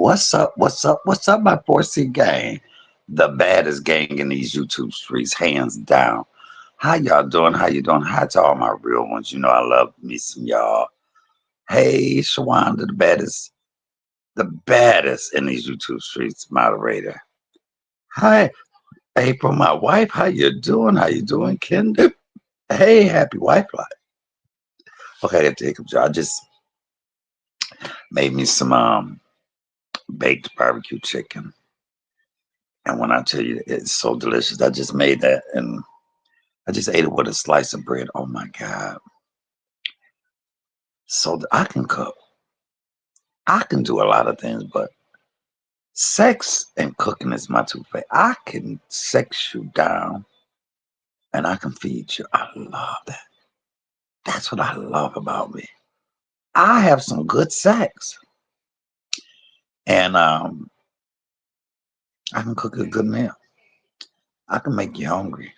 What's up? What's up? What's up, my 4C gang? The baddest gang in these YouTube streets, hands down. How y'all doing? How you doing? Hi to all my real ones. You know I love me some y'all. Hey, Shawanda, the baddest in these YouTube streets, moderator. Hi, April, my wife. How you doing? How you doing, Kendra? Hey, happy wife life. Okay, Jacob, I just made me some baked barbecue chicken. And when I tell you it's so delicious, I just made that and I just ate it with a slice of bread. Oh my God. So I can cook. I can do a lot of things, but sex and cooking is my two favorite. I can sex you down and I can feed you. I love that. That's what I love about me. I have some good sex. And I can cook a good meal. I can make you hungry.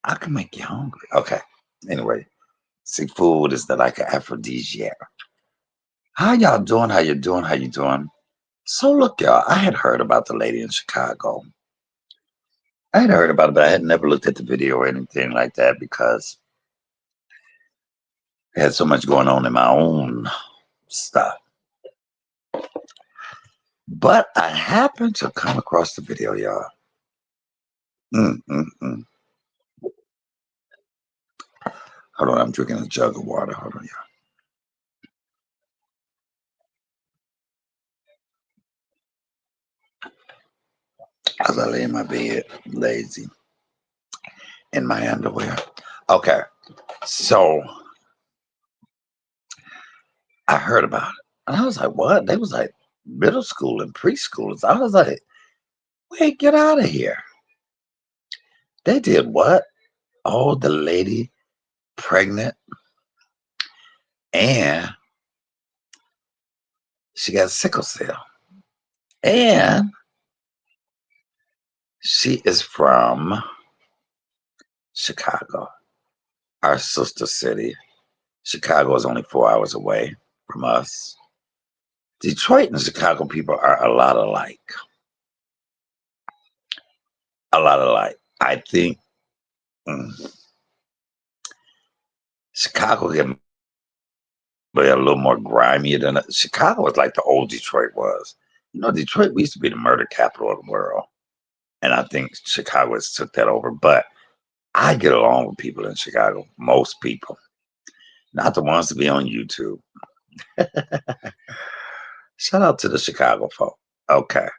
I can make you hungry. Okay. Anyway, see, food is like an aphrodisiac. How y'all doing? How you doing? How you doing? So look, y'all, I had heard about the lady in Chicago. I had heard about it, but I had never looked at the video or anything like that because I had so much going on in my own stuff. But I happened to come across the video, y'all. Mm. Hold on, I'm drinking a jug of water. Hold on, y'all. As I lay in my bed, lazy, in my underwear. Okay, so I heard about it. And I was like, what? They was like middle school and preschoolers. I was like, wait, get out of here. They did what? Oh, the lady pregnant and she got sickle cell. And she is from Chicago, our sister city. Chicago is only 4 hours away from us. Detroit and Chicago people are a lot alike. A lot alike. I think Chicago can be a little more grimy than Chicago is like the old Detroit was. You know, Detroit used to be the murder capital of the world. And I think Chicago has took that over. But I get along with people in Chicago, most people, not the ones to be on YouTube. Shout out to the Chicago folk. Okay.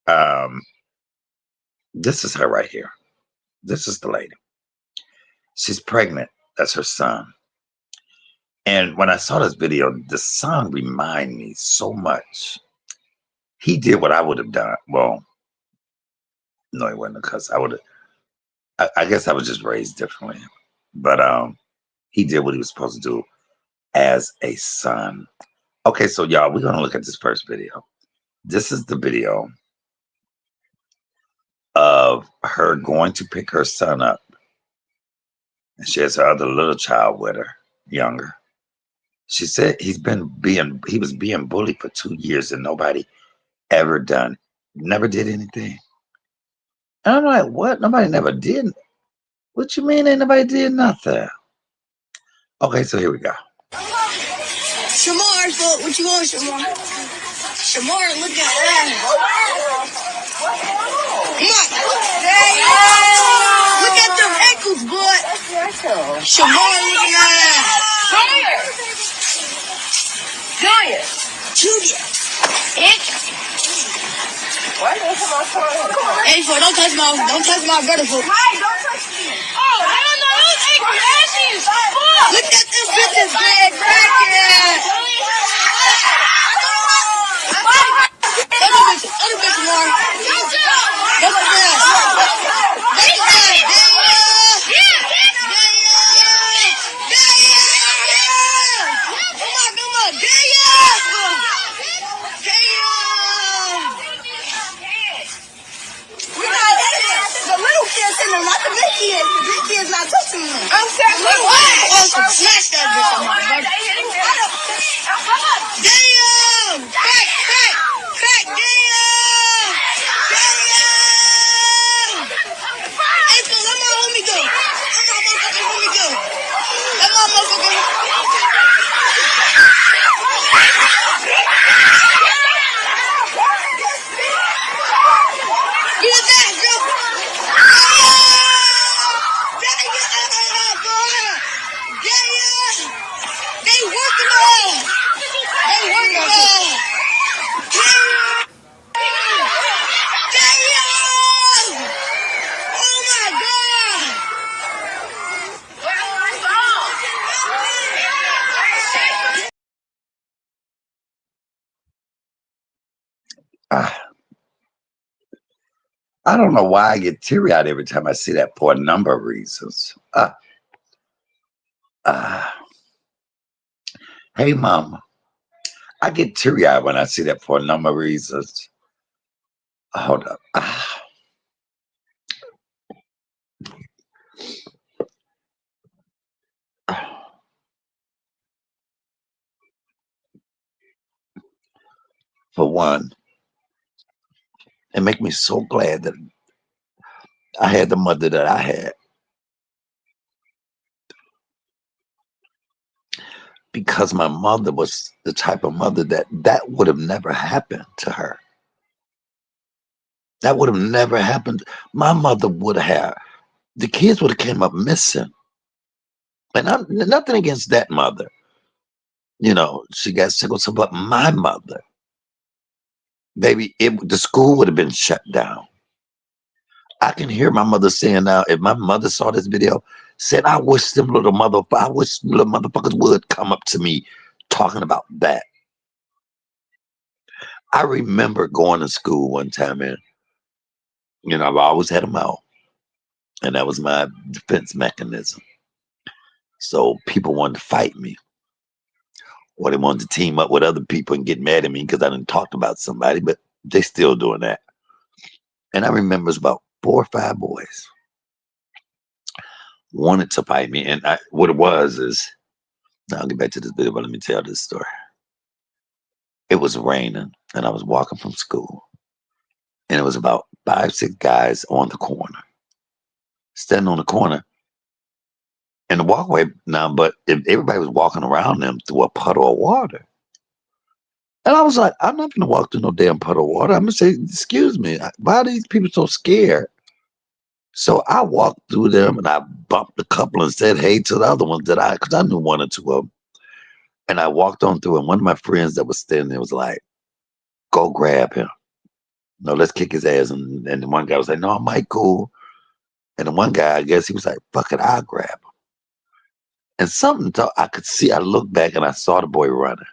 Um, this is her right here. This is the lady. She's pregnant. That's her son. And when I saw this video, the son reminded me so much. He did what I would have done. Well, no, he wasn't because I would have. I guess I was just raised differently. But he did what he was supposed to do as a son. Okay, so y'all, we're gonna look at this first video. This is the video of her going to pick her son up. And she has her other little child with her, younger. She said he was being bullied for 2 years and nobody never did anything. And I'm like, what? Nobody never did. What you mean ain't nobody did nothing? Okay, so here we go. Shamar, what you want, Shamar? Shamar, look at that. Come on. Look at them ankles, boy. Shamar, look at that. Junior. Hey, don't touch my brother, fool. Hey, don't touch me. Oh, I don't know those ankles, ashes. Look at this bitch's big crackhead. Other bitch, Lauren. What's the not the big kids. The big kids not touching me. I'm saying, smash that bitch on my brother. Ah, I don't know why I get teary eyed every time I see that for a number of reasons. Ah, hey, mama. I get teary eyed when I see that for a number of reasons. Hold up. For one, it makes me so glad that I had the mother that I had because my mother was the type of mother that would have never happened to her. That would have never happened. My mother would have. The kids would have came up missing. And I'm nothing against that mother. She got sickle cell, but my mother, baby, the school would have been shut down. I can hear my mother saying now, if my mother saw this video, said, I wish little motherfuckers would come up to me talking about that. I remember going to school one time and, I've always had a mouth, and that was my defense mechanism. So people wanted to fight me, or they wanted to team up with other people and get mad at me because I didn't talk about somebody, but they still doing that. And I remember it was about 4 or 5 boys wanted to fight me. And what it was is, now I'll get back to this video, but let me tell this story. It was raining and I was walking from school. And it was about 5, 6 guys on the corner, standing on the corner in the walkway now, but if everybody was walking around them through a puddle of water. And I was like, I'm not gonna walk through no damn puddle of water. I'm gonna say, excuse me, why are these people so scared? So I walked through them and I bumped a couple and said hey to the other ones because I knew 1 or 2 of them. And I walked on through, and one of my friends that was standing there was like, go grab him. No, let's kick his ass. And the one guy was like, no, I'm Michael. And the one guy, I guess he was like, fuck it, I'll grab him. And I could see, I looked back and I saw the boy running.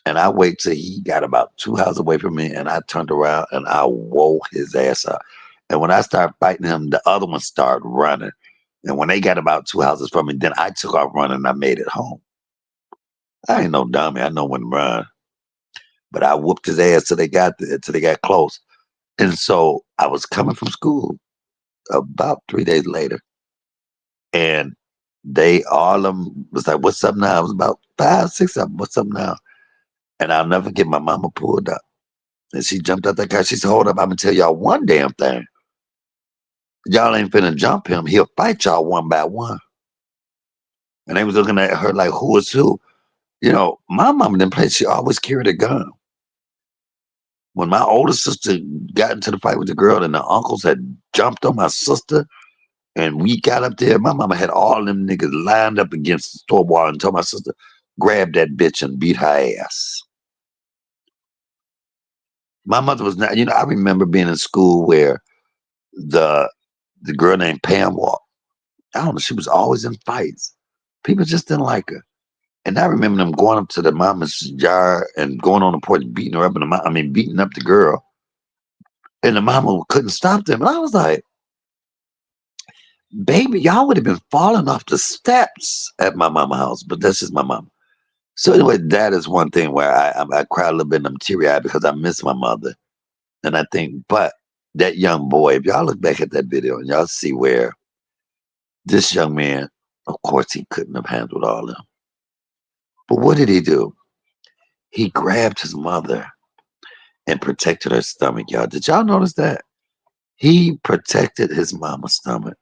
And I wait till he got about 2 houses away from me, and I turned around and I woke his ass up. And when I started fighting him, the other one started running. And when they got about 2 houses from me, then I took off running and I made it home. I ain't no dummy. I know when to run. But I whooped his ass till they got there, till they got close. And so I was coming from school about 3 days later, and they all of them was like, "What's up now?" It was about 5, 6 of them. What's up now? And I'll never forget, my mama pulled up, and she jumped out that car. She said, "Hold up, I'm gonna tell y'all one damn thing. Y'all ain't finna jump him. He'll fight y'all one by one." And they was looking at her like, "Who is who?" My mama didn't play. She always carried a gun. When my older sister got into the fight with the girl, and the uncles had jumped on my sister, and we got up there, my mama had all them niggas lined up against the store wall and told my sister, grab that bitch and beat her ass. My mother was not, I remember being in school where the girl named Pam walked. I don't know, she was always in fights. People just didn't like her. And I remember them going up to the mama's yard and going on the porch, beating her up, beating up the girl. And the mama couldn't stop them. And I was like, baby, y'all would have been falling off the steps at my mama's house. But that's just my mama. So anyway, that is one thing where I cry a little bit and I'm teary eyed because I miss my mother. And I think, but that young boy, if y'all look back at that video and y'all see where this young man, of course, he couldn't have handled all of them. But what did he do? He grabbed his mother and protected her stomach, y'all. Did y'all notice that? He protected his mama's stomach.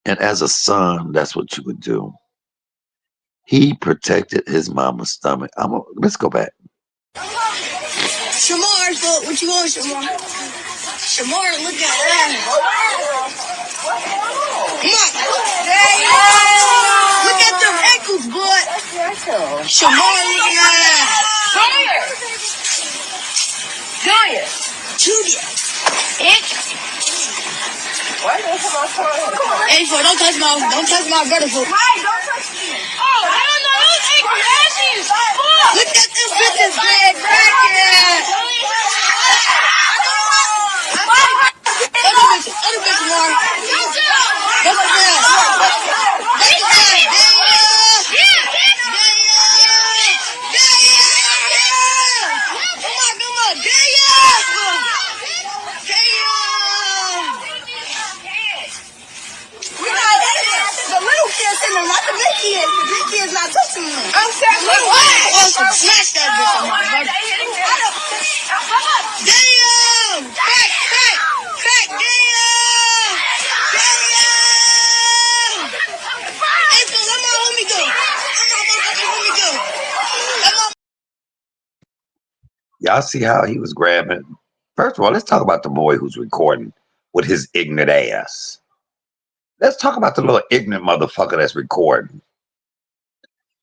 And as a son, that's what you would do. He protected his mama's stomach. Let's go back. Shamar, what you want, Shamar? Shamar, look at that. Come on. Look at them ankles, boy. Shamar, look at that. Junior. Junior. Hey, don't touch my brother, fool. Hey, don't touch me. Oh, hell no, those ankles ashy. Look at this bitch's leg crackhead. Smash that bitch on my brother. Damn! Crack, crack, crack, damn! Damn! Hey, so let my homie go. Let my motherfucking homie go. Let my Y'all see how he was grabbing? First of all, let's talk about the boy who's recording with his ignorant ass. Let's talk about the little ignorant motherfucker that's recording,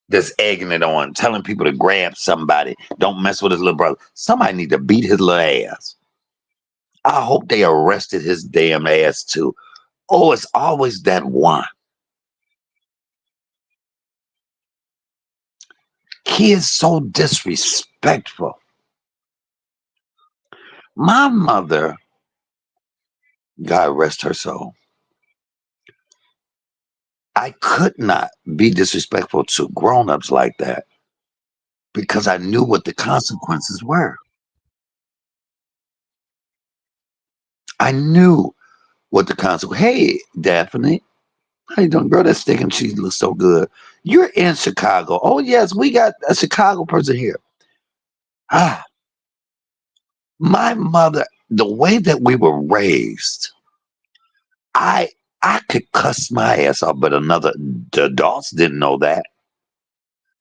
that's egging it on, telling people to grab somebody. Don't mess with his little brother. Somebody need to beat his little ass. I hope they arrested his damn ass too. Oh, it's always that one. Kids so disrespectful. My mother, God rest her soul, I could not be disrespectful to grown-ups like that because I knew what the consequences were. I knew what the consequence. Hey, Daphne, how you doing, girl? That steak and cheese looks so good. You're in Chicago. Oh yes, we got a Chicago person here. Ah, my mother, the way that we were raised, I I could cuss my ass off, but the adults didn't know that.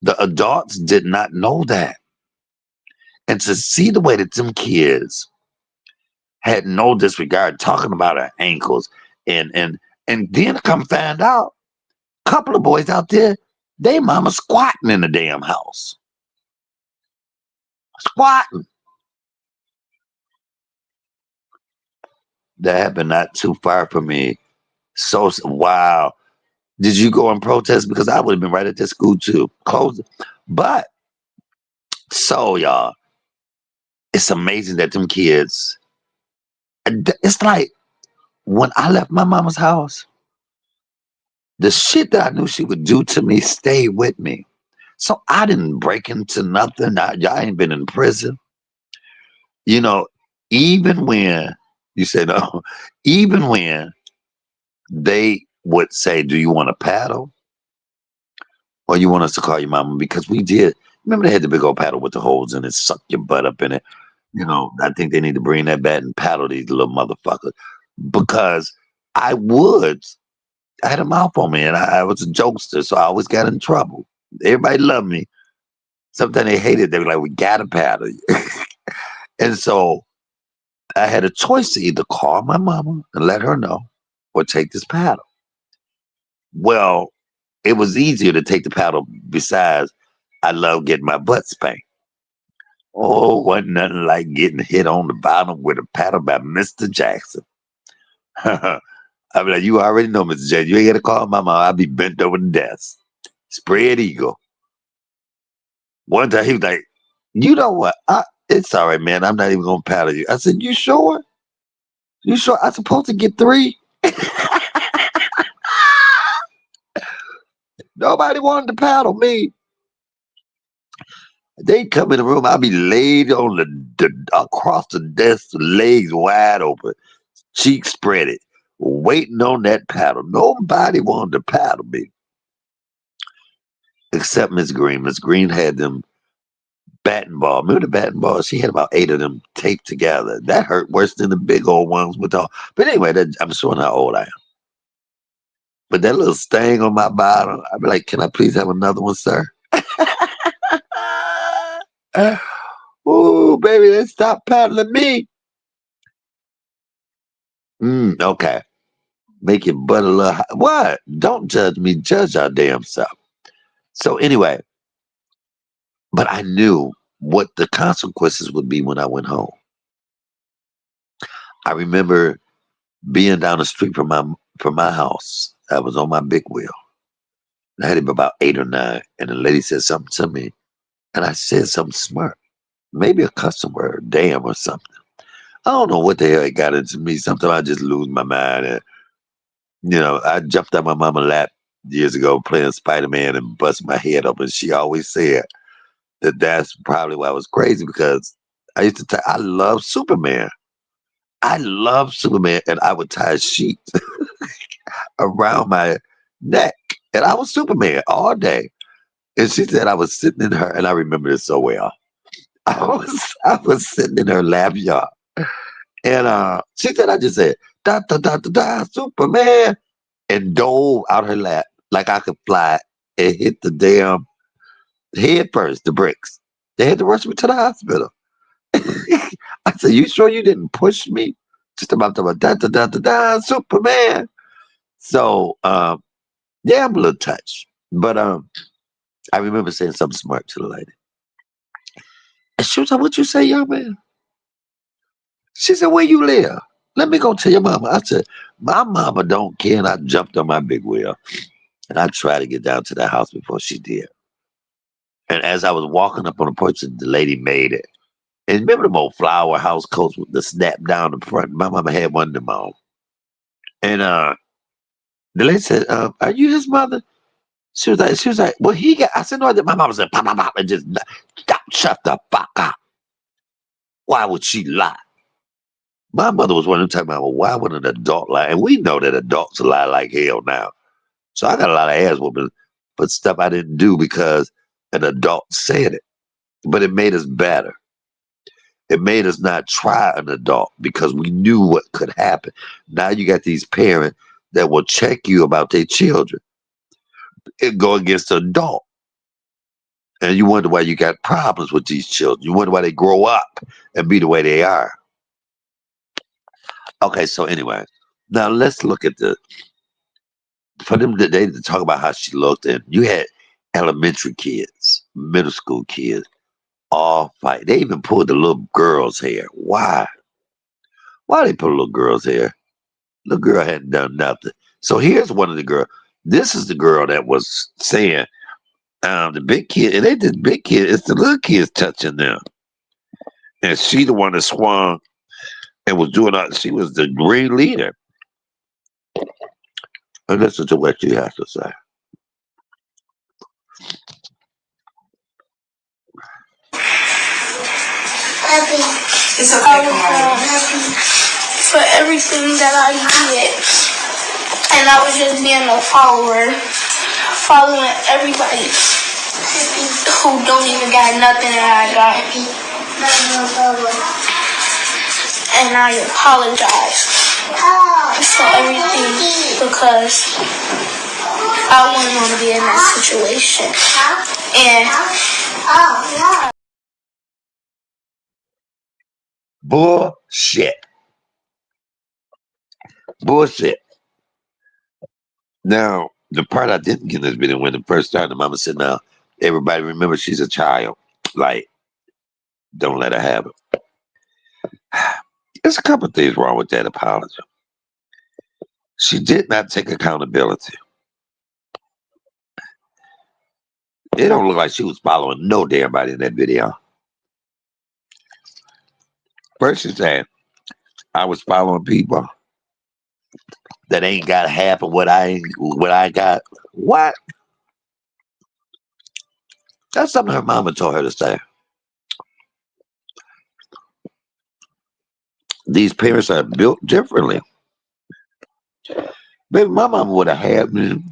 The adults did not know that. And to see the way that them kids had no disregard talking about her ankles and then come find out, a couple of boys out there, they mama squatting in the damn house. Squatting. That happened not too far from me. So wow. Did you go and protest? Because I would have been right at that school too. Closed. But so y'all, it's amazing that them kids. It's like when I left my mama's house, the shit that I knew she would do to me stayed with me. So I didn't break into nothing. Y'all ain't been in prison. You know, even when you said no, even when they would say, "Do you want to paddle, or you want us to call your mama?" Because we did. Remember, they had the big old paddle with the holes in it, suck your butt up in it. I think they need to bring that back and paddle these little motherfuckers. Because I would, I had a mouth on me, and I was a jokester, so I always got in trouble. Everybody loved me. Sometimes they hated. They were like, "We gotta paddle you," and so I had a choice to either call my mama and let her know, or take this paddle. Well, it was easier to take the paddle. Besides, I love getting my butt spanked. Oh, wasn't nothing like getting hit on the bottom with a paddle by Mr. Jackson. I'd be like, you already know, Mr. Jackson. You ain't got to call my mama. I'll be bent over the desk. Spread eagle. One time he was like, you know what? It's all right, man. I'm not even going to paddle you. I said, you sure? You sure I'm supposed to get three? Nobody wanted to paddle me. They come in the room, I'll be laid on the across the desk, legs wide open, cheeks spreaded, waiting on that paddle. Nobody wanted to paddle me except Miss Green. Miss Green had them batting ball. Remember the batting ball? She had about 8 of them taped together. That hurt worse than the big old ones with all. But anyway, I'm showing how old I am. But that little stain on my bottom, I'd be like, "Can I please have another one, sir?" Ooh, baby, let's stop paddling me. Okay. Make your butt a little hot. What? Don't judge me. Judge our damn self. So anyway, but I knew what the consequences would be when I went home. I remember being down the street from my house. I was on my big wheel. I had him about 8 or 9, and the lady said something to me, and I said something smart, maybe a customer word, damn or something. I don't know what the hell it got into me. Sometimes I just lose my mind, and I jumped out my mama's lap years ago playing Spider-Man and bust my head open. She always said that's probably why I was crazy because I used to I love Superman. I love Superman, and I would tie a sheet around my neck, and I was Superman all day. And she said I was sitting in her, and I remember this so well. I was sitting in her lap, y'all. And she said I just said, da da da da da, Superman, and dove out her lap like I could fly and hit the damn head first, the bricks. They had to rush me to the hospital. I said, "You sure you didn't push me?" Just about da da da da da, Superman. So yeah, I'm a little touched. But I remember saying something smart to the lady. And she was like, "What you say, young man?" She said, "Where you live? Let me go tell your mama." I said, "My mama don't care." And I jumped on my big wheel and I tried to get down to the house before she did. And as I was walking up on the porch, the lady made it. And remember them old flower house coats with the snap down the front? My mama had one of them on. And the lady said, "Are you his mother?" She was like, "Well, he got." I said, "No." My mama said, "Pop, pop, pop," and just stop, shut the fuck up. Why would she lie? My mother was one of them talking about, well, why would an adult lie? And we know that adults lie like hell now. So I got a lot of ass whooping for stuff I didn't do because an adult said it. But it made us better. It made us not try an adult because we knew what could happen. Now you got these parents that will check you about their children and go against an adult. And you wonder why you got problems with these children. You wonder why they grow up and be the way they are. Okay, so anyway, now let's look at for them today to talk about how she looked, and you had elementary kids, middle school kids, all fight. They even pulled the little girl's hair. Why? Why they put a little girl's hair? The girl hadn't done nothing. So here's one of the girls. This is the girl that was saying, the big kid, it ain't the big kid, it's the little kids touching them. And she the one that swung and was doing all, she was the green leader. And listen to what she has to say. Happy. It's okay, happy for everything that I did. And I was just being a follower. Following everybody who don't even got nothing that I got. And I apologize for everything because I wouldn't want to be in that situation. And Bullshit. Bullshit. Now, the part I didn't get in this video when the first started, the mama said, now, everybody remember she's a child. Like, don't let her have it. There's a couple of things wrong with that apology. She did not take accountability. It don't look like she was following no damn body in that video. First she said, I was following people that ain't got half of what I got. What? That's something her mama told her to say. These parents are built differently. Maybe my mama would have had me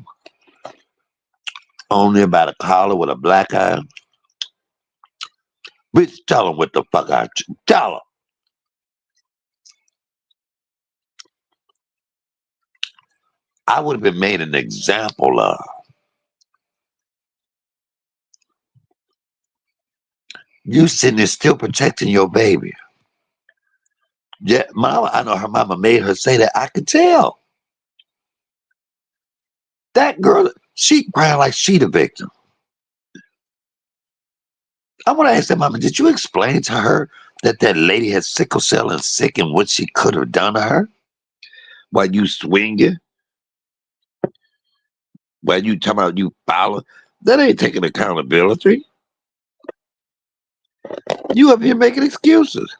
on there by the collar with a black eye. Bitch, tell them what the fuck I tell them. I would have been made an example of. You sitting there still protecting your baby. Yeah, mama, I know her mama made her say that. I could tell. That girl, she crying like she the victim. I want to ask that mama, did you explain to her that that lady had sickle cell and sick and what she could have done to her? While you swinging, while you talking about you following, that ain't taking accountability. You up here making excuses.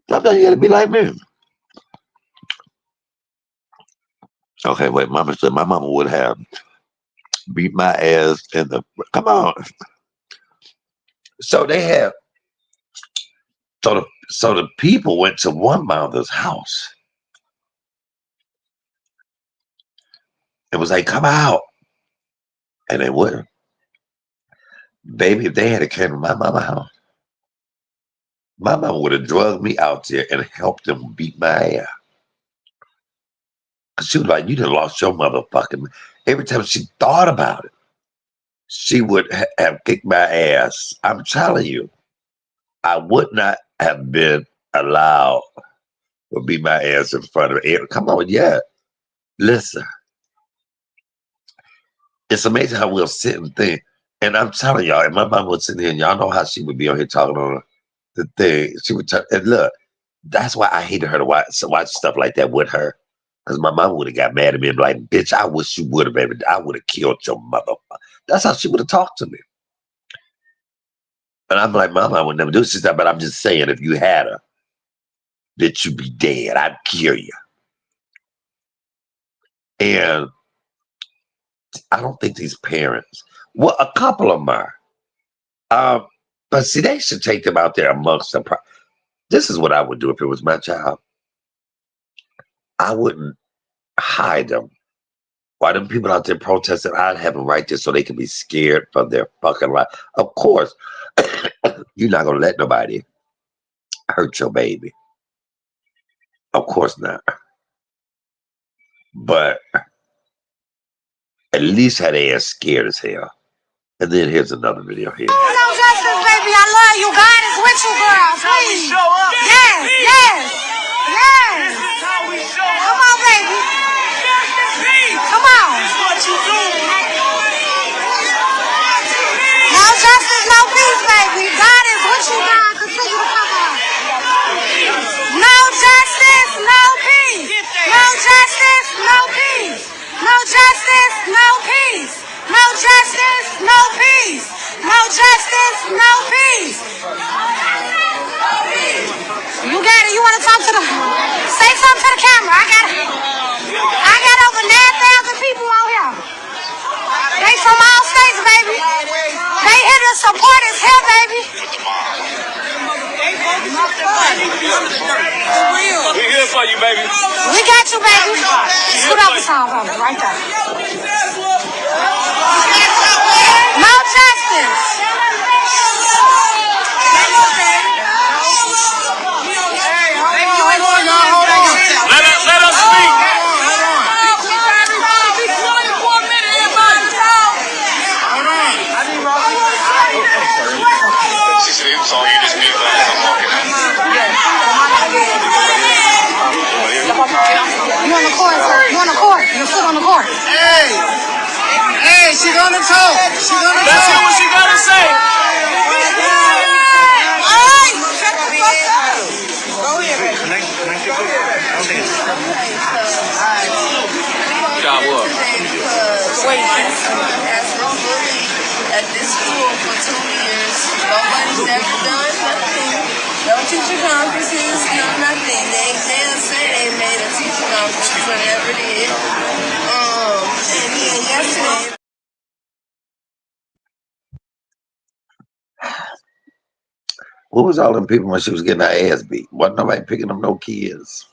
Sometimes you gotta be like me. Okay, wait, mama said my mama would have beat my ass in the come on. So they have so the people went to one mother's house and was like, "Come out," and they wouldn't. Baby, if they had came to my mama house, my mama would have drugged me out there and helped them beat my ass. Cause she was like, "You done lost your motherfucking." Every time she thought about it, she would have kicked my ass. I'm telling you, I would not have been allowed to beat my ass in front of it. Come on, yeah. Listen, it's amazing how we'll sit and think. And I'm telling y'all, and my mom would sit here, and y'all know how she would be on here talking on the thing. She would tell, and look, that's why I hated her to watch stuff like that with her. Because my mom would have got mad at me and be like, "Bitch, I wish you would have, baby. I would have killed your mother." That's how she would have talked to me. And I'm like, "Mama, I would never do it." She said, "But I'm just saying, if you had her, bitch, you'd be dead. I'd kill you." And I don't think these parents, well, a couple of them are. Um, but see, they should take them out there amongst them. This is what I would do if it was my child. I wouldn't hide them. Why them people out there protesting? I'd have them right there so they can be scared for their fucking life. Of course, you're not gonna let nobody hurt your baby. Of course not. But at least had their ass scared as hell. And then here's another video here. Oh, no justice, baby. I love you. God is with you, girl. Please. Yes, yes, yes. Come on, baby. Come on. No justice, no peace, baby. God is with you, God. Continue to come on. No justice, no peace. No justice, no peace. No justice, no peace. No justice, no peace. No justice, no peace. You got it. You want to talk to the? Say something to the camera. I got over 9,000 people out here. They from all states, baby. They here to support us here, baby. We here for you, baby. We got you, baby. Scoot up the song for me, right there. No justice. Let us speak. She said it was all you just need. I'm walking out. You on the court, sir. You on the court. Your foot on the court. Hey, she gonna talk. Let's hear what she got to say. Job what? At this school for 2 years. Nobody's ever done nothing. No teacher conferences, no nothing. They'll say they made a teacher conference, but never did. And then yesterday. What was all them people when she was getting her ass beat? Wasn't nobody picking up no kids.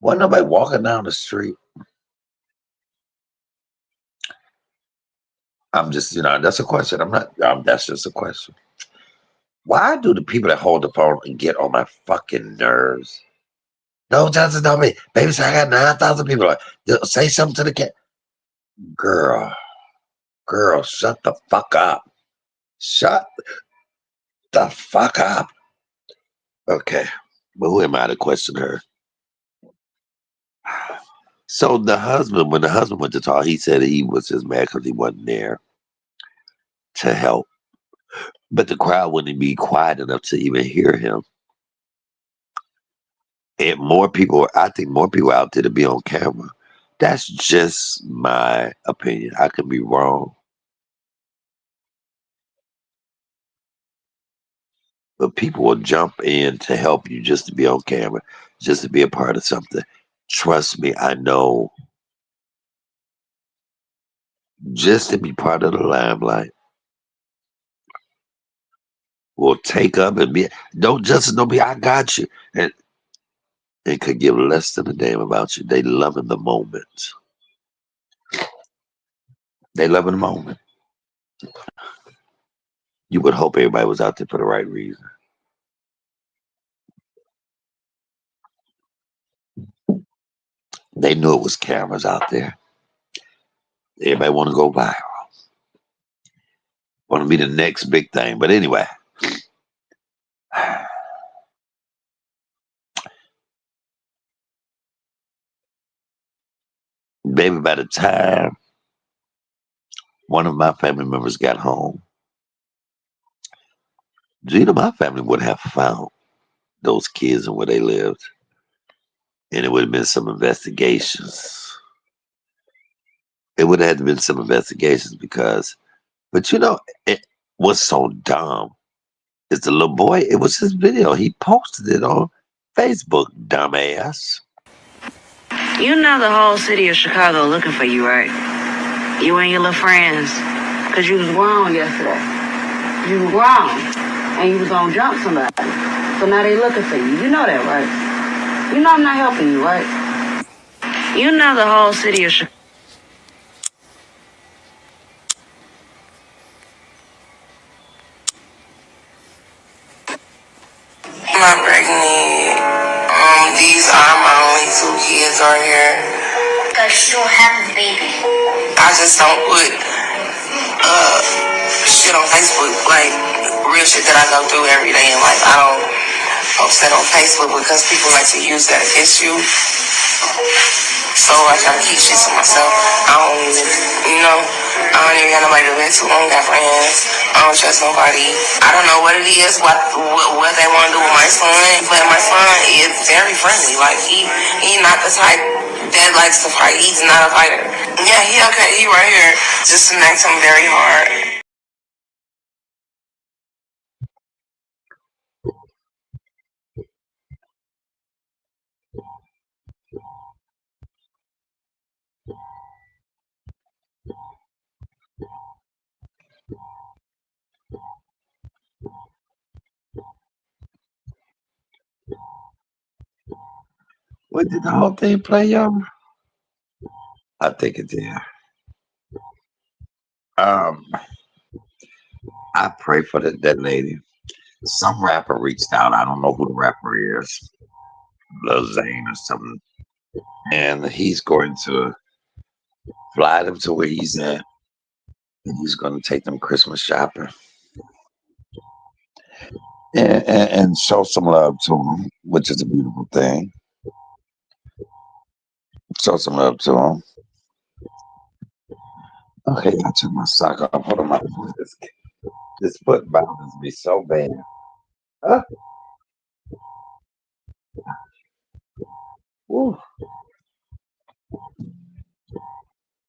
Wasn't nobody walking down the street. I'm just, that's a question. I'm not, that's just a question. Why do the people that hold the phone and get on my fucking nerves? No, Johnson, no, me. Baby, say I got 9,000 people. Like, say something to the cat. Girl, shut the fuck up. Shut the fuck up. Okay, but who am I to question her? So when the husband went to talk, he said he was just mad because he wasn't there to help. But the crowd wouldn't be quiet enough to even hear him. And I think more people out there to be on camera. That's just my opinion. I could be wrong. But people will jump in to help you just to be on camera, just to be a part of something. Trust me, I know. Just to be part of the limelight will take up and be, don't be, I got you. And could give less than a damn about you. They love in the moment. They love in the moment. You would hope everybody was out there for the right reason. They knew it was cameras out there. Everybody want to go viral. Want to be the next big thing. But anyway, baby, by the time one of my family members got home, Gina, my family would have found those kids and where they lived. And it would have been some investigations. It would have had to been some investigations because, but it was so dumb. Is the little boy, it was his video. He posted it on Facebook, dumbass. You know the whole city of Chicago looking for you, right? You and your little friends. Because you was grown yesterday. You was grown. And you was gonna jump somebody. So now they looking for you. You know that, right? You know I'm not helping you, right? You know the whole city of Chicago. I'm not pregnant. These are my only two kids right here. Because you don't have a baby. I just don't put shit on Facebook, like real shit that I go through every day in life. I don't post that on Facebook because people like to use that against you. So I try to keep shit to myself. I don't even, I don't even got nobody to vent to. I don't got friends. I don't trust nobody. I don't know what it is, what they want to do with my son. But my son is very friendly. Like he not the type that likes to fight. He's not a fighter. Yeah, he okay. He right here. Just smacks him very hard. What did the whole thing play, y'all? I think it did. Um, I pray for that lady. Some rapper reached out. I don't know who the rapper is, Lil Zane or something. And he's going to fly them to where he's at. And he's going to take them Christmas shopping and show some love to them, which is a beautiful thing. Show some love to them. Okay, I took my sock off. Hold on, my foot. This foot bothers me so bad. Uh, woo.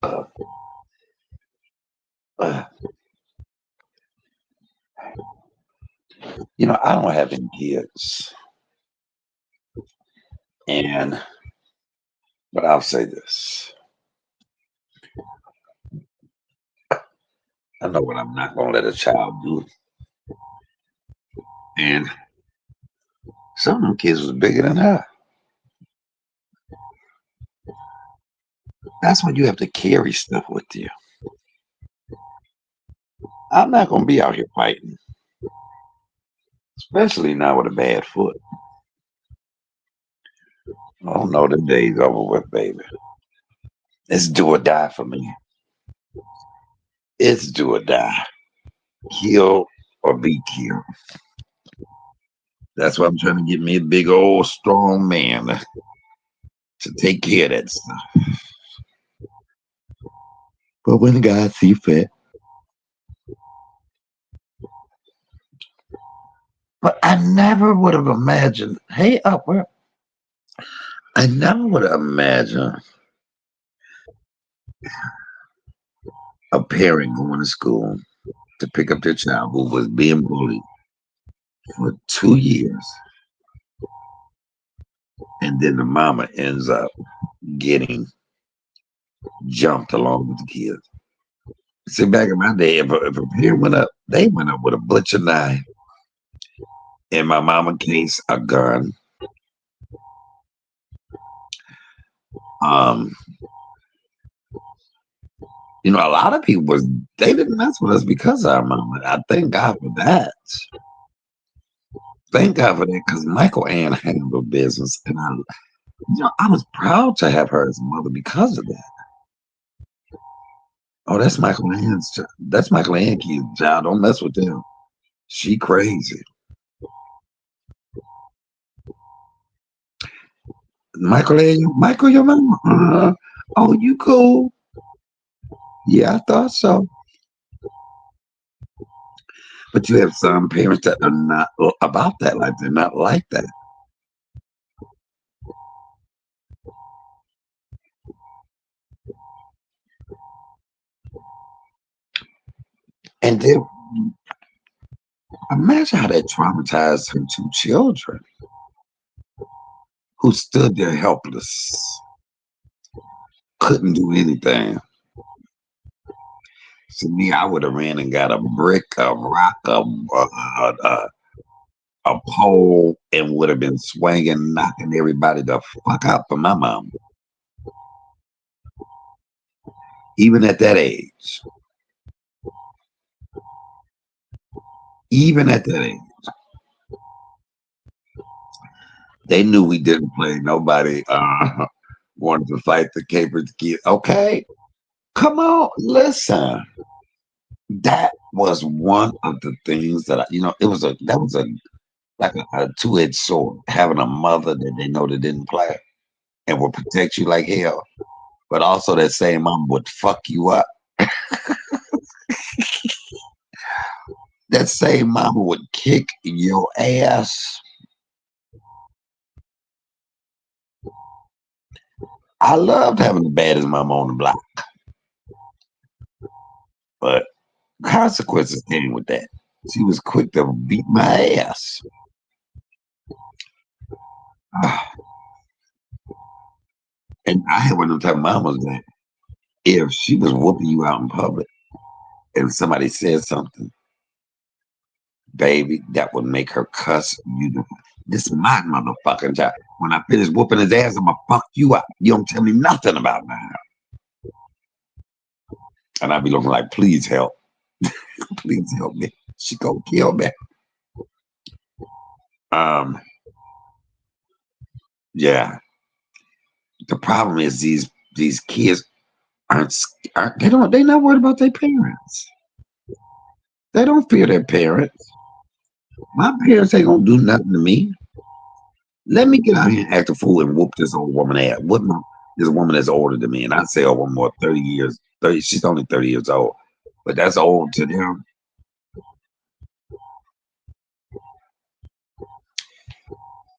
Uh, uh. I don't have any kids, and but I'll say this: I know what I'm not going to let a child do, and some of them kids was bigger than her. That's when you have to carry stuff with you. I'm not going to be out here fighting, especially not with a bad foot. Oh no, the day's over with, baby. It's do or die for me. It's do or die. Kill or be killed. That's why I'm trying to get me a big old strong man to take care of that stuff. But when God see fit. But I never would have imagined, hey, Upper, I never would have imagined a parent going to school to pick up their child who was being bullied for 2 years. And then the mama ends up getting jumped along with the kids. See, back in my day, if a parent went up, they went up with a butcher knife. In my mama case, a gun. Um, You know, a lot of people was they didn't mess with us because of our mama. I thank God for that. Thank God for that because Michael Ann handled business, and I was proud to have her as a mother because of that. Oh, that's Michael Ann's child. That's Michael Ann kid's child. Don't mess with them. She crazy. Michael, your mama. Oh, you cool? Yeah, I thought so. But you have some parents that are not about that life. They're not like that. And then imagine how that traumatized her two children who stood there helpless, couldn't do anything. To me, I would have ran and got a brick, a rock, a pole, and would have been swinging, knocking everybody the fuck out for my mom. Even at that age, even at that age, they knew we didn't play. Nobody wanted to fight the capered kid. Okay, come on, listen. That was one of the things that it was a like a two-edged sword. Having a mother that they know that didn't play and will protect you like hell, but also that same mom would fuck you up. That same mama would kick your ass. I loved having the baddest mama on the block, but consequences came with that. She was quick to beat my ass. And I had one of them type of mamas that if she was whooping you out in public and somebody said something, baby, that would make her cuss you. This is my motherfucking child. When I finish whooping his ass, I'm gonna fuck you up. You don't tell me nothing about that. And I'd be looking like, please help. Please help me. She gonna kill me. Um, yeah. The problem is these kids aren't they're not worried about their parents. They don't fear their parents. My parents ain't gonna do nothing to me. Let me get out here and act a fool and whoop this old woman ass. This woman that's older than me, and I say a woman more 30 years. 30, she's only 30 years old, but that's old to them.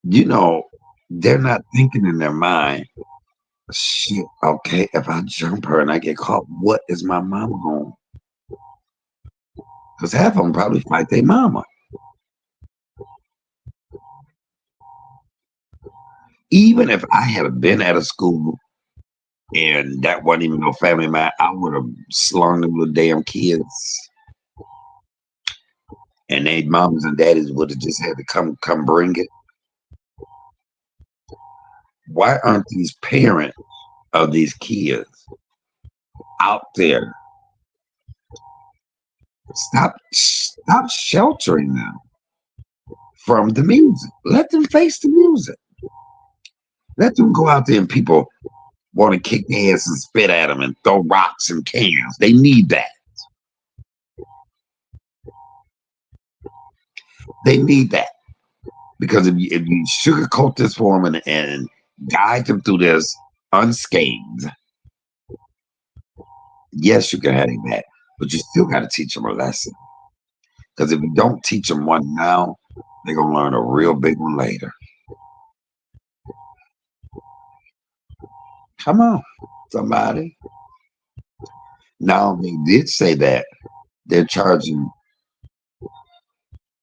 You know, they're not thinking in their mind, shit, okay, if I jump her and I get caught, what is my mama going? Because half of them probably fight their mama. Even if I had been at a school and that wasn't even no family of mine, I would have slung them little damn kids. And they mamas and daddies would have just had to come bring it. Why aren't these parents of these kids out there? Stop sheltering them from the music. Let them face the music. Let them go out there and people want to kick their ass and spit at them and throw rocks and cans. They need that. They need that. Because if you sugarcoat this for them and guide them through this unscathed, yes, you can have them back, but you still got to teach them a lesson. Because if you don't teach them one now, they're going to learn a real big one later. Come on, somebody. Now, they did say that they're charging,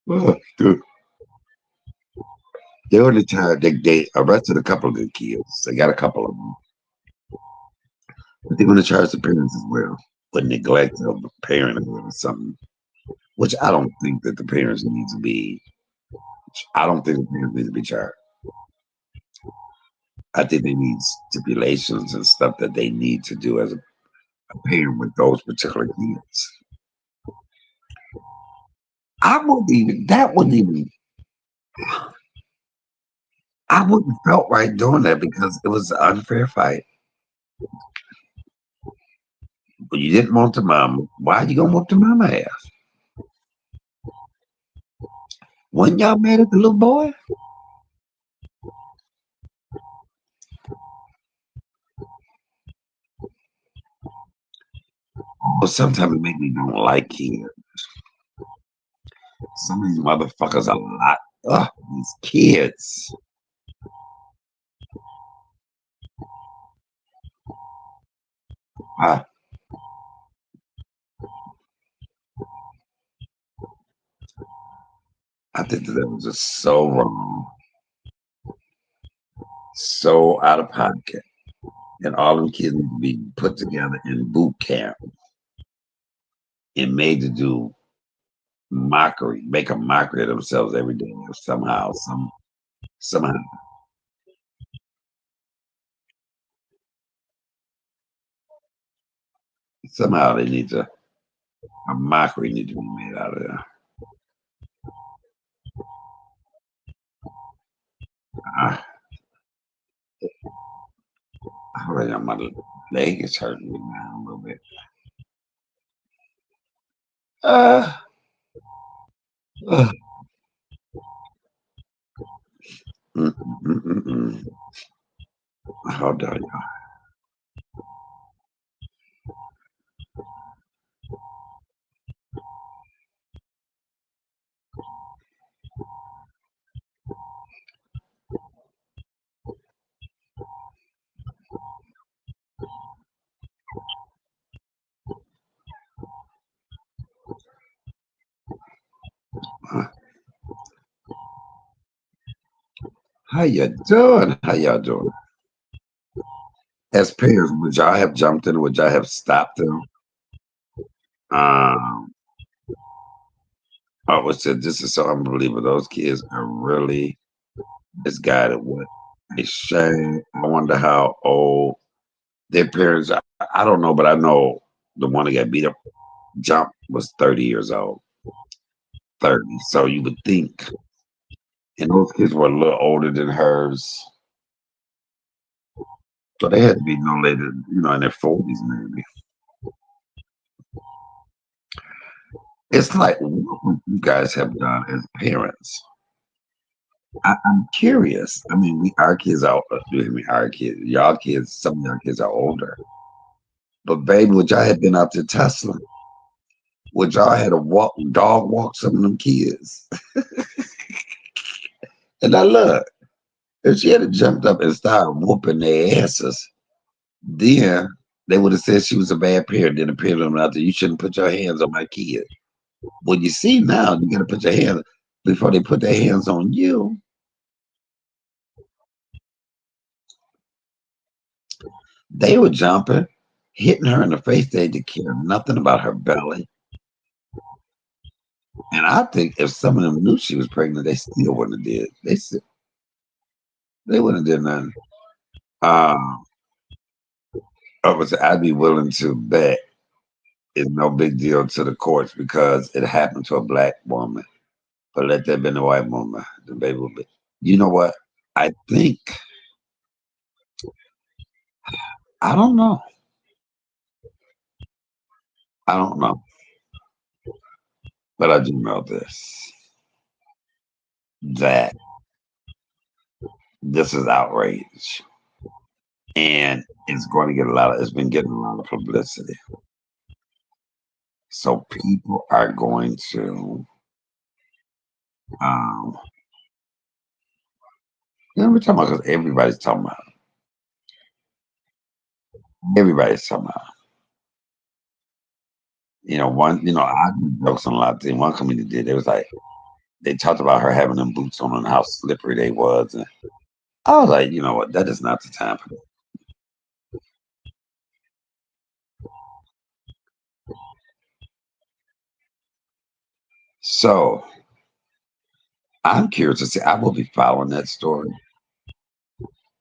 uh, they already charged, they arrested a couple of the kids. They got a couple of them. But they're going to charge the parents as well for neglect of the parent or something, which I don't think that the parents need to be. I don't think the parents need to be charged. I think they need stipulations and stuff that they need to do as parent with those particular kids. I wouldn't even. That wouldn't even. I wouldn't felt right doing that because it was an unfair fight. But you didn't want the mama. Why you gonna whoop the mama ass? When y'all mad at the little boy? Well, sometimes it make me don't like kids. Some of these motherfuckers a lot. Ugh, these kids. I, I think that was just so wrong, so out of pocket, and all them kids need to be put together in boot camp and made to do mockery, make a mockery of themselves every day somehow, somehow, somehow they need to a mockery need to be made out of there. I, I already my leg is hurting me now a little bit. Uh, uh, mm. Hold on, y'all. How you doing? How y'all doing? As parents, would y'all have jumped in? Would y'all have stopped them? Um, I would say this is so unbelievable. Those kids are really misguided. What a shame. I wonder how old their parents. I don't know, but I know the one that got beat up, jump was 30 years old. 30. So you would think, and those kids were a little older than hers. So they had to be no later, in their 40s maybe. It's like, what would you guys have done as parents? I'm curious. I mean, our kids are, I mean, our kids, y'all kids, some of y'all kids are older. But baby, would y'all have been out there tussling? Would y'all had a dog walk some of them kids? And I look, if she had jumped up and started whooping their asses, then they would have said she was a bad parent. Then the parent out there, you shouldn't put your hands on my kid. Well, you see now, you got to put your hands before they put their hands on you. They were jumping, hitting her in the face. They didn't care nothing about her belly. And I think if some of them knew she was pregnant, they still wouldn't have did. They wouldn't have did nothing. Um, I'd be willing to bet it's no big deal to the courts because it happened to a black woman. But let that been a white woman, the baby would be. You know what? I think I don't know. I don't know, but I do know this: that this is outrage, and it's going to get a lot of. It's been getting a lot of publicity, so people are going to. Um, we're talking about because everybody's talking about. Everybody's talking about. One. I do jokes on a lot of things. One comedian did. It was like they talked about her having them boots on and how slippery they was, and I was like, you know what? That is not the time for that. So I'm curious to see. I will be following that story.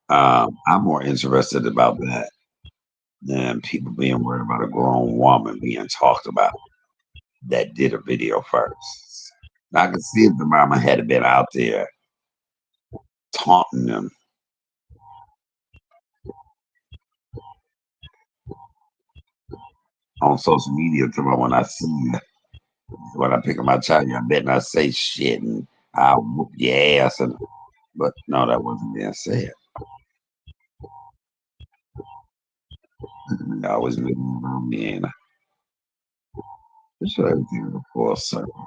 I'm more interested about that And people being worried about a grown woman being talked about that did a video first. I could see if the mama had been out there taunting them on social media to me when I see you, when I pick up my child, I bet not say shit and I'll whoop your ass. And but no, that wasn't being said. I always living around me and sure everything is a full circle.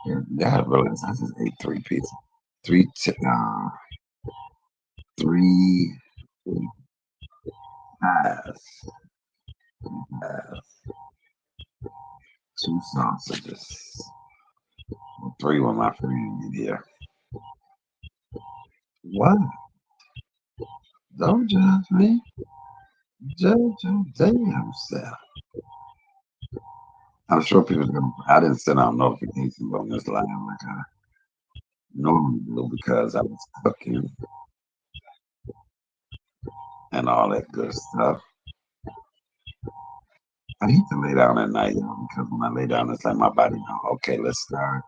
And God realize I just ate three pizzas. Three, three pies, two sausages, three with my friend here. What? Don't judge me. Judge your damn self. I'm sure people are gonna. I didn't send out notifications on this line like I normally do because I was cooking and all that good stuff. I need to lay down at night, y'all, because when I lay down, it's like my body know, okay, let's start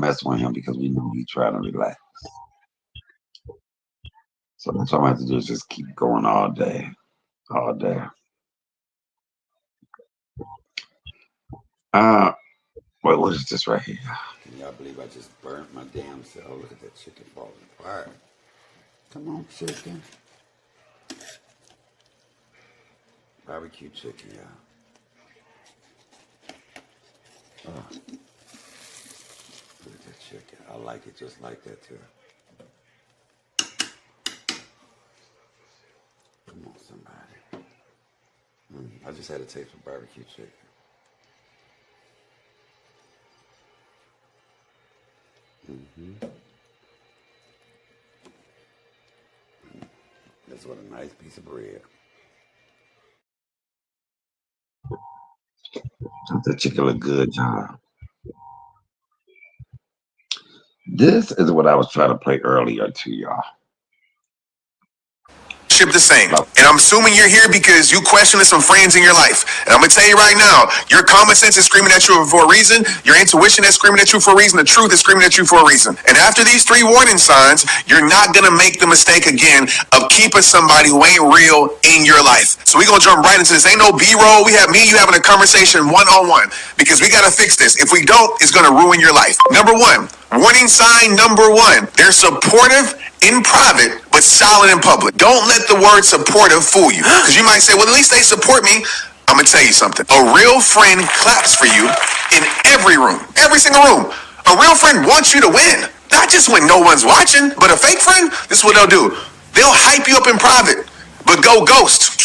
messing with him because we know he's trying to relax. So that's what I'm have to do is just keep going all day, all day. Uh, what is this right here? Can y'all believe I just burnt my damn self? Look at that chicken falling apart. Come on, chicken. Barbecue chicken, y'all. Oh, look at that chicken. I like it just like that too. Come on, somebody. I just had a taste for barbecue chicken. That's what a nice piece of bread. The chicken look good, John. This is what I was trying to play earlier to y'all. Ship the same. About And I'm assuming you're here because you questioning some friends in your life. And I'm gonna tell you right now, your common sense is screaming at you for a reason. Your intuition is screaming at you for a reason. The truth is screaming at you for a reason. And after these three warning signs, you're not gonna make the mistake again of keeping somebody who ain't real in your life. So we're gonna jump right into this. Ain't no B-roll. We have me and you having a conversation one-on-one because we gotta fix this. If we don't, it's gonna ruin your life. Number one, warning sign number one. They're supportive in private, but silent in public. Don't let the word supportive fool you. Because you might say, well, at least they support me. I'm going to tell you something. A real friend claps for you in every room, every single room. A real friend wants you to win. Not just when no one's watching, but a fake friend, this is what they'll do. They'll hype you up in private, but go ghost.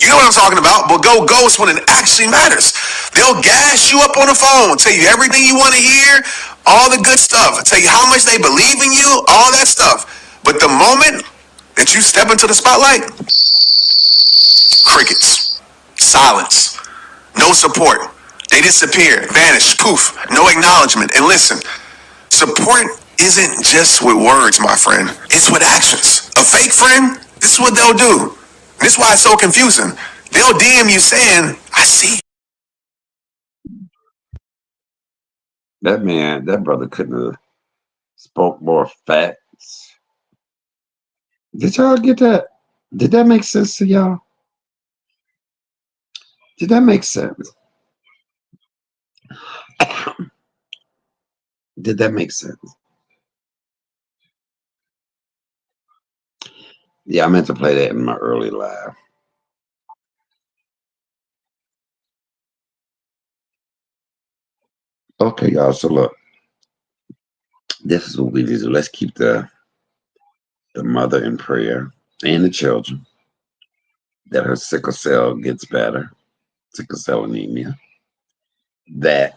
You know what I'm talking about, but go ghost when it actually matters. They'll gas you up on the phone, tell you everything you want to hear, all the good stuff, tell you how much they believe in you, all that stuff. But the moment that you step into the spotlight, crickets, silence, no support. They disappear, vanish, poof, no acknowledgement. And listen, support isn't just with words, my friend. It's with actions. A fake friend, this is what they'll do. This is why it's so confusing. They'll DM you saying, I see. that man, that brother couldn't have spoke more facts. Did y'all get that? Did that make sense to y'all? Did that make sense? Did that make sense? Yeah, I meant to play that in my early live. Okay, y'all. So look, this is what we do. Let's keep the mother in prayer and the children that her sickle cell gets better, sickle cell anemia. That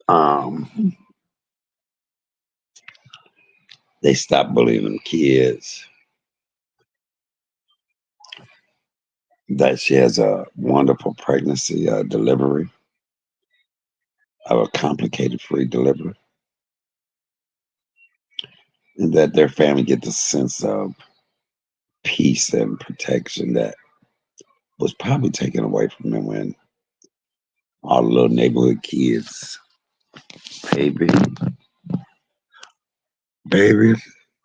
um they stop bullying them kids. That she has a wonderful pregnancy delivery, a complicated free delivery, and that their family get the sense of peace and protection that was probably taken away from them when all the little neighborhood kids, baby, baby,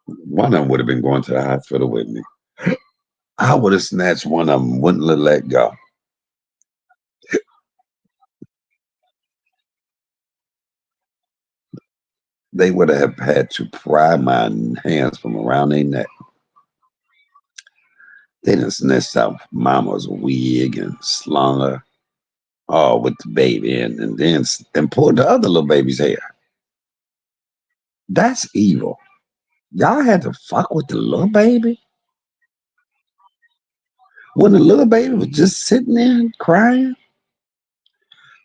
one of them would have been going to the hospital with me. I would have snatched one of them, wouldn't let go. They would have had to pry my hands from around their neck. They done snatched out mama's wig and slung her with the baby and then and pulled the other little baby's hair. That's evil. Y'all had to fuck with the little baby when the little baby was just sitting there crying.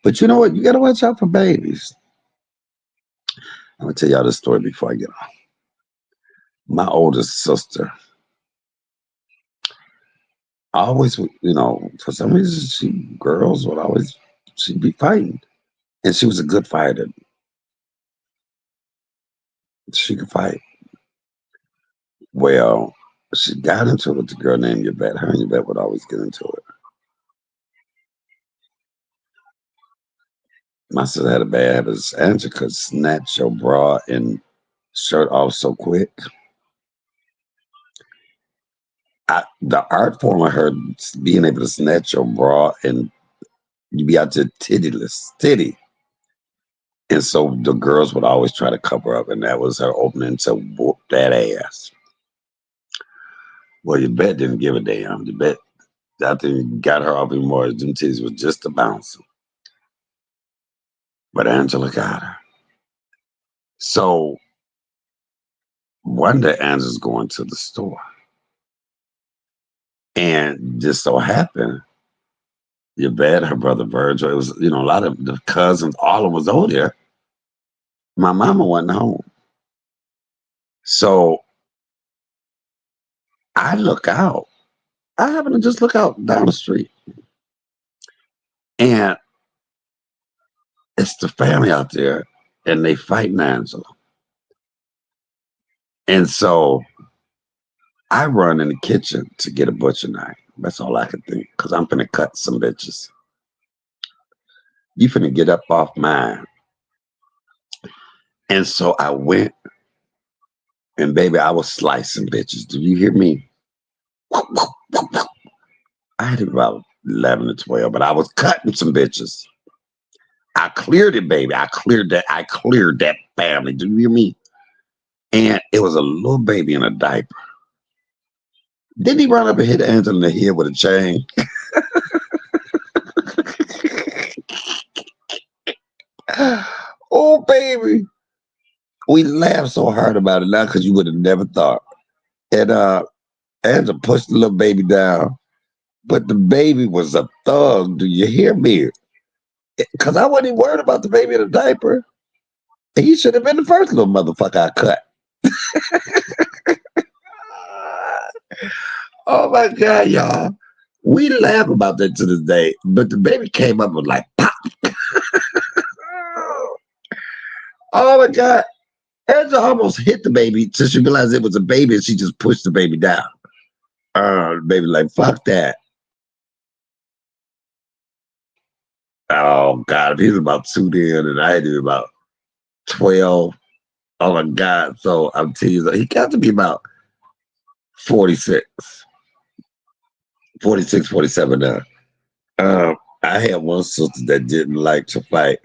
But you know what? You gotta watch out for babies. I'm gonna tell y'all this story before I get off. My oldest sister always, for some reason, girls would always, she'd be fighting. And she was a good fighter. She could fight. Well, she got into it with the girl named Yvette. Her and Yvette would always get into it. My sister had a bad habit. Angela could snatch your bra and shirt off so quick. The art form of her being able to snatch your bra and you be out there titty. And so the girls would always try to cover up, and that was her opening to whoop that ass. Well, Yvette didn't give a damn. Yvette, I think, got her off even more. Them titties was just a bouncing. But Angela got her. So one day Angela's going to the store. And just so happened, Yvette, her brother Virgil, it was, a lot of the cousins, all of them was over there. My mama wasn't home. So I look out. I happen to just look out down the street. And it's the family out there, and they fighting Angela. And so I run in the kitchen to get a butcher knife. That's all I could think, because I'm finna cut some bitches. You finna get up off mine. And so I went, and baby, I was slicing bitches. Do you hear me? I had about 11 or 12, but I was cutting some bitches. I cleared it, baby. I cleared that. I cleared that family. Do you hear me? And it was a little baby in a diaper. Didn't he run up and hit Angela in the head with a chain? Oh, baby. We laughed so hard about it now because you would have never thought. And Angela pushed the little baby down. But the baby was a thug. Do you hear me? Because I wasn't even worried about the baby in a diaper. He should have been the first little motherfucker I cut. Oh my God, y'all. We laugh about that to this day. But the baby came up and was like, pop. Oh my God. Angela almost hit the baby till she realized it was a baby and she just pushed the baby down. The baby like, fuck that. Oh God, if he was about 2 then and I had to be about 12. Oh my God. So I'm telling you, he got to be about 46, 46, 47 now. I had one sister that didn't like to fight,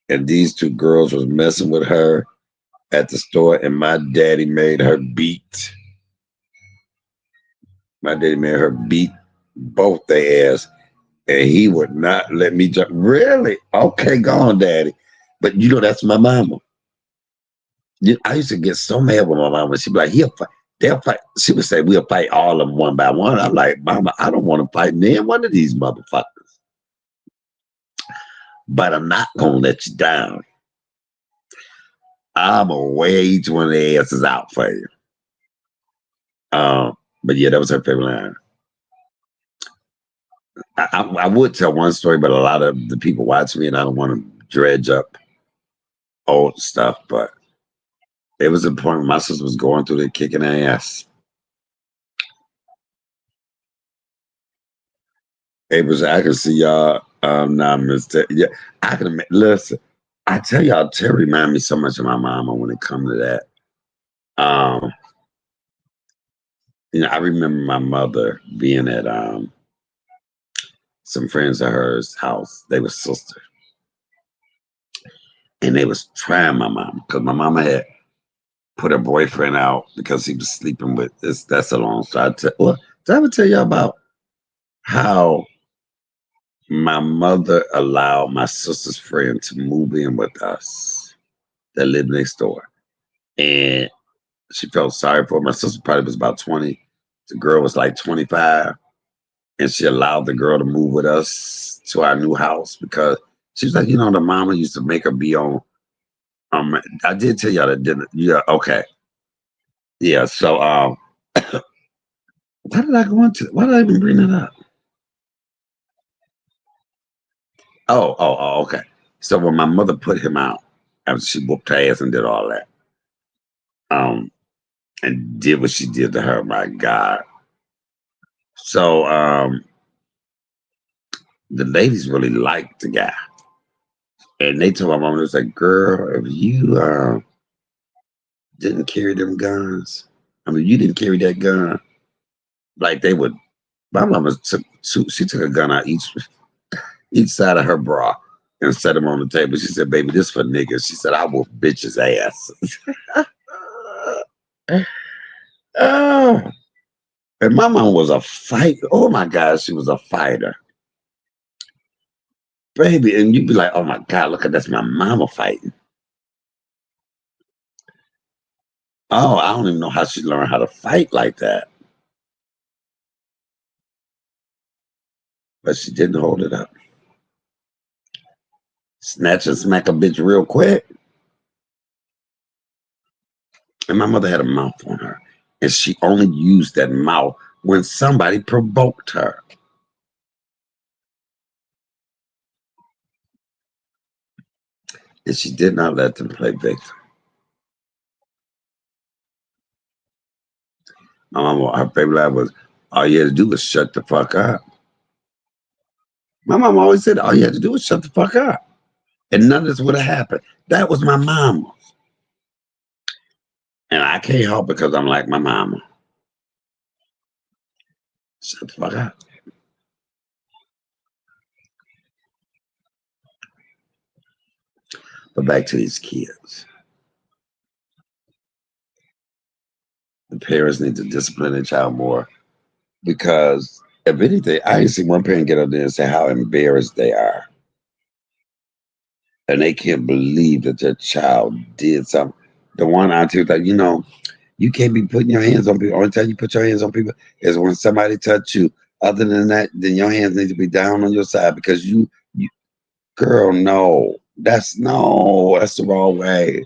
and these two girls was messing with her at the store, and my daddy made her beat. My daddy made her beat both their ass, and he would not let me jump. Really? Okay, go on, daddy. But that's my mama. I used to get so mad with my mama. She'd be like, he'll fight. They'll fight. She would say, we'll fight all of them one by one. I'm like, mama, I don't want to fight neither one of these motherfuckers. But I'm not going to let you down. I'm going to wear each one of their asses out for you. But yeah, that was her favorite line. I would tell one story, but a lot of the people watch me and I don't want to dredge up old stuff. But it was a point my sister was going through there kicking her ass. April, I can see y'all. Now, Mister. Yeah, I can listen. I tell y'all, Terry remind me so much of my mama when it comes to that. Um, I remember my mother being at some friends of hers' house. They were sisters, and they was trying my mom because my mama had put her boyfriend out because he was sleeping with this. That's a long story. Did I ever tell y'all about how my mother allowed my sister's friend to move in with us that lived next door? And she felt sorry for her. My sister probably was about 20. The girl was like 25. And she allowed the girl to move with us to our new house because she was like, the mama used to make her be on. I did tell y'all that, didn't. Yeah, okay. Yeah, so why did I go into why did I even bring that up? Okay. So when my mother put him out after she whooped her ass and did all that, um, and did what she did to her, my God. So the ladies really liked the guy. And they told my mom, it was like, girl, if you didn't carry them guns, I mean, you didn't carry that gun, like they would. My mama she took a gun out each side of her bra and set them on the table. She said, baby, this for niggas. She said, I whoop bitches' ass. Oh, and my mom was a fighter. Oh my God, she was a fighter. Baby, and you'd be like, oh my God, look at that's my mama fighting. Oh, I don't even know how she learned how to fight like that. But she didn't hold it up. Snatch and smack a bitch real quick. And my mother had a mouth on her. And she only used that mouth when somebody provoked her. And she did not let them play victim. My mama, her favorite line was, all you had to do was shut the fuck up. My mom always said, all you had to do was shut the fuck up. And none of this would have happened. That was my mama. And I can't help because I'm like my mama. Shut the fuck up. But back to these kids. The parents need to discipline their child more because if anything, I ain't seen one parent get up there and say how embarrassed they are. And they can't believe that their child did something. The one auntie was like, you can't be putting your hands on people. Only time you put your hands on people is when somebody touch you. Other than that, then your hands need to be down on your side because you girl, no. That's the wrong way.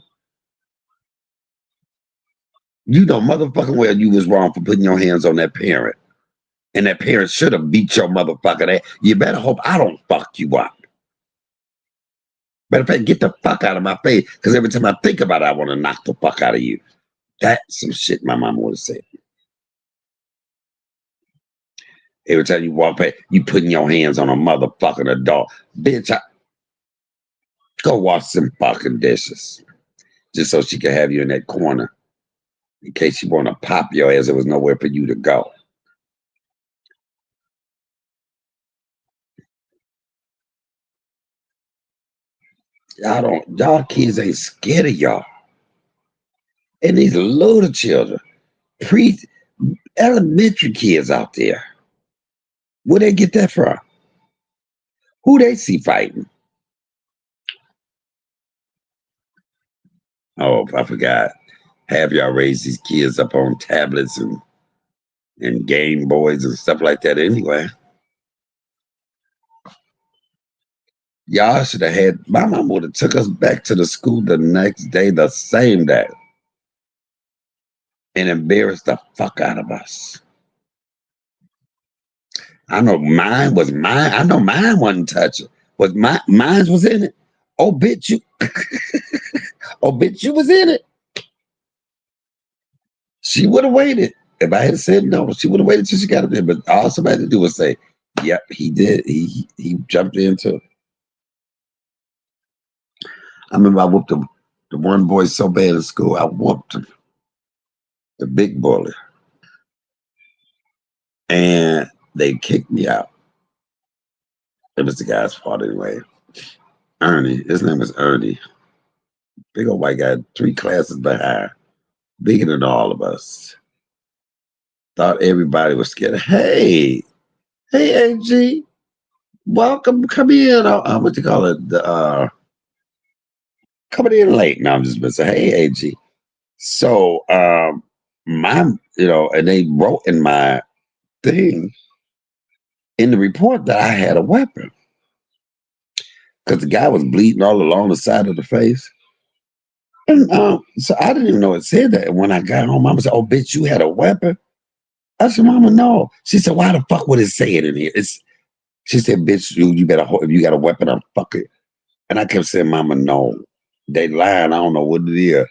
You know motherfucking well you was wrong for putting your hands on that parent. And that parent should have beat your motherfucking ass. You better hope I don't fuck you up. Matter of fact, get the fuck out of my face. Because every time I think about it, I want to knock the fuck out of you. That's some shit my mama would have said. Every time you walk past, you putting your hands on a motherfucking adult. Bitch, go wash some fucking dishes. Just so she can have you in that corner. In case you want to pop your ass, there was nowhere for you to go. Y'all kids ain't scared of y'all. And these little children, elementary kids out there, where they get that from? Who they see fighting? Oh, I forgot. Have y'all raised these kids up on tablets and Game Boys and stuff like that anyway? Y'all should have had, my mom would have took us back to the school the next day, the same day, and embarrassed the fuck out of us. I know mine was mine. I know mine wasn't touching. Mine was in it. Oh bitch, you oh bitch, you was in it. She would have waited. If I had said no, she would have waited till she got up there. But all somebody had to do was say, Yep, he did. He jumped into. I remember I whooped the one boy so bad in school. I whooped him, the big bully, and they kicked me out. It was the guy's fault anyway. Ernie, his name was Ernie. Big old white guy, 3 classes behind, bigger than all of us. Thought everybody was scared. Hey, AG, welcome. Come in. What you call it? Coming in late. No, I'm just gonna say, hey, AG. So, my, and they wrote in my thing in the report that I had a weapon because the guy was bleeding all along the side of the face. And so I didn't even know it said that. And when I got home, Mama said, "Oh, bitch, you had a weapon." I said, "Mama, no." She said, "Why the fuck would it say it in here?" She said, "Bitch, you better if you got a weapon, I'm fucking." And I kept saying, "Mama, no, they lying. I don't know what it is."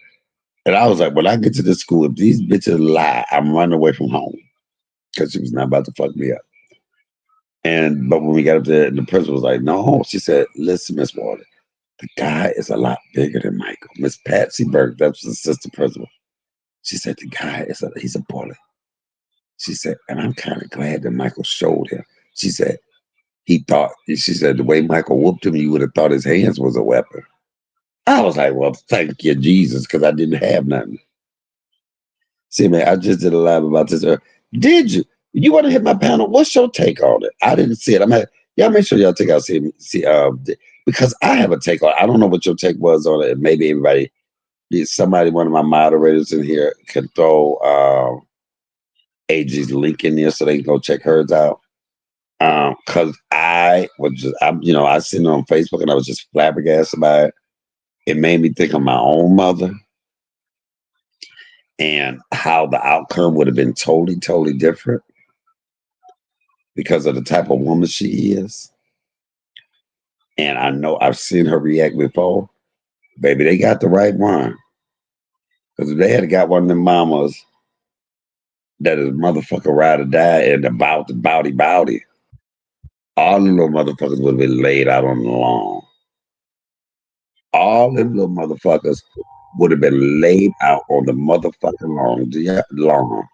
And I was like, when I get to the school, if these bitches lie, I'm running away from home because she was not about to fuck me up. And but when we got up there, the principal was like, "No." She said, "Listen, Miss Water, the guy is a lot bigger than Michael." Miss Patsy Burke, that's the assistant principal. She said, "The guy he's a bully." She said, "And I'm kind of glad that Michael showed him." She said, she said, "The way Michael whooped him, you would have thought his hands was a weapon." I was like, "Well, thank you, Jesus, because I didn't have nothing." See, man, I just did a live about this. Did you? You want to hit my panel? What's your take on it? I didn't see it. Y'all make sure y'all take out because I have a take on it. I don't know what your take was on it. Maybe somebody, one of my moderators in here, can throw AG's link in there so they can go check hers out. Cause I seen it on Facebook and I was just flabbergasted by it. It made me think of my own mother and how the outcome would have been totally, totally different because of the type of woman she is. And I know I've seen her react before. Baby, they got the right one. Because if they had got one of them mamas that is motherfucker ride or die and about the bowdy, all them little motherfuckers would have been laid out on the lawn. All them little motherfuckers would have been laid out on the motherfucking lawn.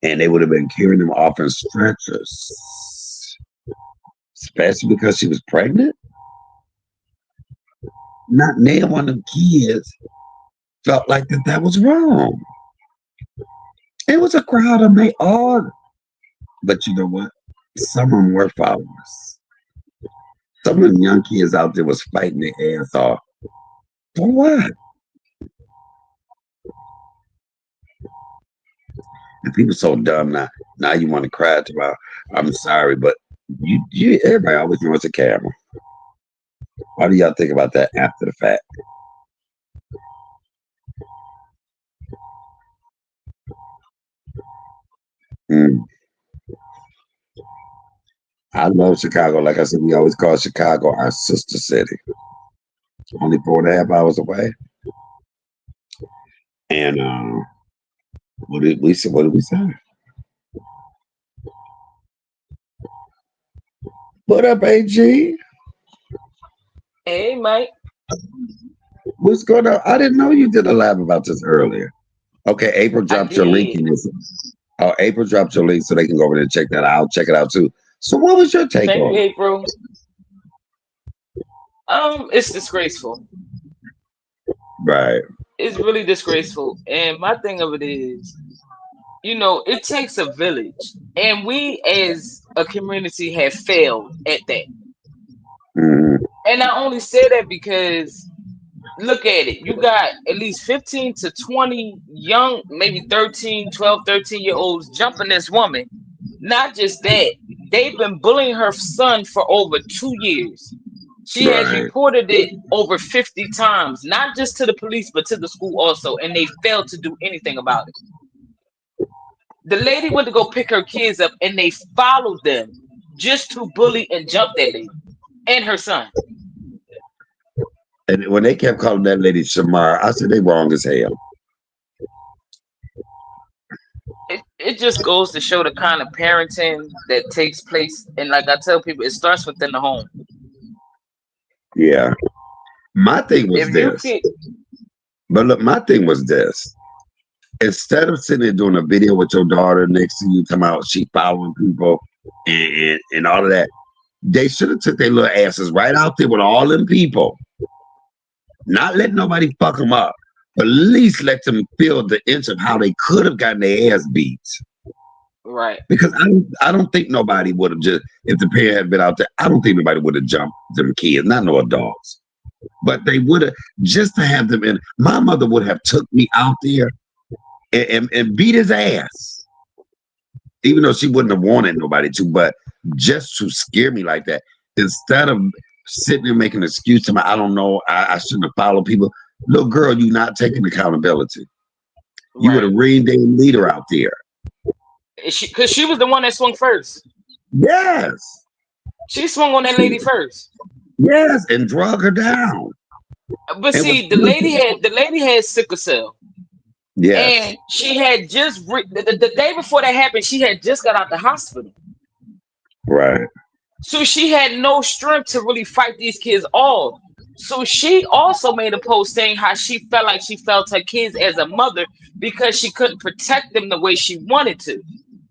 And they would have been carrying them off in stretchers. Especially because she was pregnant. Not near one of them kids felt like that was wrong. It was a crowd of me all, but you know what? Some of them were followers. Some of them young kids out there was fighting their ass off. For what? And people so dumb now. Now you want to cry tomorrow. I'm sorry, but everybody always knows a camera. Why do y'all think about that after the fact? Mm. I love Chicago. Like I said, we always call Chicago our sister city. Only 4.5 hours away. And what did we say? What did we say? What up, AG? Hey, Mike. What's going on? I didn't know you did a live about this earlier. Okay, April I dropped your link did. in this. Oh, April dropped your link so they can go over there and check that out. I'll check it out too. So, what was your take Thank you, on it? April. It's disgraceful. Right, It's really disgraceful. And my thing of it is, it takes a village. And we as a community have failed at that. hmm And I only say that because look at it. You got at least 15 to 20 young, maybe 13, 12, 13-year olds jumping this woman. Not just that, they've been bullying her son for over 2 years. She has right. reported it over 50 times, not just to the police, but to the school also, and they failed to do anything about it. The lady went to go pick her kids up, and they followed them just to bully and jump that lady and her son. And when they kept calling that lady Shamar, I said they wrong as hell. it just goes to show the kind of parenting that takes place. And like I tell people, it starts within the home. Yeah. My thing was If you this. can, But look, my thing was this. Instead of sitting there doing a video with your daughter next to you, come out, she following people and all of that, they should have took their little asses right out there with all them people, not let nobody fuck them up, but at least let them feel the inch of how they could have gotten their ass beat. right, Because I don't think nobody would have just, if the parent had been out there, I don't think nobody would have jumped them kids, not no adults. But they would have, just to have them in. My mother would have took me out there and beat his ass, even though she wouldn't have wanted nobody to, but just to scare me like that, instead of sitting there making an excuse to me, I don't know, I shouldn't have followed people. Little girl, you not taking accountability. You would right. have reigned a leader out there. Because she was the one that swung first. Yes, She swung on that lady first. yes, and drug her down. But It was see, the lady had sickle cell, yes, and she had just the day before that happened. She had just got out the hospital, right. so she had no strength to really fight these kids off. So she also made a post saying how she felt like she felt her kids as a mother because she couldn't protect them the way she wanted to,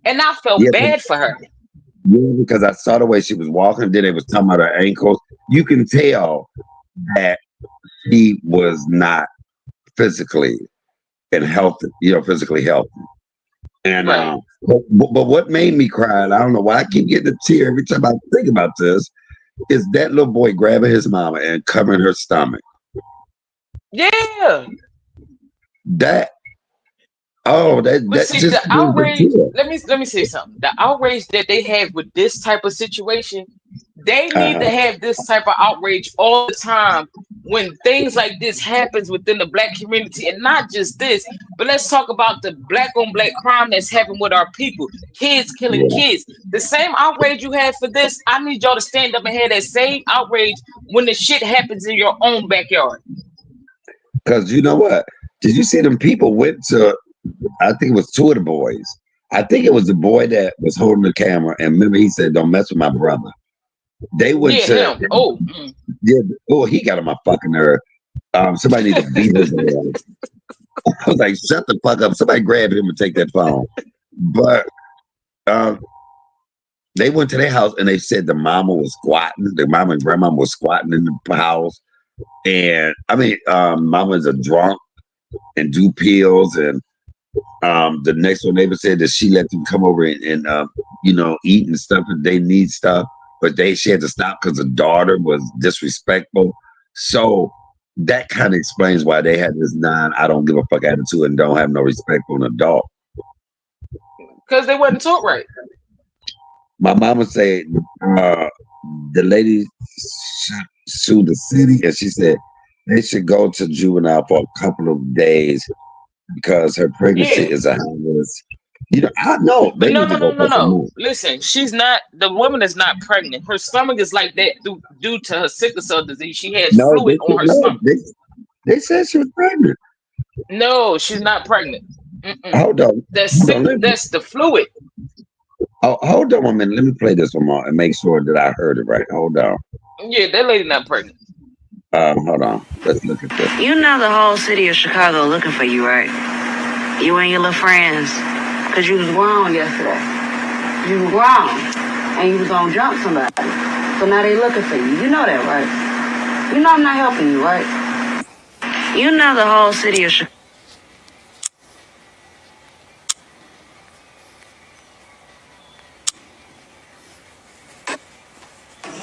and I felt Yeah, bad for her. yeah, because I saw the way she was walking. Then it was talking about her ankles. You can tell that she was not physically and healthy, physically healthy. And Right. but what made me cry, and I don't know why I keep getting a tear every time I think about this, is that little boy grabbing his mama and covering her stomach. Yeah. That oh, But that see, the just brings a outrage. tear. Let me say something. The outrage that they have with this type of situation, they need to Uh-huh. have this type of outrage all the time when things like this happens within the black community, and not just this. But let's talk about the black on black crime that's happening with our people. Kids killing Yeah, kids. The same outrage you have for this, I need y'all to stand up and have that same outrage when the shit happens in your own backyard. because you know what? Did you see them people went to? I think it was two of the boys. I think it was the boy that was holding the camera, and remember he said, "Don't mess with my brother." They went Yeah, to, him. Oh, yeah. Oh, he got on my fucking nerve. Somebody need to beat his ass. I was like, shut the fuck up. Somebody grab him and take that phone. But um, they went to their house and they said the mama was squatting. The mama and grandma was squatting in the house. And I mean, mama's a drunk and do pills. And the next door neighbor said that she let them come over and eat and stuff and they need stuff. But she had to stop because the daughter was disrespectful. So that kind of explains why they had this I don't give a fuck attitude and don't have no respect for an adult. because they wasn't taught right. My mama said uh, the lady sued the city, and she said they should go to juvenile for a couple of days because her pregnancy Yeah. is a high risk. I know But they no, need no, to no, go no, for some no. more. Listen, she's not. The woman is not pregnant. Her stomach is like that due to her sickle cell disease. She has No, they fluid said on her no. stomach. They said she was pregnant. No, she's not pregnant. Mm-mm. Hold on, That's hold on. sick. That's the fluid. Hold on a minute. Let me play this one more and make sure that I heard it right. Hold on. Yeah, that lady not pregnant. Hold on. Let's look at this. You know the whole city of Chicago looking for you, right? You and your little friends. Because you was grown yesterday. You were grown. And you was gonna jump somebody. So now they looking for you. You know that, right? You know I'm not helping you, right? You know the whole city of Chicago.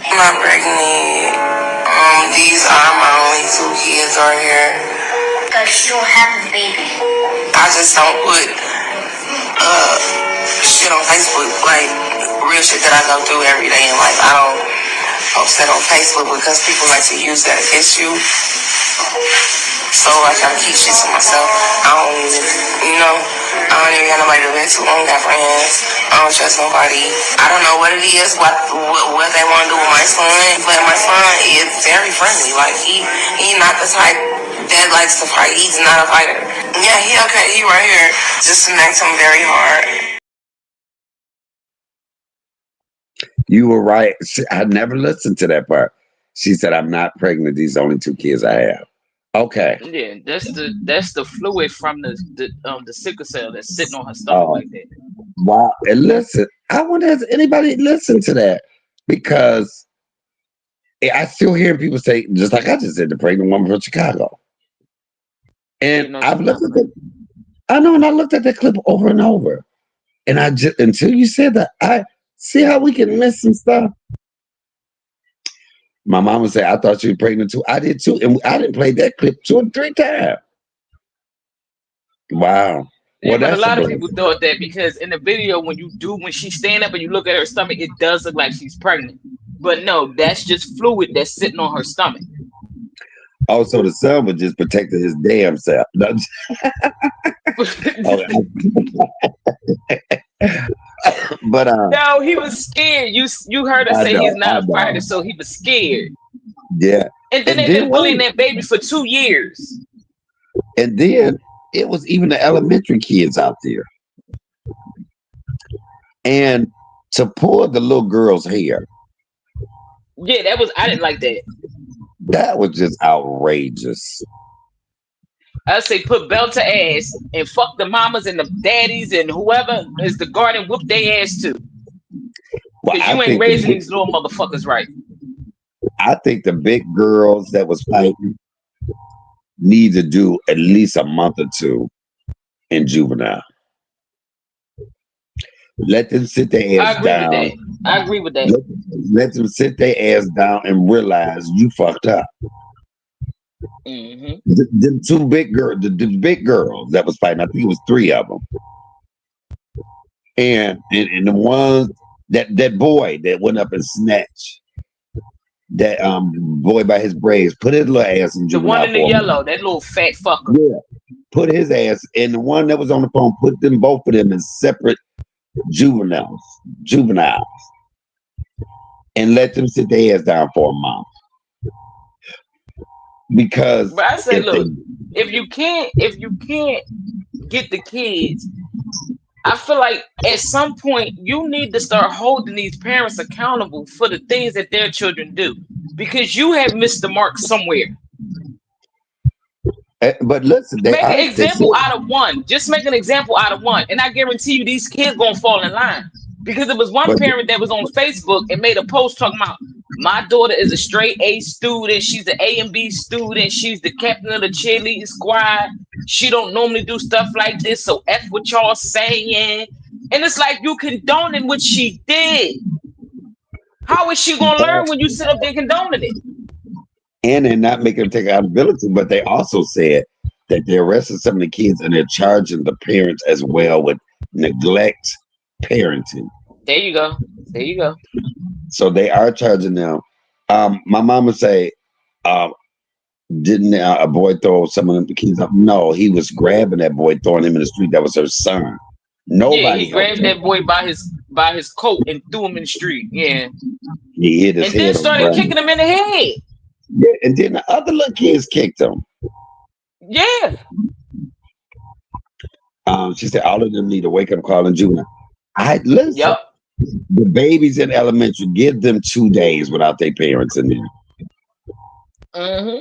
I'm not pregnant. These are my only two kids right here. Because you don't have a baby. I just don't put shit on Facebook, like real shit that I go through every day in life. I don't post that on Facebook because people like to use that against you. So I try to keep shit to myself. I don't even got nobody to vent to. I don't got friends. I don't trust nobody. I don't know what it is, what they want to do with my son. But my son is very friendly. Like he not the type that likes to fight. He's not a fighter. Yeah, he okay. He right here. Just smacked him very hard. You were right. I never listened to that part. She said, "I'm not pregnant. These are only two kids I have." Okay. Yeah, that's the fluid from the sickle cell that's sitting on her stomach Oh, like that. wow. And listen, I wonder has anybody listened to that because I still hear people say, just like I just said, the pregnant woman from Chicago. Yeah, And you know I've she's looked not at the, pregnant. I know, and I looked at that clip over and over. And I just, until you said that, I see how we can miss some stuff. My mama said, I thought she was pregnant too. I did too. And I didn't play that clip 2 or 3 times. Wow. Yeah, Well, but a that's a lot of people blessing. thought that because in the video when she stand up and you look at her stomach, it does look like she's pregnant. But no, that's just fluid that's sitting on her stomach. Also, the son was just protecting his damn self. No, okay. But No, he was scared. You heard her I say he's know, not I a fighter, know. so he was scared. Yeah. And then And they've then been bullying wait. that baby for 2 years. And then it was even the elementary kids out there. And to pull the little girl's hair, Yeah, I didn't like that. that was just outrageous. I say put belt to ass and fuck the mamas and the daddies and whoever is the guardian, whoop their ass too. Well, Cause you ain't raising these little motherfuckers right. I think the big girls that was fighting need to do at least a month or two in juvenile. Let them sit their I ass agree with down. that. I agree with that. Let, let them sit their ass down and realize you fucked up. Hmm. The two big girls, the big girls that was fighting, I think it was 3 of them, and the ones that boy that went up and snatched that boy by his braids, put his little ass in The one juvenile in the for a month. yellow, that little fat fucker. Yeah, put his ass, and the one that was on the phone, put them both of them in separate juveniles, and let them sit their ass down for a month. Because But I say, if they, look, if you can't get the kids, I feel like at some point you need to start holding these parents accountable for the things that their children do. Because you have missed the mark somewhere. but listen, they Make an are they example said, out of one. Just make an example out of one. And I guarantee you these kids gonna fall in line. Because there was one but parent that was on Facebook and made a post talking about my daughter is a straight A student. She's an A and B student. She's the captain of the cheerleading squad. She don't normally do stuff like this. So F what y'all saying. And it's like you condoning what she did. How is she gonna learn when you sit up there condoning it? and they're not making them take accountability, but they also said that they arrested some of the kids and they're charging the parents as well with neglect parenting. There you go. There you go. So they are charging them. My mom would say, um, didn't a boy throw some of the kids up? No, he was grabbing that boy, throwing him in the street. That was her son. Yeah, Nobody he helped grabbed him. that boy by his coat and threw him in the street. Yeah. He hit his And then head on the started kicking ground. him in the head. Yeah, and then the other little kids kicked him. Yeah. She said all of them need a wake up call in juvenile. I listen. Yep. The babies in elementary, give them 2 days without their parents in there. Hmm.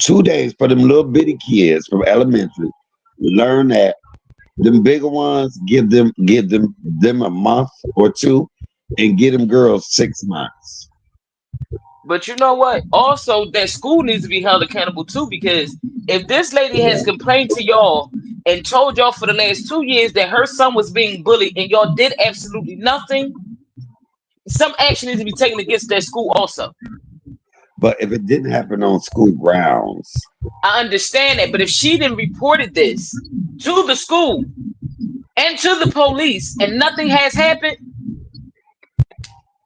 2 days for them little bitty kids from elementary. Learn that. Them bigger ones, give them a month or two, and get them girls 6 months. But you know what? Also, that school needs to be held accountable too, because if this lady has complained to y'all and told y'all for the last 2 years that her son was being bullied and y'all did absolutely nothing, some action needs to be taken against that school also. But if it didn't happen on school grounds, I understand that, but if she didn't reported this to the school and to the police and nothing has happened,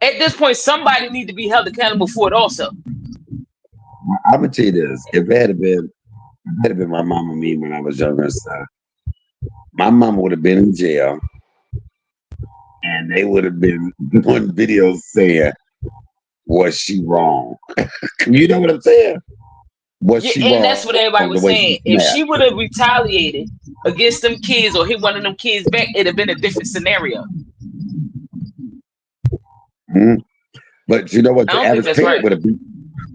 at this point somebody need to be held accountable for it also. I'm gonna tell you this: if it had been my mom and me when I was younger, son, my mama would have been in jail, and they would have been doing videos saying, "Was she wrong?" You know what I'm saying? Was Yeah, she and that's wrong what everybody the was way she saying. If snapped? she would have retaliated against them kids or hit one of them kids back, it'd have been a different scenario. Mhm. But you know what? I don't think that's right.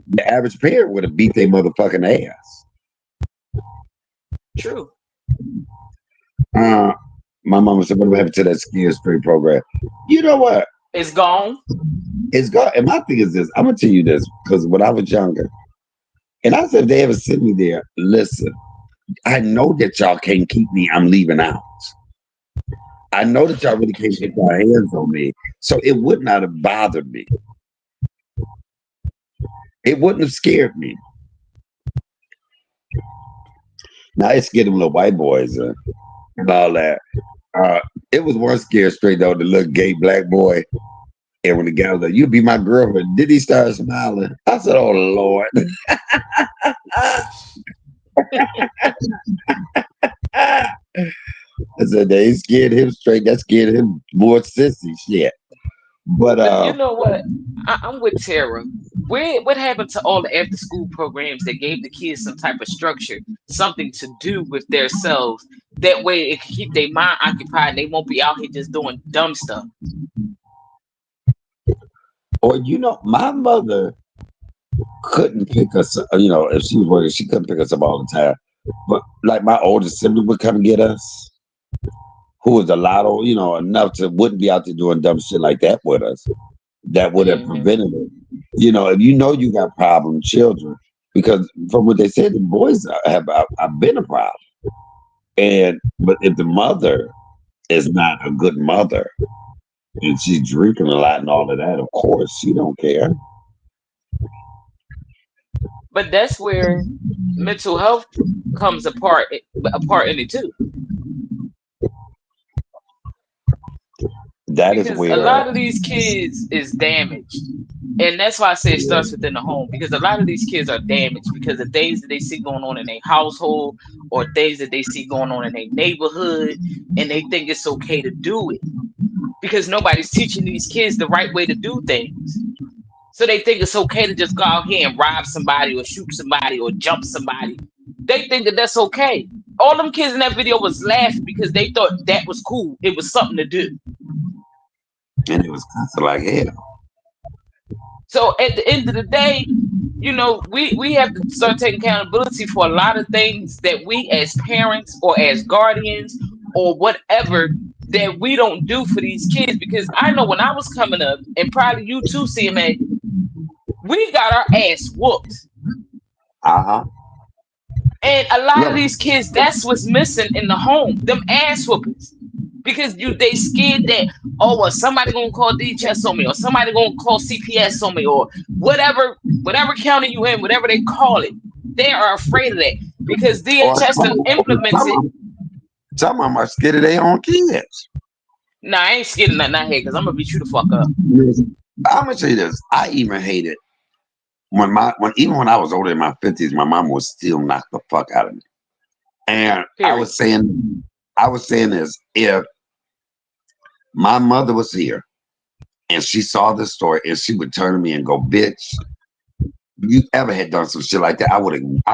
The average parent would have beat their motherfucking ass. True. Uh, my mama said, "What happened to that skill straight program?" You know what? It's gone. It's gone. And my thing is this: I'm gonna tell you this because when I was younger, and I said, if they ever sent me there, listen, I know that y'all can't keep me. I'm leaving out. I know that y'all really can't get your hands on me, so it would not have bothered me. It wouldn't have scared me. Now it's getting little white boys and all that. Uh, it was one scared straight though, the little gay black boy. And when the guy was like, "You be my girlfriend," did he start smiling? I said, "Oh Lord." I said they scared him straight. That scared him more sissy shit. But But you know what? I'm with Tara. What happened to all the after school programs that gave the kids some type of structure, something to do with themselves? That way it can keep their mind occupied and they won't be out here just doing dumb stuff. or my mother couldn't pick us. If she was working, she couldn't pick us up all the time. But like my oldest sibling would come and get us, who was a lot old, enough to wouldn't be out there doing dumb shit like that with us. That would have Hmm. prevented it. If you got problem children, because from what they said, the boys have been a problem. But if the mother is not a good mother and she's drinking a lot and all of that, of course she don't care. But that's where mental health comes apart in it too. That is Because a where lot of these kids is damaged. And that's why I say it starts within the home because a lot of these kids are damaged because of things that they see going on in their household or things that they see going on in their neighborhood, and they think it's okay to do it because nobody's teaching these kids the right way to do things. So they think it's okay to just go out here and rob somebody or shoot somebody or jump somebody. They think that that's okay. All them kids in that video was laughing because they thought that was cool. It was something to do. and it was constant like hell. So at the end of the day, we have to start taking accountability for a lot of things that we as parents or as guardians or whatever that we don't do for these kids. Because I know when I was coming up, and probably you too, CMA, we got our ass whooped. Uh-huh. And a lot of Look, these kids, that's what's missing in the home, them ass whoopings. Because they scared that, oh well, somebody gonna call DHS on me, or somebody gonna call CPS on me, or whatever county you in, whatever they call it. They are afraid of that because or DHS done implemented. some of them are scared of their own kids. Nah, I ain't scared of nothing out here because I'm gonna beat you the fuck up. I'm gonna say this. I even hated even when I was older in my 50s, my mom would still knock the fuck out of me. And Period. I was saying this, if my mother was here and she saw this story and she would turn to me and go, "Bitch, you ever had done some shit like that, I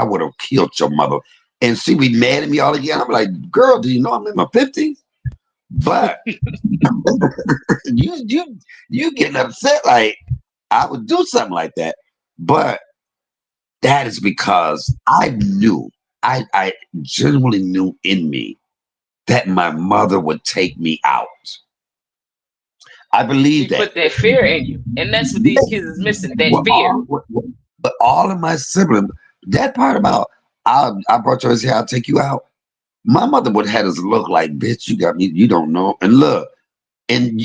would have killed your mother." And she'd be mad at me all again. I'm like, "Girl, do you know I'm in my 50s?" But you getting upset like I would do something like that. But that is because I genuinely knew in me that my mother would take me out. I believe She that. put that fear in you, and that's what these kids is missing. That Well, fear. but all of my siblings, that part about I brought yours here, I'll take you out. My mother would have had us look like, "Bitch, you got me, you don't know." And look, and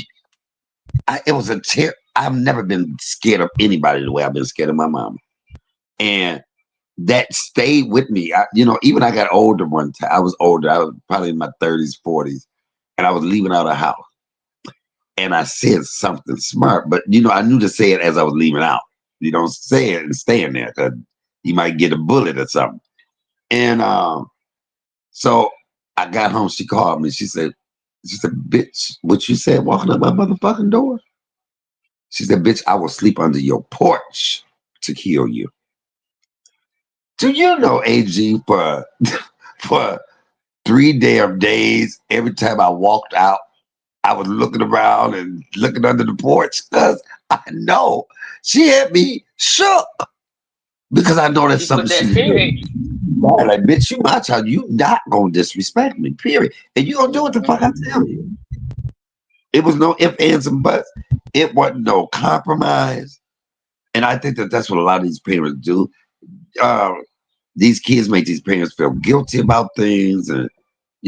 it was a tear. I've never been scared of anybody the way I've been scared of my mom. And that stayed with me. Even I got older one time. I was older. I was probably in my 30s, 40s, and I was leaving out of the house. And I said something smart, but I knew to say it as I was leaving out. You don't say it and stay in there because you might get a bullet or something. And so I got home. She called me. She said, "Bitch, what you said walking up my motherfucking door?" She said, "Bitch, I will sleep under your porch to kill you." Do you know, AG, for 3 damn days, every time I walked out, I was looking around and looking under the porch because I know she had me shook because I know that's She something put that she fear in did. you. Yeah, like, bitch, you my child. You not gonna disrespect me, period. And you gonna do what the fuck Mm-hmm. I tell you. It was no ifs, ands, and buts. It wasn't no compromise. And I think that that's what a lot of these parents do. Uh, these kids make these parents feel guilty about things, and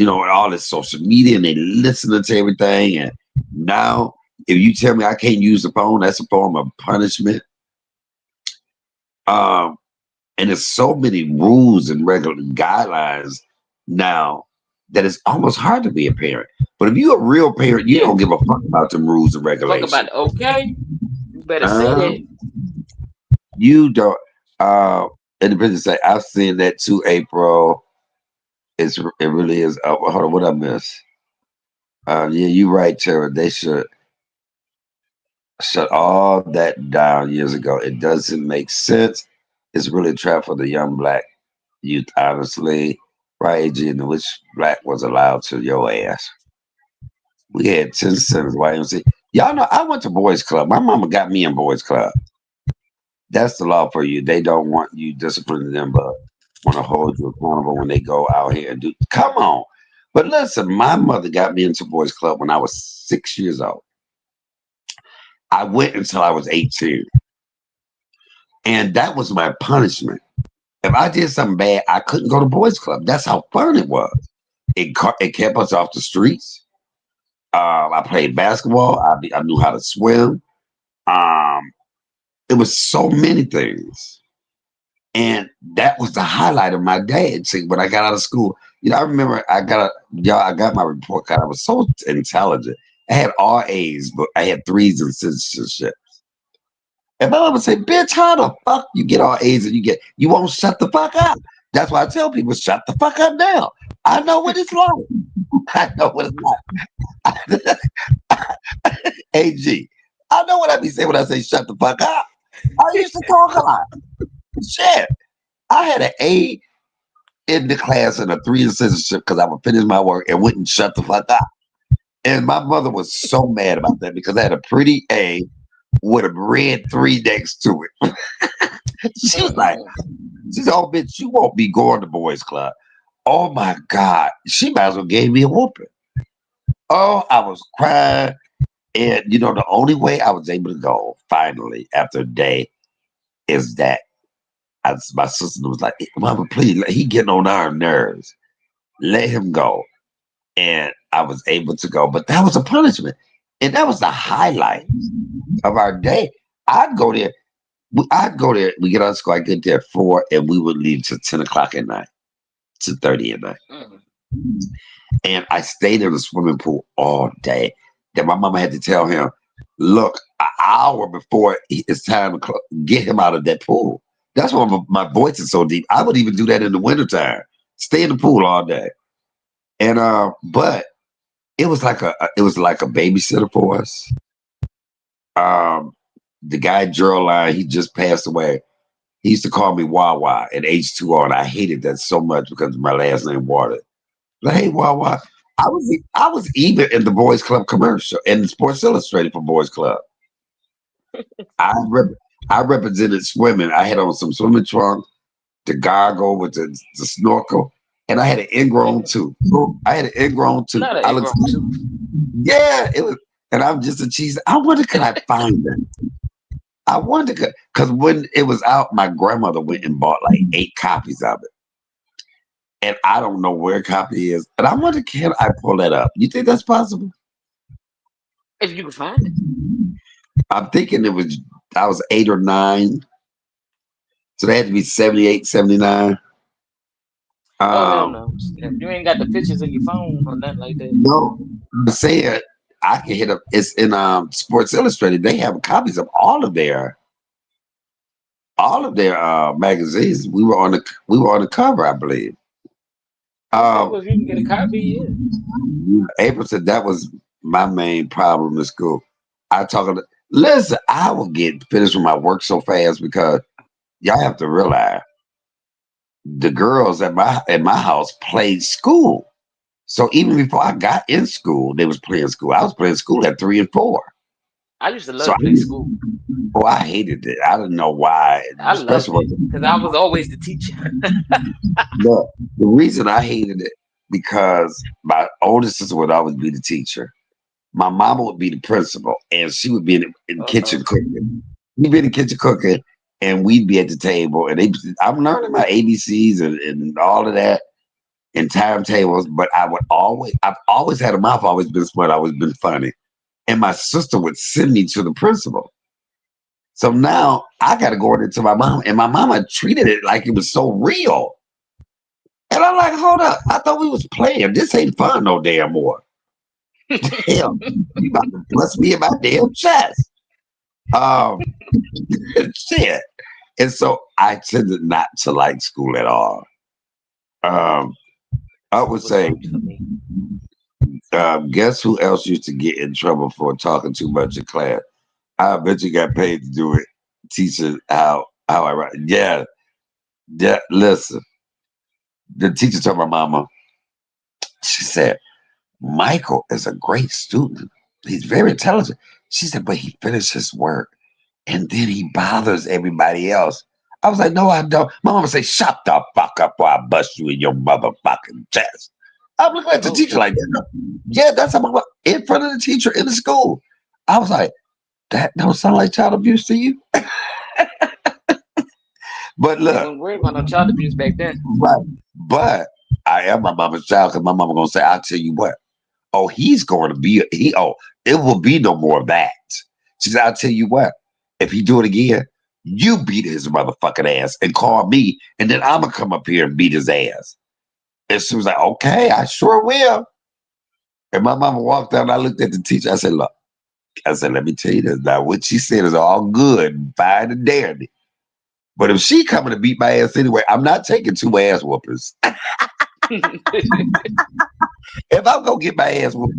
all this social media, and they listening to everything. And now, if you tell me I can't use the phone, that's a form of punishment. Um, and there's so many rules and regular guidelines now that it's almost hard to be a parent. But if you're a real parent, you Yeah. don't give a fuck about the rules and Fuck about regulations. it. Okay. You better say Uh, that. you don't. Uh, Independence say I've seen that too. April, it really is. Hold on, what I miss? Yeah, you're right, Tara. They should shut all that down years ago. It doesn't make sense. It's really a trap for the young black youth, honestly. Right, AG, and which black was allowed to your ass. We had 10 cents YMC. Y'all know I went to boys club. My mama got me in boys club. That's the law for you. They don't want you disciplining them, but want to hold you accountable when they go out here and do. Come on. But listen, my mother got me into boys club when I was 6 years old. I went until I was 18. And that was my punishment. If I did something bad, I couldn't go to boys club. That's how fun it was. It kept us off the streets. I played basketball. I knew how to swim. Um, it was so many things, and that was the highlight of my day. And see, when I got out of school, I remember I got my report card. I was so intelligent. I had all A's, but I had threes in citizenship. And my mama say, "Bitch, how the fuck you get all A's and you won't shut the fuck up?" That's why I tell people, shut the fuck up now. I know what it's like. I know what it's like. AG. I know what I be saying when I say shut the fuck up. I used to talk a lot. Shit. I had an A in the class and a three in citizenship because I would finish my work and wouldn't shut the fuck up. And my mother was so mad about that because I had a pretty A with a red three next to it. She was like, Mm-mm. she's oh bitch, you won't be going to boys club. Oh my God. She might as well gave me a whooping. Oh, I was crying. And the only way I was able to go finally after a day is that my sister was like, "Mama, please, he getting on our nerves. Let him go." And I was able to go, but that was a punishment, and that was the highlight of our day. I'd go there. I'd go there. We get out of school. I get there at 4, and we would leave till 10 o'clock at night, to 30 at night. Mm. And I stayed in the swimming pool all day. Then my mama had to tell him, "Look, an hour before it's time to get him out of that pool." That's why my voice is so deep. I would even do that in the wintertime. Stay in the pool all day. And but it was like a babysitter for us. Um, the guy Geraldine, he just passed away. He used to call me Wawa at H2O, and I hated that so much because my last name Water. Like, hey, Wawa. I was even in the Boys Club commercial and the Sports Illustrated for Boys Club. I rep, I represented swimming. I had on some swimming trunks, the goggle with the snorkel, and I had an ingrown tooth. I had an ingrown tooth. Not an I looked, ingrown tooth. yeah, it was, and I'm just a cheese. I wonder could I find them? I wonder because when it was out, my grandmother went and bought like 8 copies of it, and I don't know where a copy is. And I wonder can I pull that up? You think that's possible? If you can find it. I'm thinking I was 8 or 9, so they had to be 78, 79. Oh hell Um, no. If you ain't got the pictures in your phone or nothing like that. no, I'm saying I can hit up. It's in Sports Illustrated. They have copies of all of their magazines. We were on the cover, I believe. Okay, Um, well if you can get a copy, yeah. April said that was my main problem in school. I talk. Listen, I will get finished with my work so fast because y'all have to realize the girls at my house played school. So even before I got in school, they was playing school. I was playing school at 3 and 4. I used to So love to play school. I hated it. I didn't know why, I loved especially it because I was always the teacher. the reason I hated it because my older sister would always be the teacher. My mama would be the principal, and she would be in the kitchen Uh-oh. cooking. We'd be in the kitchen cooking, and we'd be at the table. And I'm learning my ABCs and all of that and timetables. But I've always had a mouth, always been smart, always been funny. And my sister would send me to the principal. So now I got to go into my mom, and my mama treated it like it was so real. And I'm like, hold up, I thought we was playing. This ain't fun no damn more. Hell, you about to bust me in my damn chest. Um, shit. And so I tended not to like school at all. Um, I would Was say, worked for me. guess who else used to get in trouble for talking too much in class? I bet you got paid to do it. Teaching how I write. Yeah, yeah. Listen, the teacher told my mama. She said, "Michael is a great student. He's very intelligent." She said, "But he finishes his work and then he bothers everybody else." I was like, "No, I don't." My mama said, "Shut the fuck up or I bust you in your motherfucking chest." I'm looking at the Oh teacher like shit. that. Yeah, that's how my in front of the teacher in the school. I was like, that don't sound like child abuse to you. But They look, weren't worried about no child abuse back then. right. But I am my mama's child because my mama gonna say, I'll tell you what. Oh, he's going to be it will be no more of that. She said, I'll tell you what, if he do it again, you beat his motherfucking ass and call me, and then I'm gonna come up here and beat his ass. And she was like, okay, I sure will. And my mama walked out and I looked at the teacher. I said, look, I said, let me tell you this. Now, what she said is all good, fine and dandy. But if she coming to beat my ass anyway, I'm not taking 2 ass whoopers. If I'm gonna get my ass whooped,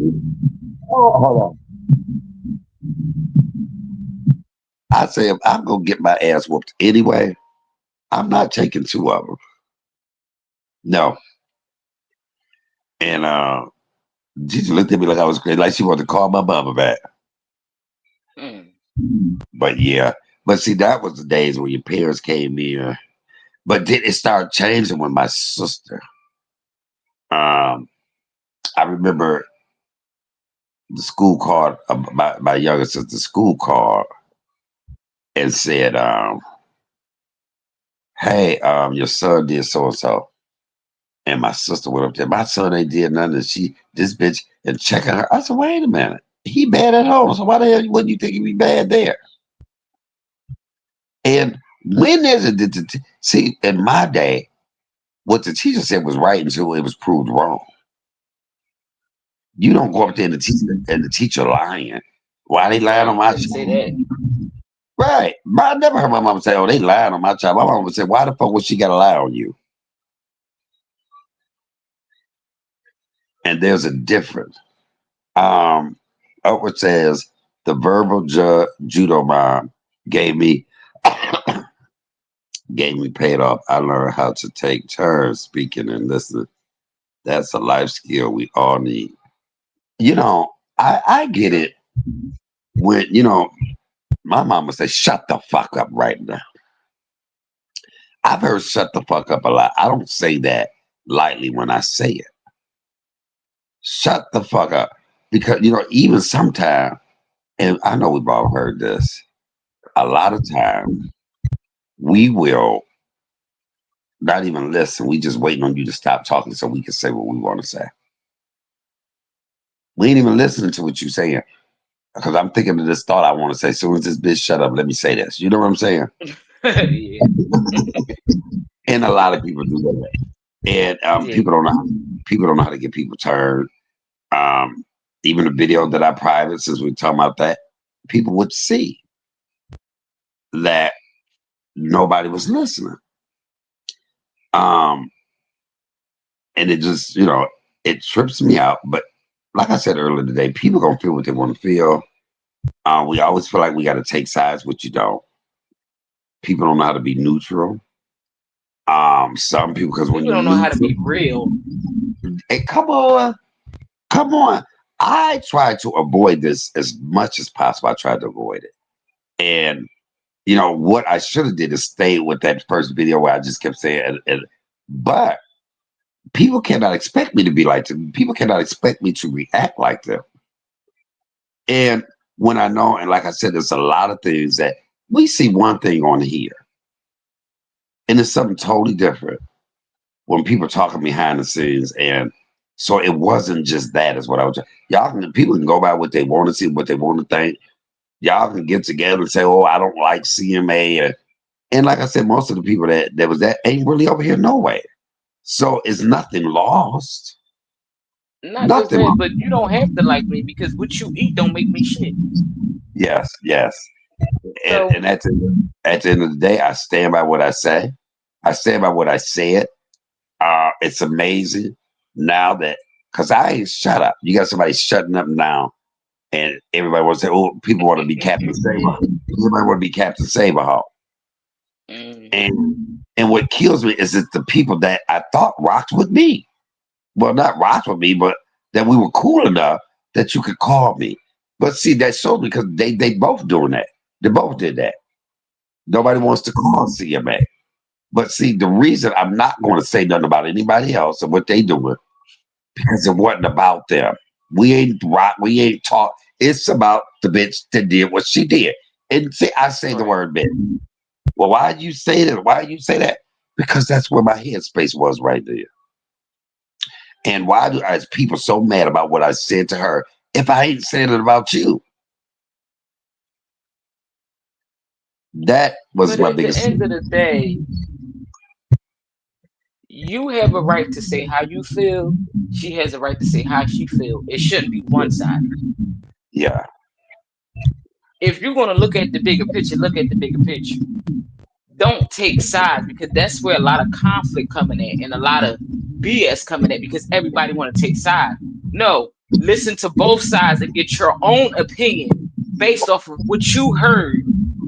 oh, hold on. I say if I'm gonna get my ass whooped anyway, I'm not taking two of them. No. And she just looked at me like I was crazy, like she wanted to call my mama back. Hmm. But yeah. But see, that was the days when your parents came in. But then it started changing with my sister. Um, I remember the school called my younger sister's school called and said, hey, your son did so and so. And my sister went up there. My son ain't did nothing. And this bitch, and checking her. I said, wait a minute. He bad at home. So why the hell wouldn't you think he'd be bad there? And when there's see, in my day, what the teacher said was right until it was proved wrong. You don't go up there and the teacher lying. Why they lying on Right. my You didn't say child? that. Right. But I never heard my mama say, oh, they lying on my child. My mama would say, why the fuck would she gotta lie on you? And there's a difference. Um, Upward says the verbal judo mom gave me gave me paid off. I learned how to take turns speaking and listening. That's a life skill we all need. You know, I get it when my mama say, "Shut the fuck up right now." I've heard "shut the fuck up" a lot. I don't say that lightly when I say it. Shut the fuck up, because even sometimes, and I know we've all heard this. A lot of times we will not even listen. We just waiting on you to stop talking so we can say what we want to say. We ain't even listening to what you're saying because I'm thinking of this thought I want to say. As soon as this bitch shut up, let me say this. You know what I'm saying? Yeah. And a lot of people do that. And Yeah. people don't know how to get people turned. Um, Even the video that I private, since we're talking about that, people would see that nobody was listening. Um, and it just, it trips me out. But like I said earlier today, people gonna feel what they want to feel. We always feel like we got to take sides, which you don't. People don't know how to be neutral. Some people, because when People you're don't know how to neutral, be real. Hey, come on. I tried to avoid this as much as possible. I tried to avoid it. And what I should have did is stay with that first video where I just kept saying, but people cannot expect me to be like them. People cannot expect me to react like them. And when I know, and like I said, there's a lot of things that we see one thing on here, and it's something totally different when people talking behind the scenes. And so it wasn't just that, is what I was. People can go by what they want to see, what they want to think. Y'all can get together and say, "Oh, I don't like CMA," and like I said, most of the people that was that ain't really over here no way. So it's nothing lost. Not just Nothing that, lost. but you don't have to like me because what you eat don't make me shit. Yes, yes. So And at the end of the day, I stand by what I say. I stand by what I said. It's amazing now that, because I ain't shut up. You got somebody shutting up now, and everybody wants to say, "Oh, people want to be Captain Saber." Everybody want to be Captain Saberhawk. mm, And what kills me is that the people that I thought rocked with me, well, not rocked with me, but that we were cool enough that you could call me. But see, that showed me because they both doing that. They both did that. Nobody wants to call CMA. But see, the reason I'm not going to say nothing about anybody else and what they doing, because it wasn't about them. We ain't rock. We ain't talk. It's about the bitch that did what she did. And see, I say the right. word bitch. Well, why you say that? Why you say that? Because that's where my headspace was right there. And why do is people so mad about what I said to her if I ain't saying it about you? That was But my at the biggest. end of the day, you have a right to say how you feel. She has a right to say how she feel. It shouldn't be one-sided. Yeah. If you're gonna look at the bigger picture, look at the bigger picture. Don't take sides because that's where a lot of conflict coming at and a lot of BS coming at because everybody want to take sides. No, listen to both sides and get your own opinion based off of what you heard,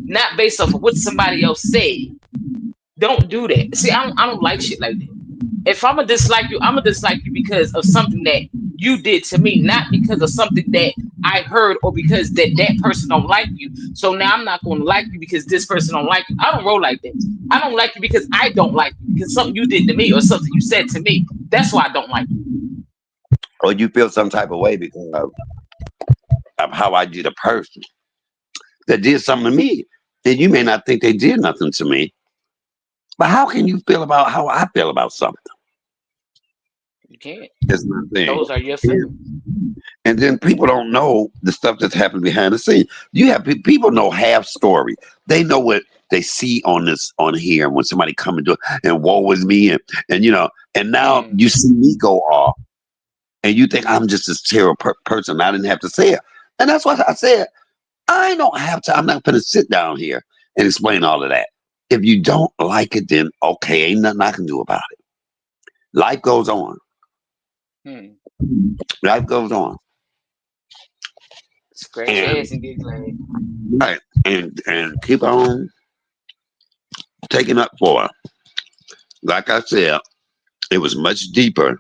not based off of what somebody else said. Don't do that. See, I don't like shit like that. If I'm gonna dislike you, I'm gonna dislike you because of something that you did to me, not because of something that I heard or because that person don't like you. So now I'm not gonna like you because this person don't like you. I don't roll like that. I don't like you because I don't like you because something you did to me or something you said to me. That's why I don't like you. Or you feel some type of way because of how I did a person that did something to me. And you may not think they did nothing to me, but how can you feel about how I feel about something? You can't. It's my thing. Those are your feelings. And then people don't know the stuff that's happened behind the scenes. You have people know half story. They know what they see on here when somebody come and do it, and woe is me, and and now Mm. you see me go off, and you think I'm just this terrible person. I didn't have to say it, and that's what I said. I don't have to. I'm not going to sit down here and explain all of that. If you don't like it, then okay, ain't nothing I can do about it. Life goes on. Hmm. Life goes on, Scratch your and ass and get glad. right, and keep on taking up for her. Like I said, it was much deeper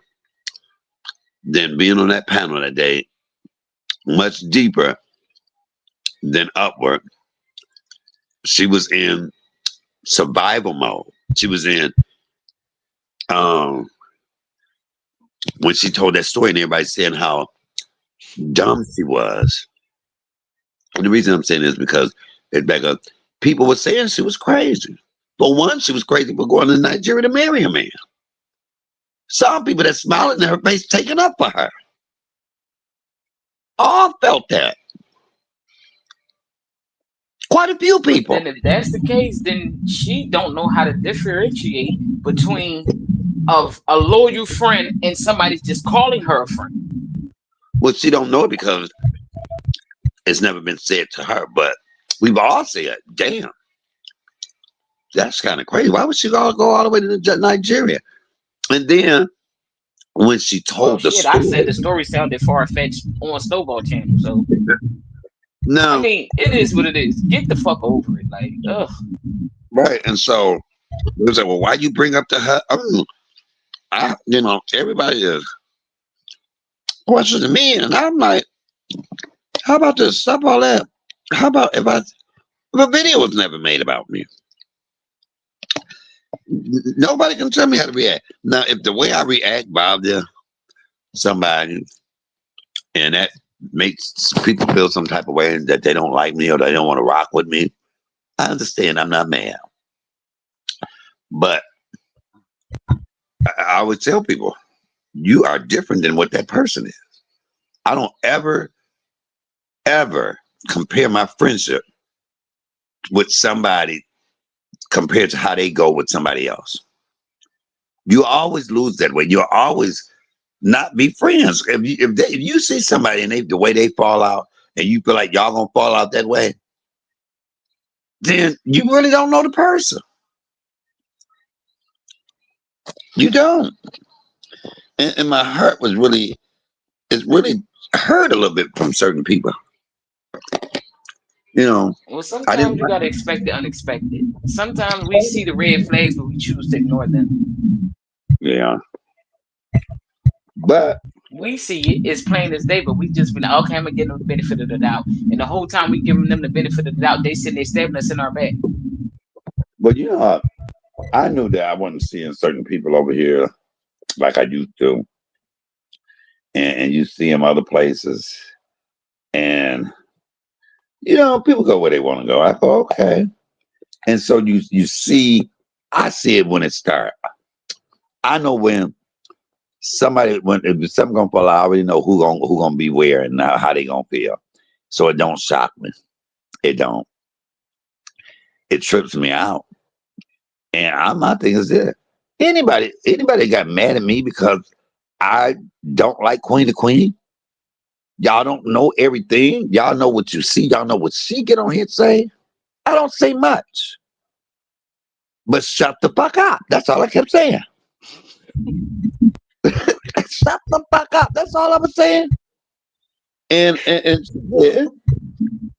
than being on that panel that day. Much deeper than upward. She was in survival mode. She was in um when she told that story and everybody saying how dumb she was. And the reason I'm saying this is because it's back up. People were saying she was crazy. For one, she was crazy for going to Nigeria to marry a man. Some people that smiled in her face taking up for her. All felt that. Quite a few But people. then if that's the case, then she don't know how to differentiate between of a loyal friend and somebody's just calling her a friend. Well, she don't know it because it's never been said to her, but we've all said, damn, that's kind of crazy. Why would she go all the way to Nigeria? And then when she Well, told the shit, I said story, the story sounded far fetched on Snowball Channel. So I no, mean, it is what it is. Get the fuck over it. Like, ugh. right. And so it was like, well, why you bring up to her? Everybody is. questions to me, and I'm like, how about this? Stop all that. How about if a video was never made about me? Nobody can tell me how to react. Now, if the way I react bothers somebody, and that makes people feel some type of way that they don't like me or they don't want to rock with me, I understand. I'm not mad. But I would tell people, you are different than what that person is. I don't ever compare my friendship with somebody compared to how they go with somebody else. You always lose that way. You'll always not be friends. If you see somebody and the way they fall out, and you feel like y'all gonna fall out that way, then you really don't know the person. You don't. And my heart was it's really hurt a little bit from certain people. You know, Well, I didn't. sometimes you gotta expect the unexpected. Sometimes we see the red flags, but we choose to ignore them. Yeah, but We see it as plain as day, but we just be like, okay, I'm gonna give them the benefit of the doubt. And the whole time we giving them the benefit of the doubt, they sitting there stabbing us in our back. you know, I knew that I wasn't seeing certain people over here like I used to, and you see them other places, and people go where they want to go. I go okay, and so you see, I see it when it starts. I know when if something gonna fall out, I already know who gonna be where and how they gonna feel. So it don't shock me. It don't. It trips me out. And my thing is this: anybody got mad at me because I don't like Queen the Queen? Y'all don't know everything. Y'all know what you see. Y'all know what she get on here and say. I don't say much, but shut the fuck up. That's all I kept saying. Shut the fuck up. That's all I was saying. And she did.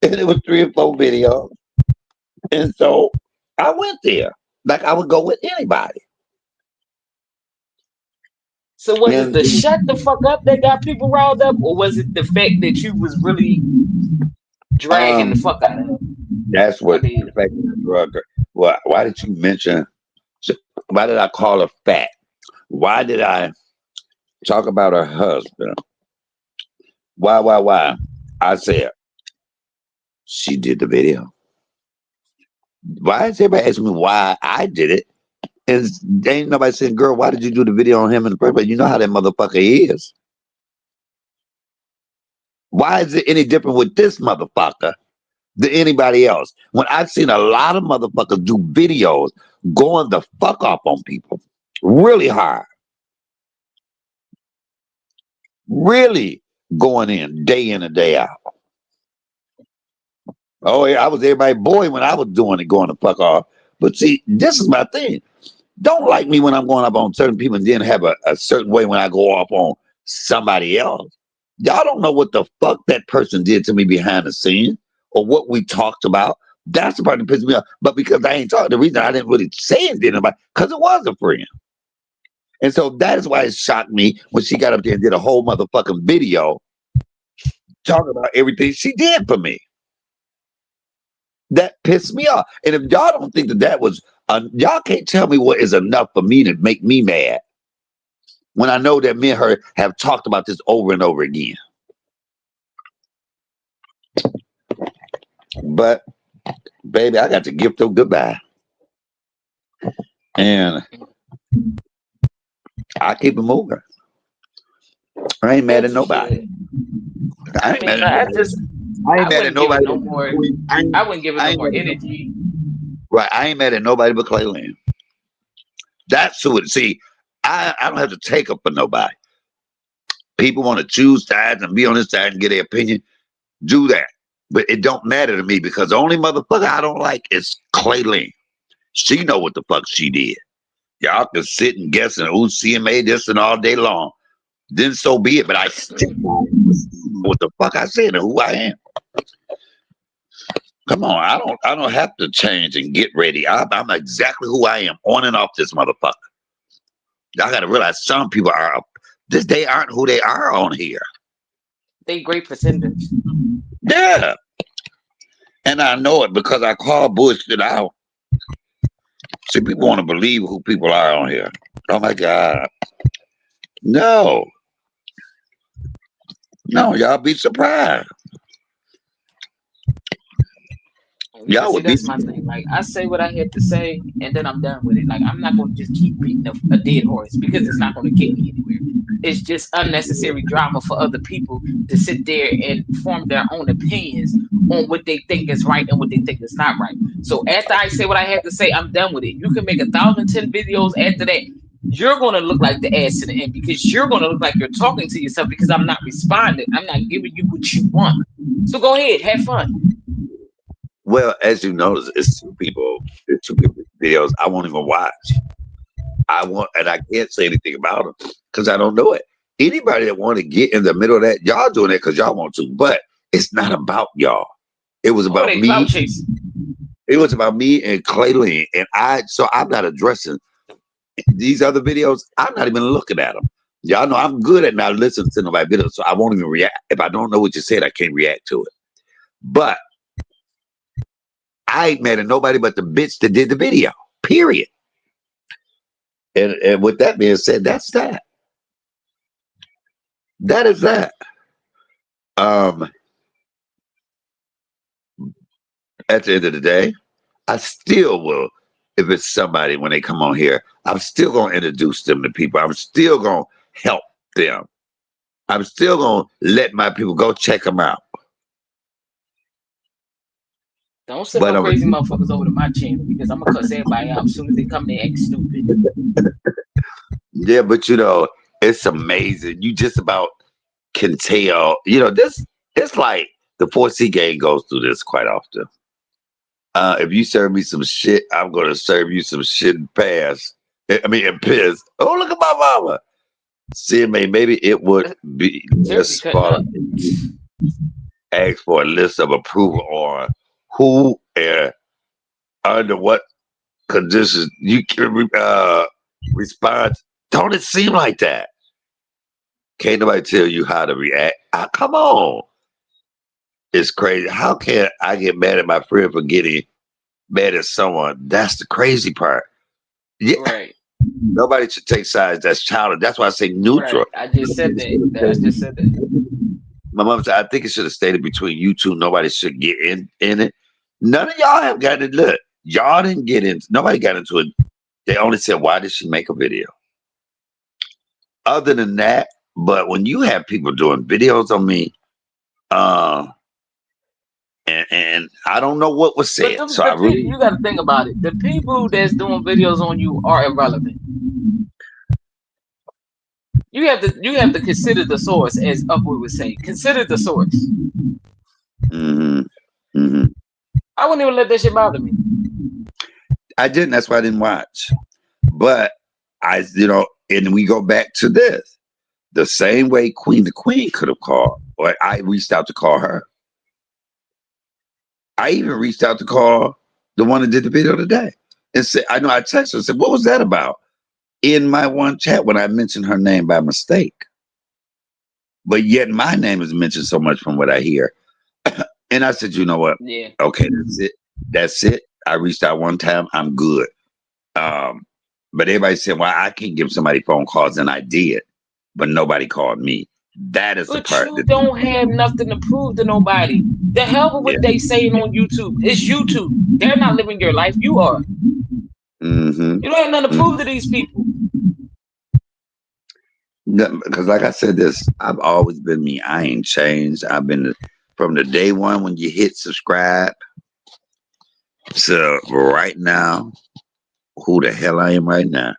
And it was 3 or 4 videos. And so I went there like I would go with anybody. So was it And the shut the fuck up that got people riled up, or was it the fact that you was really dragging the um, fuck out of them? that's What what did the fact that drug her. Well, why did you mention? Why did I call her fat? Why did I talk about her husband? Why? I said she did the video. Why is everybody asking me why I did it? And ain't nobody saying, "Girl, why did you do the video on him in the first place?" You know how that motherfucker is. Why is it any different with this motherfucker than anybody else? When I've seen a lot of motherfuckers do videos going the fuck off on people really hard, really going in and day out. Oh yeah, I was everybody's boy when I was doing it, going the fuck off. But see, this is my thing. Don't like me when I'm going up on certain people and then have a certain way when I go off on somebody else. Y'all don't know what the fuck that person did to me behind the scenes or what we talked about. That's the part that pisses me off. But because I ain't talking, the reason I didn't really say anything about it, because it was a friend. And so that is why it shocked me when she got up there and did a whole motherfucking video talking about everything she did for me. That pissed me off. And if y'all don't think that was, y'all can't tell me what is enough for me to make me mad when I know that me and her have talked about this over and over again. But baby, I got the gift of goodbye, and I keep it moving. I ain't mad at As you nobody. should. I I ain't mad mean, at nobody. I ain't I mad at wouldn't give it nobody. no more. I I wouldn't give it no ain't more mad at nobody. energy. Right. I ain't mad at nobody but Clay Lynn. That's who it. See, I don't have to take up for nobody. People want to choose sides and be on this side and get their opinion. Do that. But it don't matter to me because the only motherfucker I don't like is Clay Lynn. She know what the fuck she did. Y'all can sit and guess and who CMA this and all day long. Then so be it. But I still know what the fuck I said and who I am. Come on, I don't have to change and get ready. I'm exactly who I am, on and off this motherfucker. Y'all gotta realize some people they aren't who they are on here. they great pretenders. Yeah. And I know it because I call bullshit out. See, people want to believe who people are on here. Oh my God. No. No, y'all be surprised. Yeah, Y'all see, would be that's my thing. Like, I say what I had to say, and then I'm done with it. Like, I'm not going to just keep beating a dead horse because it's not going to get me anywhere. It's just unnecessary drama for other people to sit there and form their own opinions on what they think is right and what they think is not right. So after I say what I had to say, I'm done with it. You can make 1,010 videos after that. You're going to look like the ass in the end because you're going to look like you're talking to yourself because I'm not responding. I'm not giving you what you want. So go ahead, have fun. well, as you notice, it's two people videos I won't even watch. And I can't say anything about them because I don't know it. Anybody that want to get in the middle of that, y'all doing it because y'all want to, but it's not about y'all. It was Oh, about they clout me. chasing. It was about me and Clayleen, and so I'm not addressing these other videos. I'm not even looking at them. Y'all know I'm good at not listening to nobody videos, so I won't even react. If I don't know what you said, I can't react to it. But I ain't mad at nobody but the bitch that did the video. Period. And with that being said, that's that. That is that. Um, at the end of the day, I still will. If it's somebody when they come on here, I'm still gonna introduce them to people. I'm still gonna help them. I'm still gonna let my people go check them out. Don't send But no I'm crazy motherfuckers over to my channel because I'm gonna cuss everybody out as soon as they come there act stupid. yeah, but it's amazing. You just about can tell. This. It's like the 4C gang goes through this quite often. If you serve me some shit, I'm gonna serve you some shit and pass. I mean, and piss. Oh, look at my mama. CMA, maybe it would be Turkey less cutting fun up. ask for a list of approval on who and under what conditions you can respond. Don't it seem like that? Can't nobody tell you how to react. Come on. It's crazy. How can I get mad at my friend for getting mad at someone? That's the crazy part. Yeah, Right. nobody should take sides. That's childish. That's why I say neutral. Right. I just said that. I just said that. My mom said, I think it should have stayed between you two. Nobody should get in it. None of y'all have gotten it. Look, y'all didn't get in. Nobody got into it. They only said, why did she make a video? Other than that, but when you have people doing videos on me, uh, and I don't know what was But said. the, So the I people, really, you got to think about it. The people that's doing videos on you are irrelevant. You have to consider the source, as Upward would say. Consider the source. hmm hmm I wouldn't even let that shit bother me. I didn't. That's why I didn't watch. But and we go back to this. The same way Queen the Queen could have called, or I reached out to call her. I even reached out to call the one that did the video today and said, I know I texted her and said, what was that about? In my one chat when I mentioned her name by mistake. But yet my name is mentioned so much from what I hear. And I said, you know what? Yeah. Okay, that's it. That's it. I reached out one time. I'm good. Um, but everybody said, well, I can give somebody phone calls, and I did, but nobody called me. That is the But part you that, don't have nothing to prove to nobody. The hell with yeah. what they saying on YouTube. It's YouTube. They're not living your life. You are. Mm-hmm. You don't have nothing to prove to these people. Because, like I said, I've always been me. I ain't changed. I've been from the day one when you hit subscribe to right now. Who the hell I am right now?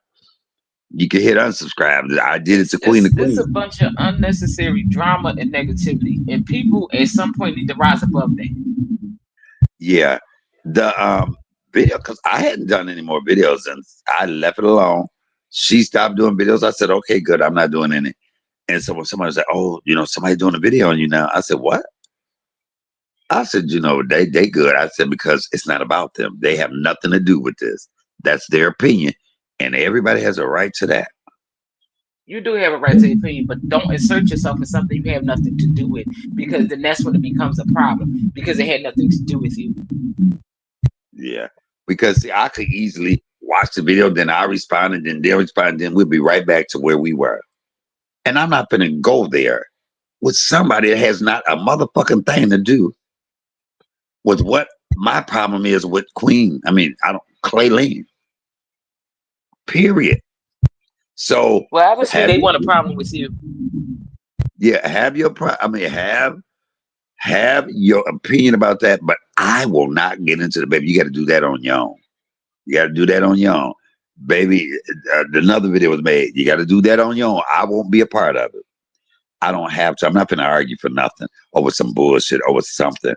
You can hit unsubscribe. I did it It's to Queen the it's it's Queen. a bunch of unnecessary drama and negativity, and people at some point need to rise above that. Yeah, the video because I hadn't done any more videos and I left it alone. She stopped doing videos. I said, okay, good. I'm not doing any. And so when somebody said, oh, somebody doing a video on you now, I said, what? I said, they good. I said, because it's not about them. They have nothing to do with this. That's their opinion. And everybody has a right to that. You do have a right to your opinion, but don't insert yourself in something you have nothing to do with, because then that's when it becomes a problem because it had nothing to do with you. Yeah. Because see, I could easily watch the video, then I respond, and then they'll respond, and then we'll be right back to where we were. And I'm not gonna go there with somebody that has not a motherfucking thing to do with what my problem is with Queen. I mean, I don't Clay Lane. Period. So Well, obviously have they you, want a problem with you. yeah, have your I mean, have your opinion about that, but I will not get into the baby. You got to do that on your own. You got to do that on your own, baby. Another video was made. You got to do that on your own. I won't be a part of it. I don't have to. I'm not going to argue for nothing over some bullshit over something.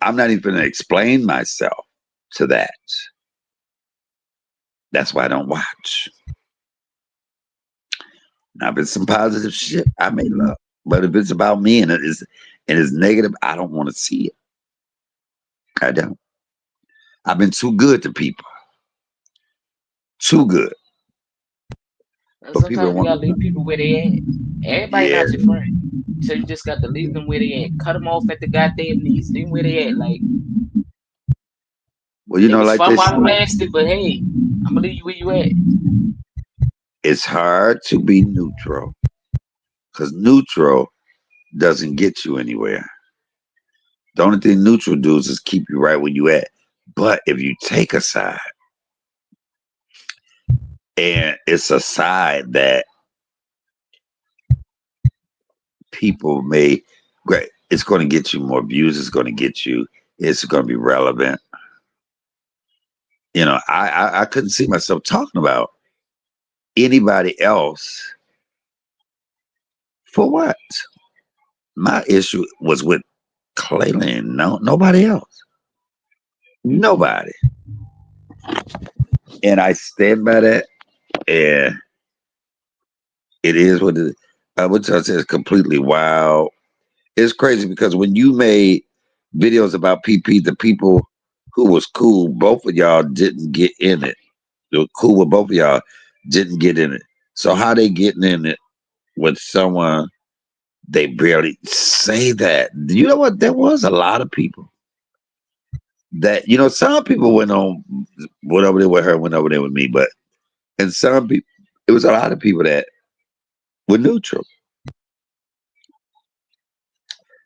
I'm not even going to explain myself to that. That's why I don't watch. Now, if it's some positive shit, I may love. But if it's about me and it's negative, I don't want to see it. I don't. I've been too good to people. Too good. And But people sometimes don't you want gotta leave to. people where they at. Everybody Yeah. not your friend. So you just got to leave them where they at. Cut them off at the goddamn knees. Leave them where they at. Like, Well, you it know, was like fun they say, while it lasted, but hey, I'm gonna leave you where you at. it's hard to be neutral because neutral doesn't get you anywhere. The only thing neutral does is keep you right where you at. But if you take a side, and it's a side that people may, great, it's going to get you more views. It's going to be relevant. You know, I couldn't see myself talking about anybody else for what? My issue was with Clayland. No, nobody else. Nobody. And I stand by that. And it is what it is. I would say it's completely wild. It's crazy because when you made videos about PP, the people who was cool, both of y'all didn't get in it. They were cool with both of y'all, didn't get in it. So how they getting in it with someone they barely say that? You know what? There was a lot of people that some people went over there with her, went over there with me, but and some people, it was a lot of people that were neutral.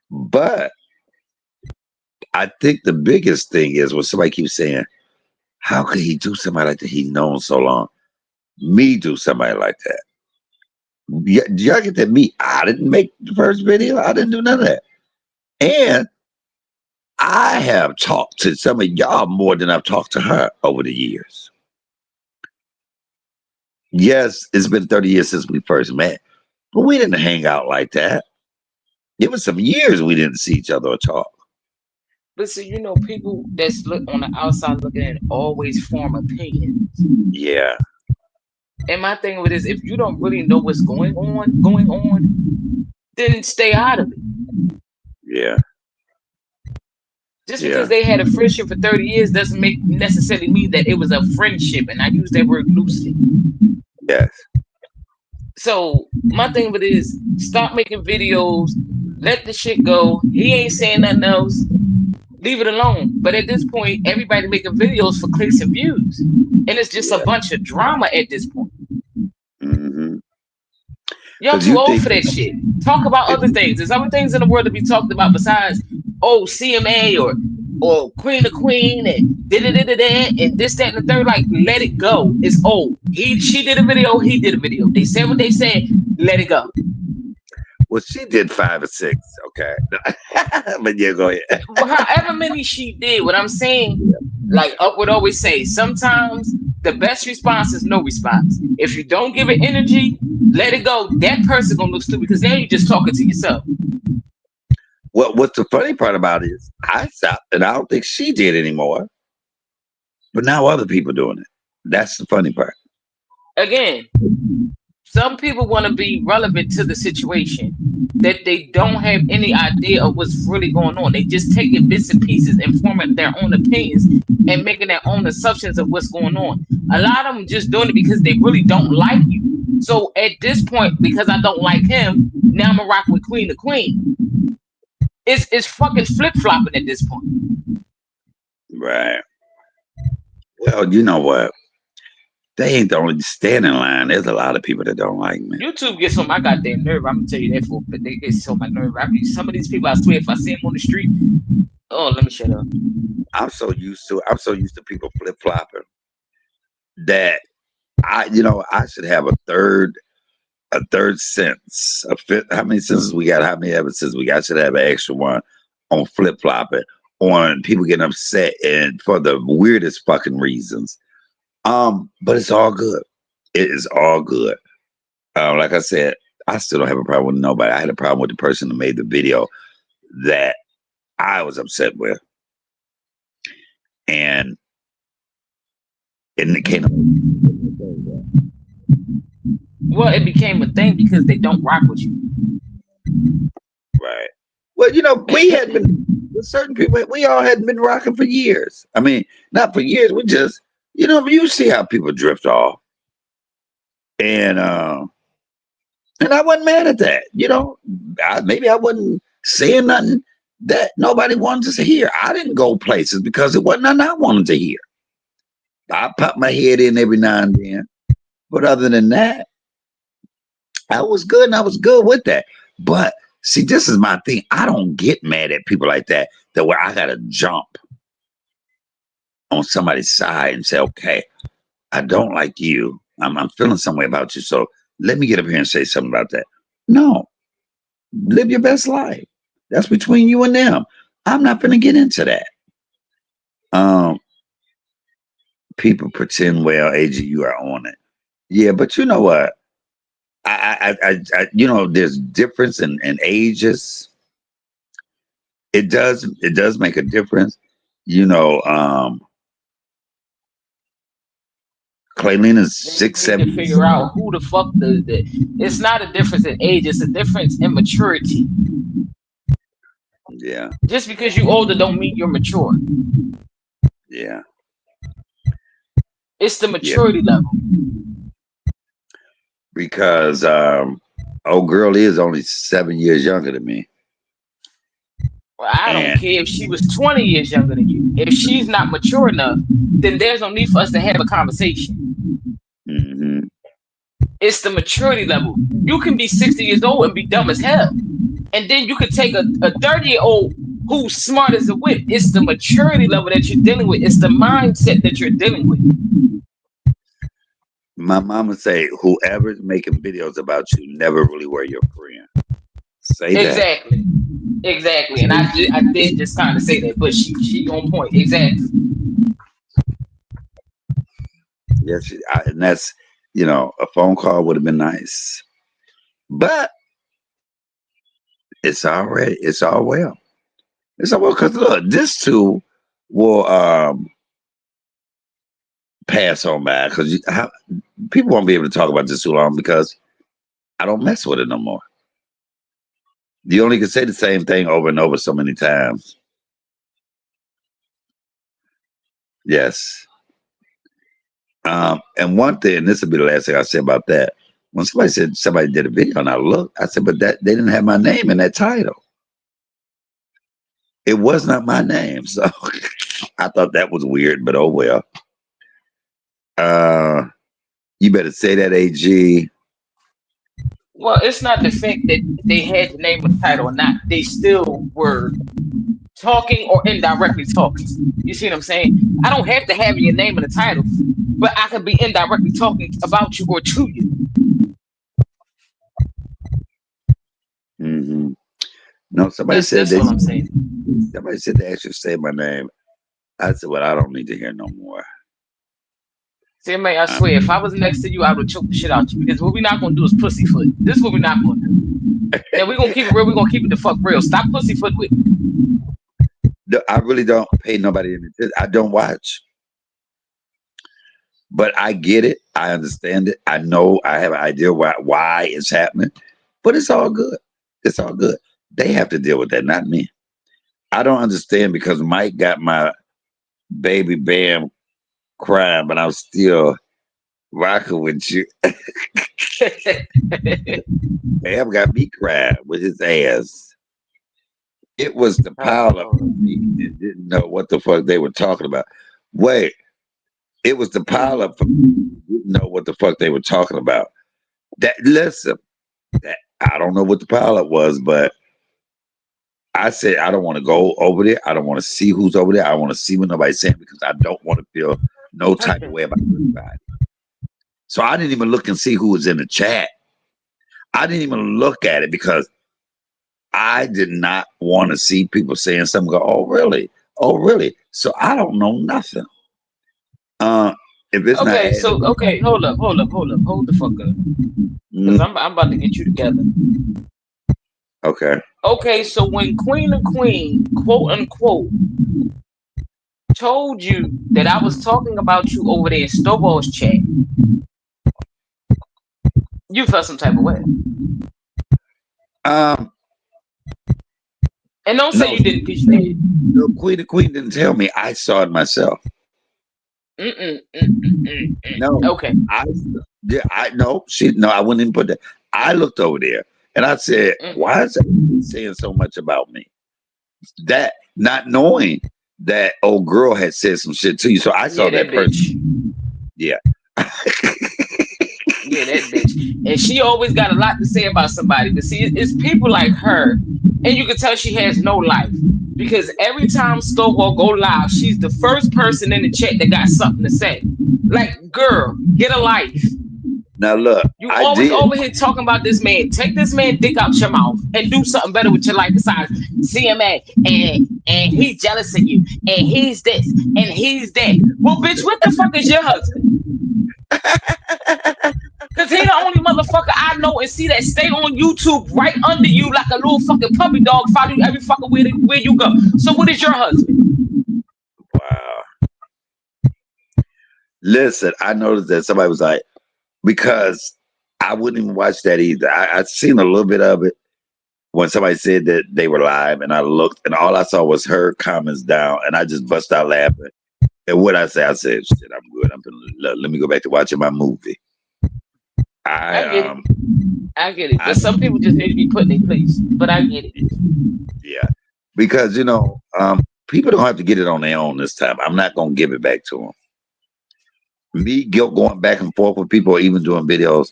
But I think the biggest thing is when somebody keeps saying, how could he do somebody like that? He known so long. Me do somebody like that. Y'all get that? Me, I didn't make the first video. I didn't do none of that. And I have talked to some of y'all more than I've talked to her over the years. Yes, it's been 30 years since we first met, but we didn't hang out like that. It was some years we didn't see each other or talk. But see, people that's look on the outside looking in always form opinions. Yeah, And my thing with this, if you don't really know what's going on, then stay out of it. yeah, Just yeah, because they had a friendship for 30 years doesn't make necessarily mean that it was a friendship. And I use that word loosely. yes. So my thing with it is stop making videos, let the shit go. He ain't saying nothing else. Leave it alone. But at this point, everybody making videos for clicks and views. And it's just a Yeah. bunch of drama at this point. Mm-hmm. Y'all Because too you old think for that shit. Talk about if other things. There's other things in the world to be talked about besides, oh, CMA or Queen of Queen and da and this, that, and the third. Like, let it go. It's old. She did a video, he did a video. They said what they said, let it go. well, she did 5 or 6, okay. But yeah, go ahead. However many she did, what I'm saying, like Upward always say, sometimes the best response is no response. If you don't give it energy, let it go. That person gonna look stupid because now you're just talking to yourself. What's the funny part about it is I stopped, and I don't think she did anymore. But now other people doing it. That's the funny part. Again, some people want to be relevant to the situation that they don't have any idea of what's really going on. They just taking bits and pieces and forming their own opinions and making their own assumptions of what's going on. A lot of them just doing it because they really don't like you. So at this point, because I don't like him, now I'm gonna rock with Queen the Queen. It's fucking flip flopping at this point. Right. Well, you know what? They ain't the only stand in line. There's a lot of people that don't like me. YouTube gets on my goddamn nerve. I'm gonna tell you that for, but they get on my nerve. Some of these people, I swear, if I see them on the street, oh, let me shut up. I'm so used to people flip flopping that I should have a third sense. A fifth. How many senses we got? How many evidences we got? I should have an extra one on flip flopping, on people getting upset and for the weirdest fucking reasons. But it's all good. It is all good. Like I said, I still don't have a problem with nobody. I had a problem with the person that made the video that I was upset with, and it came. Well, it became a thing because they don't rock with you. Right. Well, we had been with certain people. We all hadn't been rocking for years. I mean, not for years. We just, you see how people drift off, and I wasn't mad at that. Maybe I wasn't saying nothing that nobody wanted to hear. I didn't go places because it wasn't nothing I wanted to hear. I pop my head in every now and then, but other than that, I was good, and I was good with that. But see, this is my thing. I don't get mad at people like that where I gotta jump on somebody's side and say, okay, I don't like you. I'm feeling some way about you. So let me get up here and say something about that. No, live your best life. That's between you and them. I'm not gonna get into that. Um, People pretend, well, AG, you are on it. Yeah, but you know what? There's difference in ages. It does make a difference. You know, Claylene is They 6, need to 7 years. figure out who the fuck the. It's not a difference in age. It's a difference in maturity. Yeah, Just because you older don't mean you're mature. yeah, It's the yeah. maturity level. Because old girl is only 7 years younger than me, Well, I don't and care if she was 20 years younger than you. If she's not mature enough, then there's no need for us to have a conversation. mhm, It's the maturity level. You can be 60 years old and be dumb as hell. And then you could take a 30-year-old who's smart as a whip. It's the maturity level that you're dealing with. It's the mindset that you're dealing with. my mama say, whoever's making videos about you never really were your friend. Say that. Exactly. Exactly. And I did just kind of say that, but she on point. Exactly. Yes, and that's a phone call would have been nice, but it's all well. It's all well because look, this too will pass on by because people won't be able to talk about this too long because I don't mess with it no more. You only can say the same thing over and over so many times. Yes. And one thing, this will be the last thing I say about that. When somebody said somebody did a video and I looked, I said, but that they didn't have my name in that title. It was not my name. So I thought that was weird, but oh well. You better say that, AG. Well, it's not the fact that they had the name of the title or not. They still were talking or indirectly talking. You see what I'm saying? I don't have to have your name in the title, but I can be indirectly talking about you or to you. Mm-hmm. No, That's all I'm saying. somebody said they actually say my name. I said, well, I don't need to hear no more. See, man, I swear, if I was next to you, I would choke the shit out you because what we're not gonna do is pussyfoot. This is what we're not gonna do. Now we're gonna keep it real. We're gonna keep it the fuck real. Stop pussyfoot with me. I really don't pay nobody any attention. I don't watch. But I get it. I understand it. I know I have an idea why it's happening. But it's all good. It's all good. They have to deal with that, not me. I don't understand because Mike got my baby Bam crying, but I'm still rocking with you. Bam got me crying with his ass. It was the Oh pile up Lord. me and didn't know what the fuck they were talking about. Wait, it was the pile Mm. up for me didn't know what the fuck they were talking about. That listen, that I don't know what the pile up was, but I said I don't want to go over there. I don't want to see who's over there. I want to see what nobody's saying because I don't want to feel no type of way about anybody. So I didn't even look and see who was in the chat. I didn't even look at it because I did not want to see people saying something. Go, oh really? Oh really? So I don't know nothing. Uh, if it's not Okay, added, so okay, hold the fuck up, cause mm, I'm about to get you together. okay. Okay, so when Queen and Queen, quote unquote, told you that I was talking about you over there in Snowball's chat, you felt some type of way. Um, And don't say no, you didn't, cause you did. no. Queen didn't tell me. I saw it myself. Mm-mm, mm-mm. No, Okay. I yeah, I no, she no, I wouldn't even put that. I looked over there and I said, Mm. why is everybody saying so much about me? That not knowing that old girl had said some shit to you. So I saw Yeah, that that bitch. person. Yeah. Yeah, that bitch. And she always got a lot to say about somebody. But see, it's people like her, and you can tell she has no life. Because every time Stovall go live, she's the first person in the chat that got something to say. Like, girl, get a life. Now look, You I always did. over here talking about this man. Take this man dick out your mouth and do something better with your life besides CMA and he's jealous of you and he's this and he's that. Well, bitch, what the fuck is your husband? Cause he the only motherfucker I know and see that stay on YouTube right under you like a little fucking puppy dog, follow you every fucking where you go. So what is your husband? Wow. Listen, I noticed that somebody was like, because I wouldn't even watch that either. I seen a little bit of it when somebody said that they were live, and I looked, and all I saw was her comments down, and I just bust out laughing. And what I say, I said, "Shit, I'm good. Let me go back to watching my movie." I I get it. I get it. But some people just need to be put in their place. But I get it. yeah, because people don't have to get it on their own this time. I'm not gonna give it back to them. Me going back and forth with people, or even doing videos,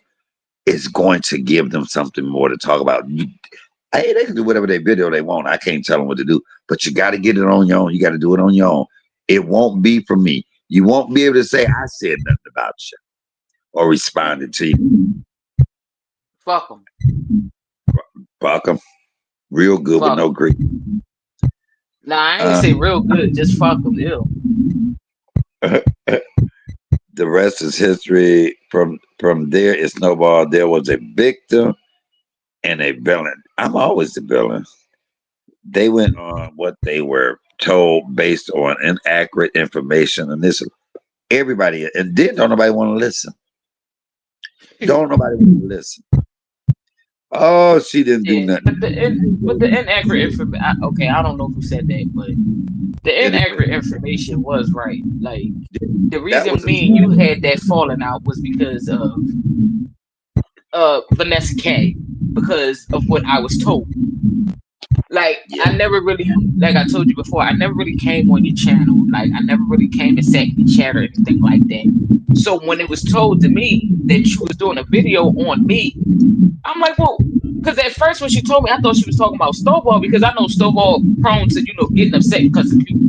is going to give them something more to talk about. Hey, they can do whatever they video they want. I can't tell them what to do, but you got to get it on your own. You got to do it on your own. It won't be from me. You won't be able to say I said nothing about you or responded to you. Fuck them. Fuck 'em. Real good with Fuck no them. grief. Nah, I ain't say Um, real good. Just fuck them. Ew. the rest is history. From there, it snowballed. There was a victim and a villain. I'm always the villain. They went on what they were told based on inaccurate information, and this everybody, and then don't nobody want to listen. Don't nobody want to listen. Oh, she didn't do Yeah, but nothing. the inaccurate information. Okay, I don't know who said that, but the Anyway, inaccurate information was right. Like the that reason was me and you had that falling out was because of Vanessa K, because of what I was told. Like yeah, I never really, like I told you before, I never really came on your channel. Like I never really came and sat in the chat or anything like that. So when it was told to me that you was doing a video on me, I'm like, well, because at first when she told me, I thought she was talking about Stovall because I know Stovall prone to getting upset and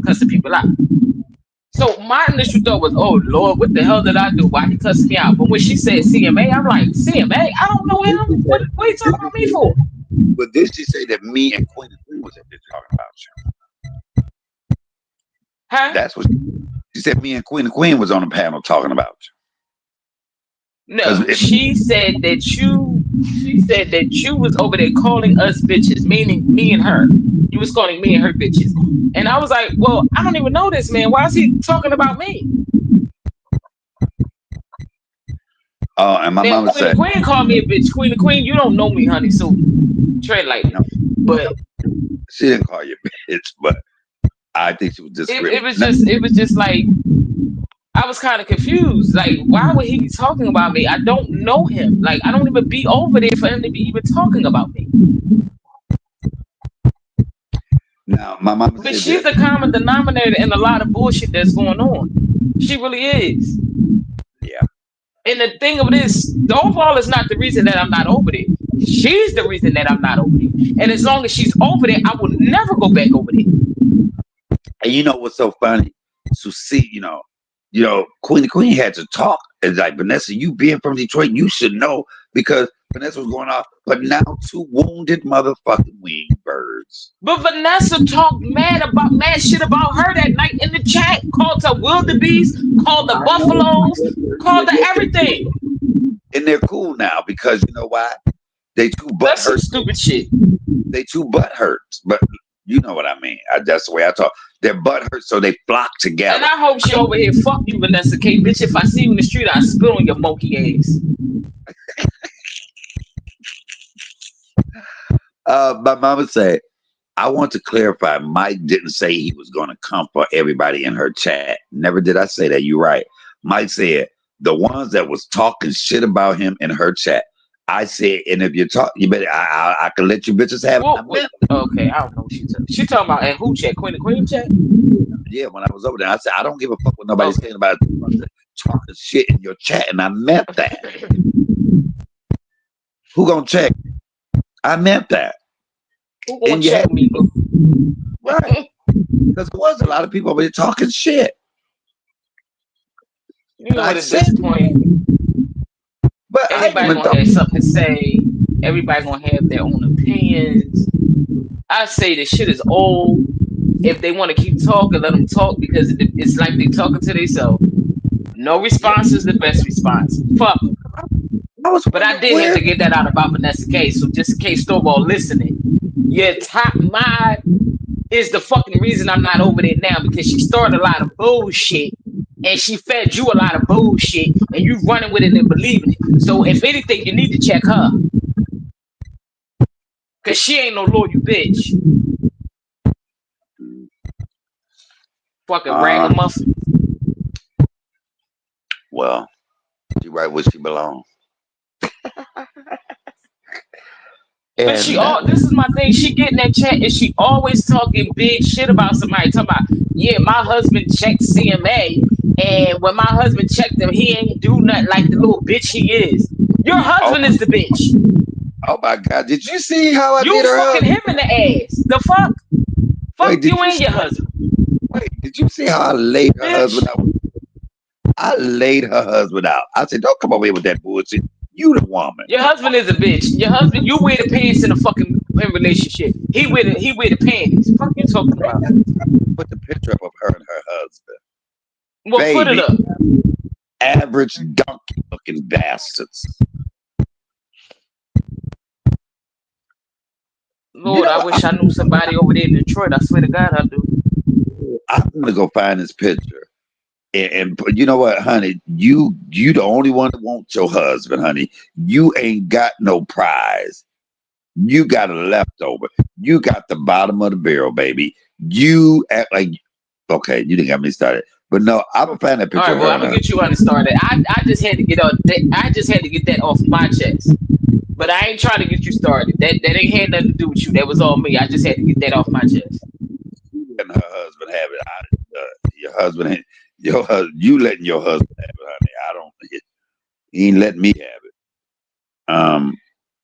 cussing people out. So my initial thought was, oh Lord, what the hell did I do? Why he cussing me out? But when she said CMA, I'm like, CMA? I don't know did him. she What say, are you talking did she about me say for? that? But did she say that me and Queen was in there talking about you? Huh? That's what she said. Me and Queen was on the panel talking about you. Because No, she said that you was over there calling us bitches, meaning me and her. You was calling me and her bitches. And I was like, well, I don't even know this man. Why is he talking about me? and my Now mama Queen of said, Queen called me a bitch. Queen of Queen, you don't know me, honey, so tread lightly. no, But she didn't call you bitch, but I think she was it disagreeing. was No, just like I was kind of confused. Like, why would he be talking about me? I don't know him. Like, I don't even be over there for him to be even talking about me. Now, my mama But said she's that. the common denominator in a lot of bullshit that's going on. She really is. Yeah. And the thing of it is, the overall is not the reason that I'm not over there. She's the reason that I'm not over there. And as long as she's over there, I will never go back over there. And you know what's so funny? To see, Queen had to talk. It's like, Vanessa, you being from Detroit, you should know because Vanessa was going off. But now two wounded motherfucking wing birds. But Vanessa talked mad shit about her that night in the chat. Called her wildebeest, called the I buffaloes, know. called the everything. And they're cool now because you know why? They too butt That's some hurt. stupid shit. They too butt hurt. But you know what I mean. That's the way I talk. Their butt hurt, so they flock And together. I hope she over here. Fuck you, Vanessa K. Bitch, if I see you in the street, I spit on your monkey ass. My mama said, I want to clarify, Mike didn't say he was going to come for everybody in her chat. Never did I say that. You're right. Mike said, the ones that was talking shit about him in her chat. I said, and if you talk, you better, I can let you bitches have it. I Well, meant, okay, I don't know what she talking. She talking about and who chat? Queen chat? yeah, when I was over there, I said, I don't give a fuck what nobody's Okay. saying about talking shit in your chat. And I meant that. Who gonna check? I meant that. Who gonna And you check had me, boo? right. Because there was a lot of people over there talking shit. You And know I what? At said, this point, but I didn't everybody even gonna thought. have something to say. Everybody gonna have their own opinions. I say this shit is old. If they want to keep talking, let them talk because it's like they talking to themselves. No Yeah, response is the best response. Fuck 'em. I was But I wondering did have where. to get that out about Vanessa K. So just in case Stovall listening, your top mod is the fucking reason I'm not over there now because she started a lot of bullshit and she fed you a lot of bullshit and you running with it and believing it. So if anything, you need to check her because she ain't no loyal bitch. Fucking Uh, ragamuffin. well, she right where she belongs. But she And all this is my thing. She get in that chat and she always talking big shit about somebody. Talking about, yeah, my husband checked CMA, and when my husband checked him, he ain't do nothing like the little bitch he is. Your oh, husband is the bitch. oh my God, did you see how I You did her fucking husband? him in the ass. The fuck? Fuck Wait, you and your husband. did you see how I laid her husband Bitch. out? I laid her husband out. I said, don't come over here with that bullshit. You the woman. Your husband is a bitch. Your husband, you wear the pants in a fucking in relationship. He wear the panties. Fuck you talking about? Put the picture up of her and her husband. Well, put it Baby, up. average donkey looking bastards. You Lord, know I what? wish I knew somebody over there in Detroit. I swear to God, I do. I'm gonna go find this picture. And you know what, honey? You the only one that wants your husband, honey. You ain't got no prize. You got a leftover. You got the bottom of the barrel, baby. You act like okay. You didn't get me started, but no, I'm gonna find that All picture right, of well, her I'm and gonna her. get you unstarted. I just had to get out. I just had to get that off my chest. But I ain't trying to get you started. That ain't had nothing to do with you. That was all me. I just had to get that off my chest. You letting her husband have it. Your husband, your husband. You letting your husband have it, honey. I don't. He ain't letting me have it.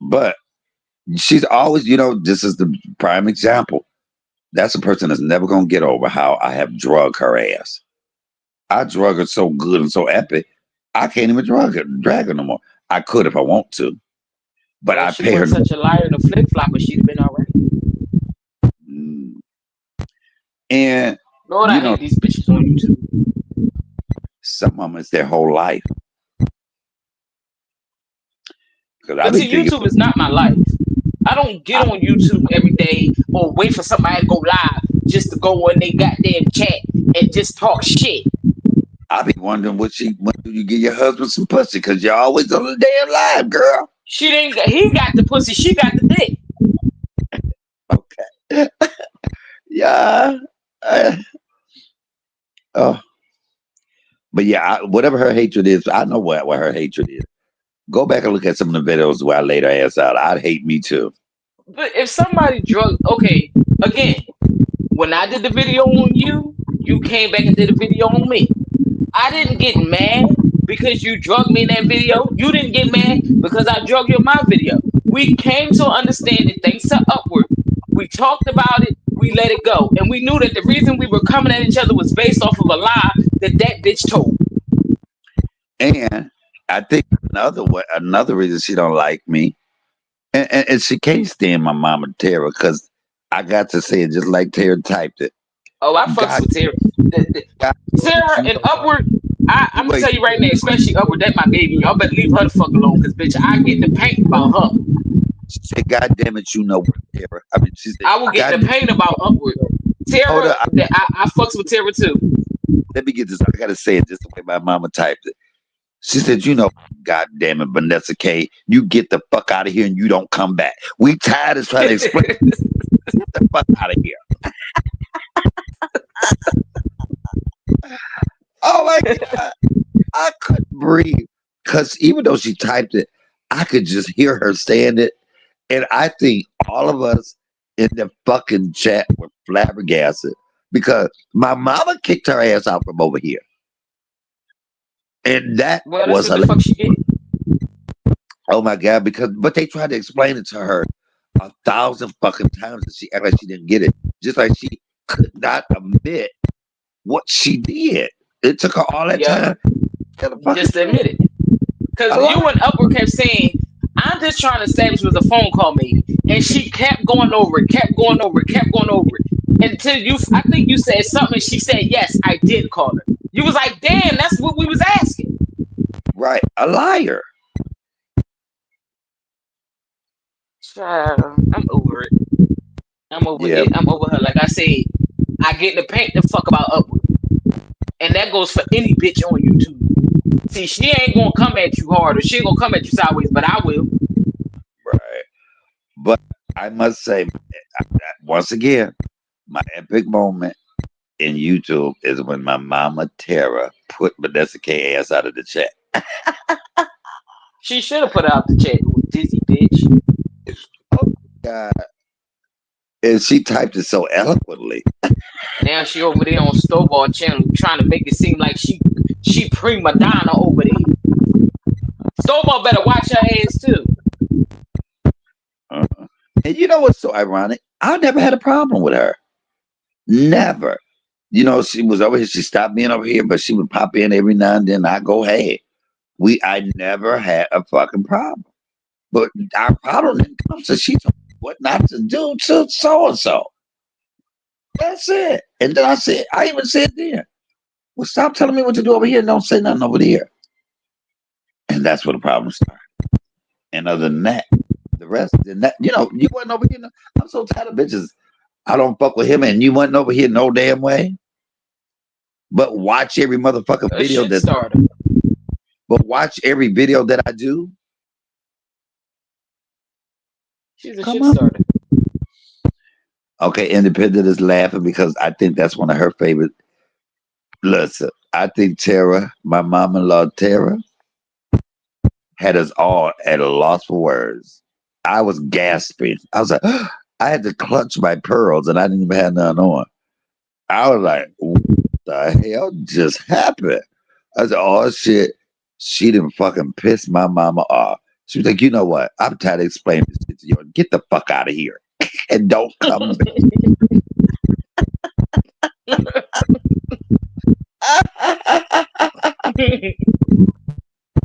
But she's always, this is the prime example. That's a person that's never gonna get over how I have drug her ass. I drug her so good and so epic, I can't even drag her no more. I could if I want to, but Well, I if she pay her. wasn't such a liar and a flip flopper, she'd have been all right. Mm. And Lord, I you know, hate these bitches on YouTube. some of them it's their whole life. Because I But be see, thinking, YouTube is not my life. I don't get I, on YouTube every day or wait for somebody to go live just to go in they goddamn chat and just talk shit. I be wondering when do you give your husband some pussy? Because you're always on the damn live, girl. She didn't. He got the pussy. She got the dick. Okay. Yeah. Uh, oh, But yeah, whatever her hatred is, I know what her hatred is. Go back and look at some of the videos where I laid her ass out. I'd hate me too. But if somebody drug, okay, again, when I did the video on you, you came back and did a video on me. I didn't get mad because you drugged me in that video. You didn't get mad because I drugged you in my video. We came to understand that thanks to Upward, we talked about it, we let it go. And we knew that the reason we were coming at each other was based off of a lie that that bitch told. And I think another reason she don't like me, and she can't stand my mama Tara because I got to say it just like Tara typed it. Oh, I fucks God, with Tara. God that Tara you and know Upward, I'm you gonna ain't tell you right now, especially Upward, that my baby. Y'all better leave her the fuck alone, cause bitch, I get in the paint about her. she said, God damn it, you know what, Tara. I mean, she said, I will get in God the damn paint about Upward. hold Tara, up, I fucks with Tara too. let me get this. I gotta say it just the way my mama typed it. She said, you know, God damn it, Vanessa K, you get the fuck out of here and you don't come back. We tired of trying to explain. Get the fuck out of here. Oh my God. I couldn't breathe. Because even though she typed it, I could just hear her saying it. And I think all of us in the fucking chat were flabbergasted because my mama kicked her ass out from over here. And that Well, that's was what the hilarious. fuck she get. Oh my God, but they tried to explain it to her 1,000 fucking times and she acted like she didn't get it. Just like she could not admit what she did. It took her all that Yep, time to tell the fucking just truth. admit it. Cause A you lie. and Upward kept saying, I'm just trying to establish it was a phone call, maybe. And she kept going over it, kept going over it, kept going over it. Until I think you said something and she said, yes, I did call her. You was like, damn, that's what we was asking. Right. A liar. Child, I'm over it. I'm over Yeah. it. I'm over her. Like I said, I get in the paint the fuck about Upward. And that goes for any bitch on YouTube. See, she ain't gonna come at you hard or she ain't gonna come at you sideways, but I will. Right. But I must say, once again, my epic moment in YouTube is when my mama Tara put Vanessa K ass out of the chat. She should have put out the chat, dizzy bitch. Oh God. And she typed it so eloquently. Now she over there on Snowball channel trying to make it seem like she prima donna over there. Snowball better watch her ass too. Uh-uh. And you know what's so ironic? I never had a problem with her. Never. You know, she was over here. She stopped being over here, but she would pop in every now and then. I go, hey, I never had a fucking problem. But our problem didn't come to she told me what not to do to so and so. That's it. And then I even said then, well, stop telling me what to do over here and don't say nothing over there. And that's where the problem started. And other than that, the rest, then that, you wasn't over here. I'm so tired of bitches. I don't fuck with him, and you wasn't over here no damn way. But watch every motherfucking A video shit that. starter. But watch every video that I do. She's a Come shit on. starter. Okay, Independent is laughing because I think that's one of her favorite. Listen, I think Tara, my mom-in-law Tara, had us all at a loss for words. I was gasping. I was like, I had to clutch my pearls, and I didn't even have none on. I was like, what the hell just happened? I said, oh shit, she didn't fucking piss my mama off. She was like, you know what? I'm tired of explaining this shit to you. Get the fuck out of here and don't come back.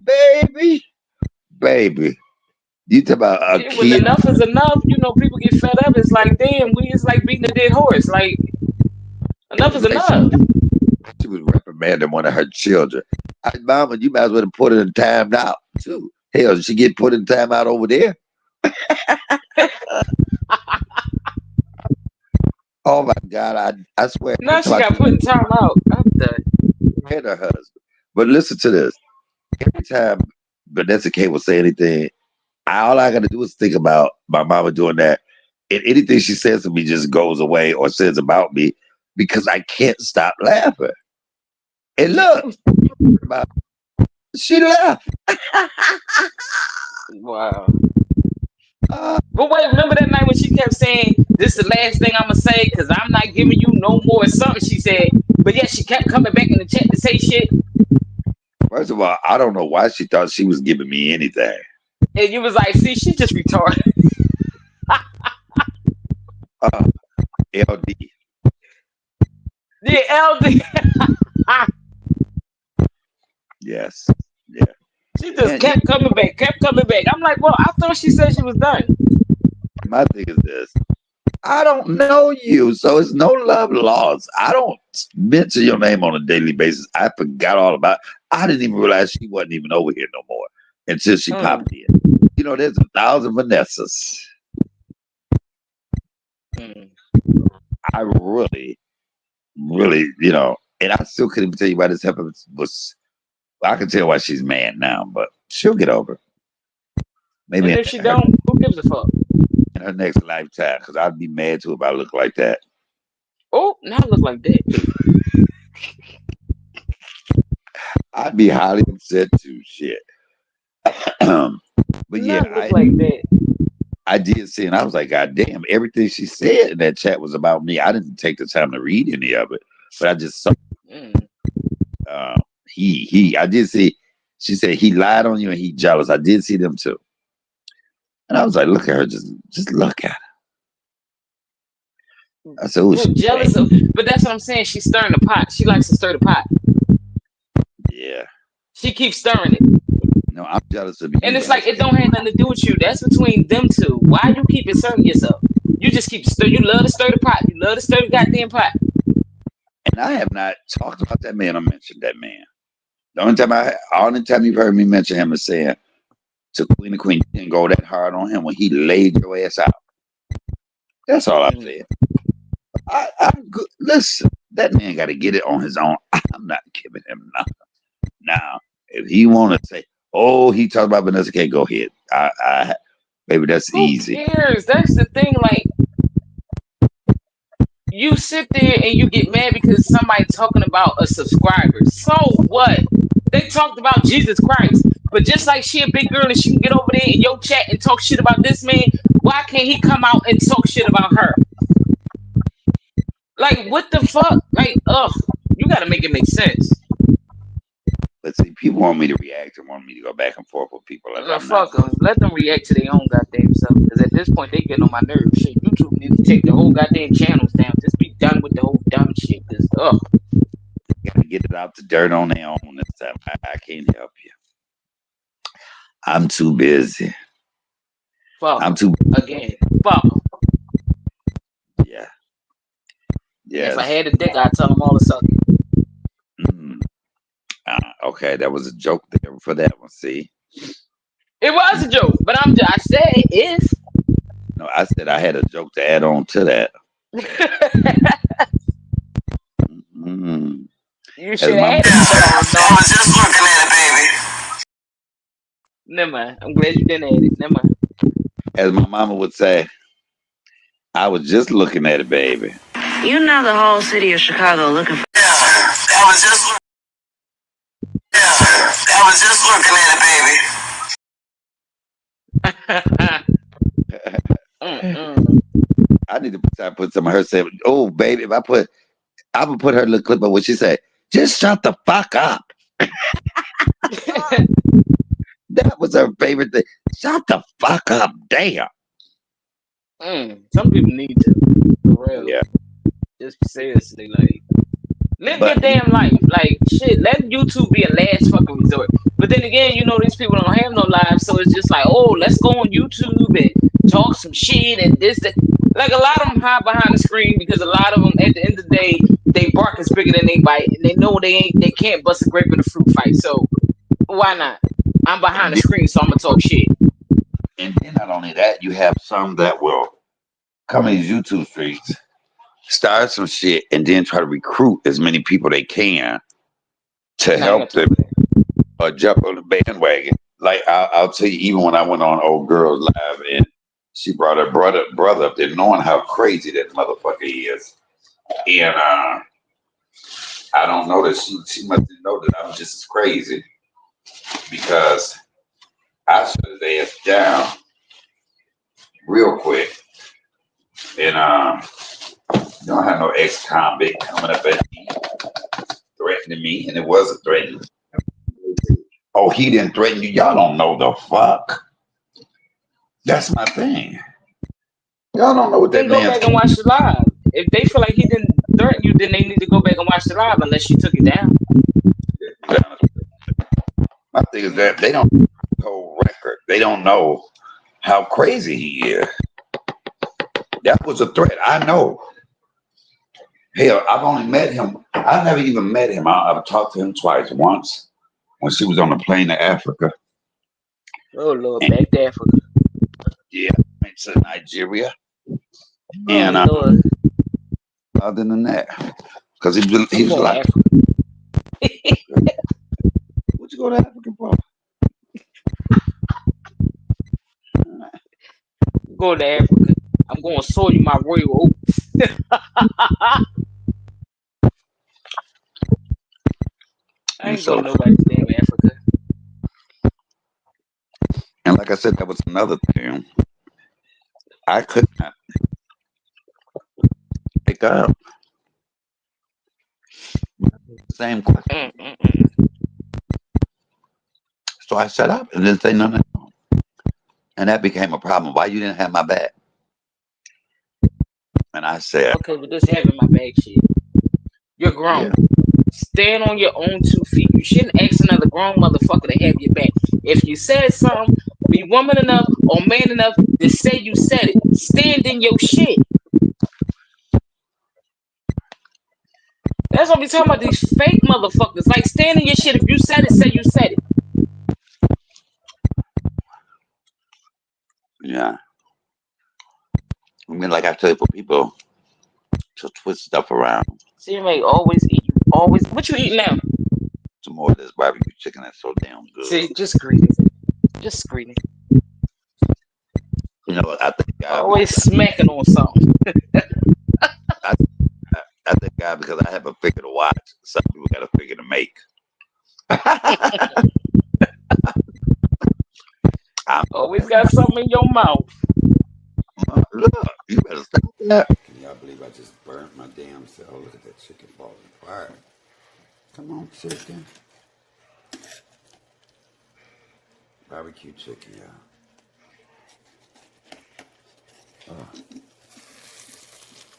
Baby, baby. You talk about a Yeah, when kid. enough is enough, people get fed up. It's like, damn, it's like beating a dead horse. Like, enough is Right, enough. she was reprimanding one of her children. I said, Mama, you might as well have put her in time out too. Hell, she get put in time out over there. Oh my God, I swear every Now time she I got see put in time out. I'm done. her and her husband. But listen to this. Every time Vanessa K will say anything, all I gotta do is think about my mama doing that. And anything she says to me just goes away or says about me because I can't stop laughing. And look, she left. Wow. Uh, But wait, remember that night when she kept saying, "This is the last thing I'm gonna say, cause I'm not giving you no more," something she said. But yet she kept coming back in the chat to say shit. First of all, I don't know why she thought she was giving me anything. And you was like, "See, she just retarded." Uh, LD. Yeah, LD. Yes. Yeah. She just And you kept coming back, kept coming back. I'm like, well, I thought she said she was done. my thing is this. I don't know you, so it's no love lost. I don't mention your name on a daily basis. I forgot all about. I didn't even realize she wasn't even over here no more until she Mm, popped in. You know, there's 1,000 Vanessas. mm. I really, really, and I still couldn't even tell you why this happened. Was I can tell why she's mad now, but she'll get over it. Maybe And if she don't, who gives a fuck? in her next lifetime, because I'd be mad too if I look like that. Oh, now I look like that. I'd be highly upset too. Shit. But yeah, Not look like that. I did see, and I was like, God damn, everything she said in that chat was about me. I didn't take the time to read any of it, but I just saw Mm. I did see. She said he lied on you and he jealous. I did see them too, and I was like, look at her, just look at her. I said, oh, Well, she's bad. jealous of, but that's what I'm saying. She's stirring the pot. She likes to stir the pot. Yeah, She keeps stirring it. no, I'm jealous of And you, it's and like it don't have nothing to do with you. That's between them two. Why you keep inserting yourself? You just keep stir. You love to stir the pot. You love to stir the goddamn pot. I have not talked about that man or mentioned that man. The only time you've heard me mention him is saying to Queen the Queen, you didn't go that hard on him when he laid your ass out. That's all I'm Mm. saying. I'm good. Listen, that man got to get it on his own. I'm not giving him nothing. Now, if he want to say, "Oh, he talked about Vanessa K," go ahead. Maybe that's Who easy. cares? That's the thing. Like you sit there and you get mad because somebody talking about a subscriber. So what? They talked about Jesus Christ. But just like she a big girl and she can get over there in your chat and talk shit about this man, why can't he come out and talk shit about her? Like what the fuck? Like, ugh, you gotta make it make sense. Let's see. People want me to react and want me to go back and forth with people, and No, I'm not. fuck them. Let them react to their own goddamn self. Because at this point, they getting on my nerves. Shit, YouTube needs to take the whole goddamn channels down. Just be done with the whole dumb shit. Because, ugh, Got to get it out the dirt on their own this time. I can't help you. I'm too busy. fuck I'm them. too. Again, fuck them. Yeah. And if I Yes. had a dick, I'd tell them all to suck it. Mm. Okay, that was a joke there for that one. See. It was a joke, but I said it is. No, I said I had a joke to add on to that. Mm. You As should my have added the song. No, I was just looking at it, baby. never mind. I'm glad you didn't add it. Never mind. as my mama would say, I was just looking at it, baby. You know the whole city of Chicago looking for. Yeah, I was just, I was just looking at it, baby. Mm-mm. I need to put some of her saying, "Oh, baby," if I would put her little clip of what she said. Just shut the fuck up. That was her favorite thing. Shut the fuck up, damn. Some people need to, for real. Yeah, Just seriously, like. Live your but damn life. Like, shit, let YouTube be a last fucking resort. But then again, you know, these people don't have no lives. So it's just like, oh, let's go on YouTube and talk some shit and this, that. Like, a lot of them hide behind the screen because a lot of them, at the end of the day, they bark is bigger than they bite. And they know they can't bust a grape in a fruit fight. So, why not? I'm behind and the screen, so I'm going to talk shit. then not only that, you have some that will come in these YouTube streets, start some shit, and then try to recruit as many people they can to Now, I help got to talk them to that. jump on the bandwagon. Like I'll tell you, even when I went on Old Girls Live and she brought her brother up there, knowing how crazy that motherfucker is, and I don't know that she must know that I'm just as crazy because I shut his ass down real quick. And you don't have no ex-convict coming up at me, threatening me, and it wasn't threatening. Oh, he didn't threaten you. Y'all don't know the fuck. That's my thing. Y'all don't know what that Then go man's back and watch the live. If they feel like he didn't threaten you, then they need to go back and watch the live unless you took it down. My thing is that they don't know the whole record. They don't know how crazy he is. That was a threat. I know. Hell, I've only met him. I never even met him. I've talked to him twice. Once when she was on the plane to Africa. Oh Lord, And back to Africa. yeah, I went to Nigeria. Oh And Lord, other than that, because he I'm was going to like, Africa. "What you go to Africa for?" I'm going to Africa. I'm going to soil you my royal oats. I And ain't so, going to nobody's damn Africa. and like I said, that was another thing. I could not pick up the same question. Mm-mm-mm. So I shut up and didn't say nothing. And that became a problem. Why you didn't have my back? And I said, Okay, but this having my bag shit. You're yeah, grown. Stand on your own 2 feet. You shouldn't ask another grown motherfucker to have your back. If you said something, be woman enough or man enough to say you said it. Stand in your shit. That's what we talking about. These fake motherfuckers. Like, stand in your shit. If you said it, say you said it. yeah. I mean, like I tell you, for people to twist stuff around, See, like, always eat. You always. What you eating now? some more of this barbecue chicken that's so damn good. See, just greedy. Just greedy. You know, I thank God Always because smacking on something. I, I thank God because I have a figure to watch. Some people got a figure to make. I'm Always got something in your mouth. look, you better stop that. Can y'all believe I just burnt my damn self? Oh, look at that chicken falling apart. Come on, chicken. Barbecue chicken, y'all. Oh,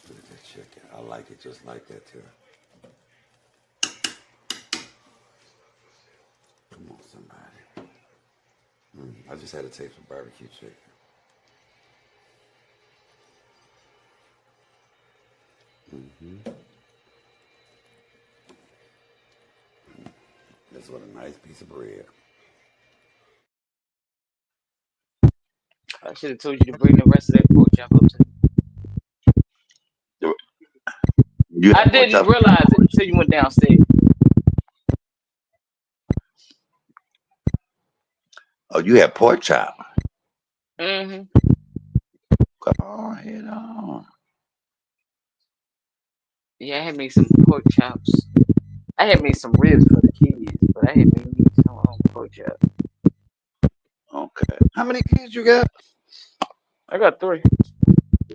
look at that chicken. I like it just like that too. Come on, somebody. I just had a taste of barbecue chicken. That's what a nice piece of bread. I should have told you to bring the rest of that pork chop up to You I had pork didn't chop? realize it until you went downstairs. Oh, you had pork chop. Mm-hmm. Come on, head on. Yeah, I had made some pork chops. I had made some ribs for the kids, but I had made me some pork chop. Okay. How many kids you got? I got 3.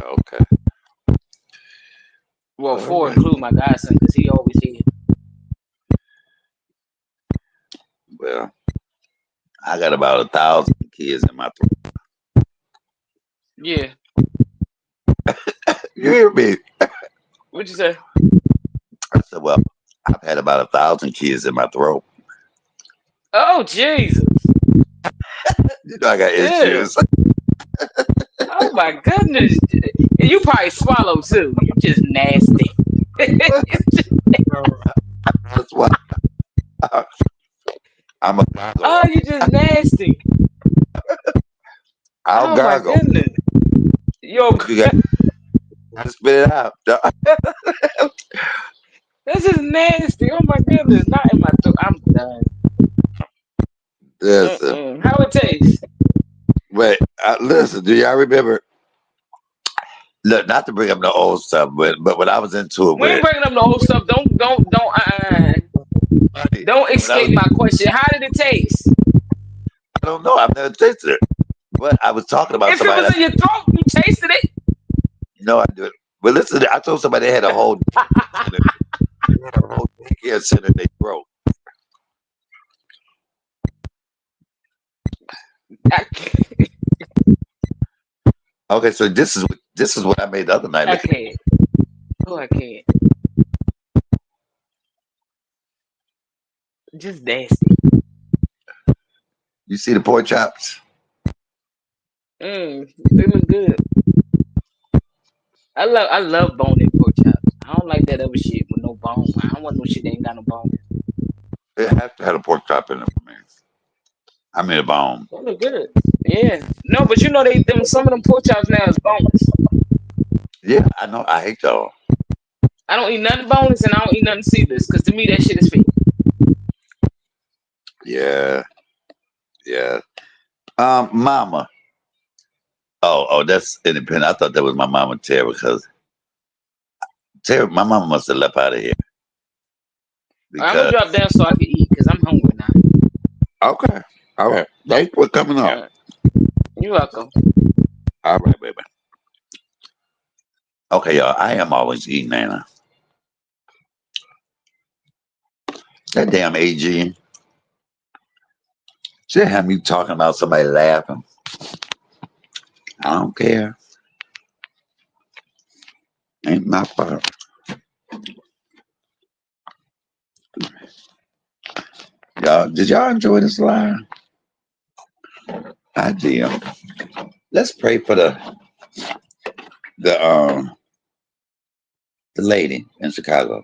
Okay. Well, All 4 right. include my godson, because he always here. Well, I got about 1,000 kids in my throat. Yeah. You hear me? What'd you say? I said, well, I've had about 1,000 kids in my throat. Oh, Jesus. You know I got Ew. issues. Oh, my goodness. And you probably swallow, too. You just nasty. That's why I'm a Oh, gargler. you just nasty. I'll Oh, my gargle. goodness. Yo, You got to spit it out. this is nasty. Oh, my goodness. Not in my throat. I'm done. Listen, Mm-mm. How it tastes? wait, listen. Do y'all remember Look, not to bring up the old stuff, but when I was into it We ain't with bringing up the old stuff. Buddy, Don't when I was, escape my question. How did it taste? I don't know, I've never tasted it. But I was talking about If it somebody was that in your throat, you tasted it. no, I do it. But listen, I told somebody they had a whole center. They had a whole daycare center they broke. I, Okay, so this is what I made the other night. I Look at can't. Oh, I can't. Just nasty. you see the pork chops. They look good. I love bone-in pork chops. I don't like that other shit with no bone. I don't want no shit that ain't got no bone. It has to have a pork chop in it for me. I mean a bone. They look good. Yeah. No, but you know some of them pork chops now is boneless. Yeah, I know. I hate y'all. I don't eat nothing boneless and I don't eat nothing seedless because to me that shit is fake. Yeah, yeah. Mama. Oh, that's independent. I thought that was my mama Tara because Tara, my mama must have left out of here I'm gonna because drop down so I can eat because I'm hungry now. okay, all right. Thanks for coming All on. right. You're welcome. All right, baby. Okay, y'all. I am always eating, Nana. That damn AG. She had me talking about somebody laughing. I don't care. Ain't my fault. Y'all, did y'all enjoy this live? I did. Let's pray for the the lady in Chicago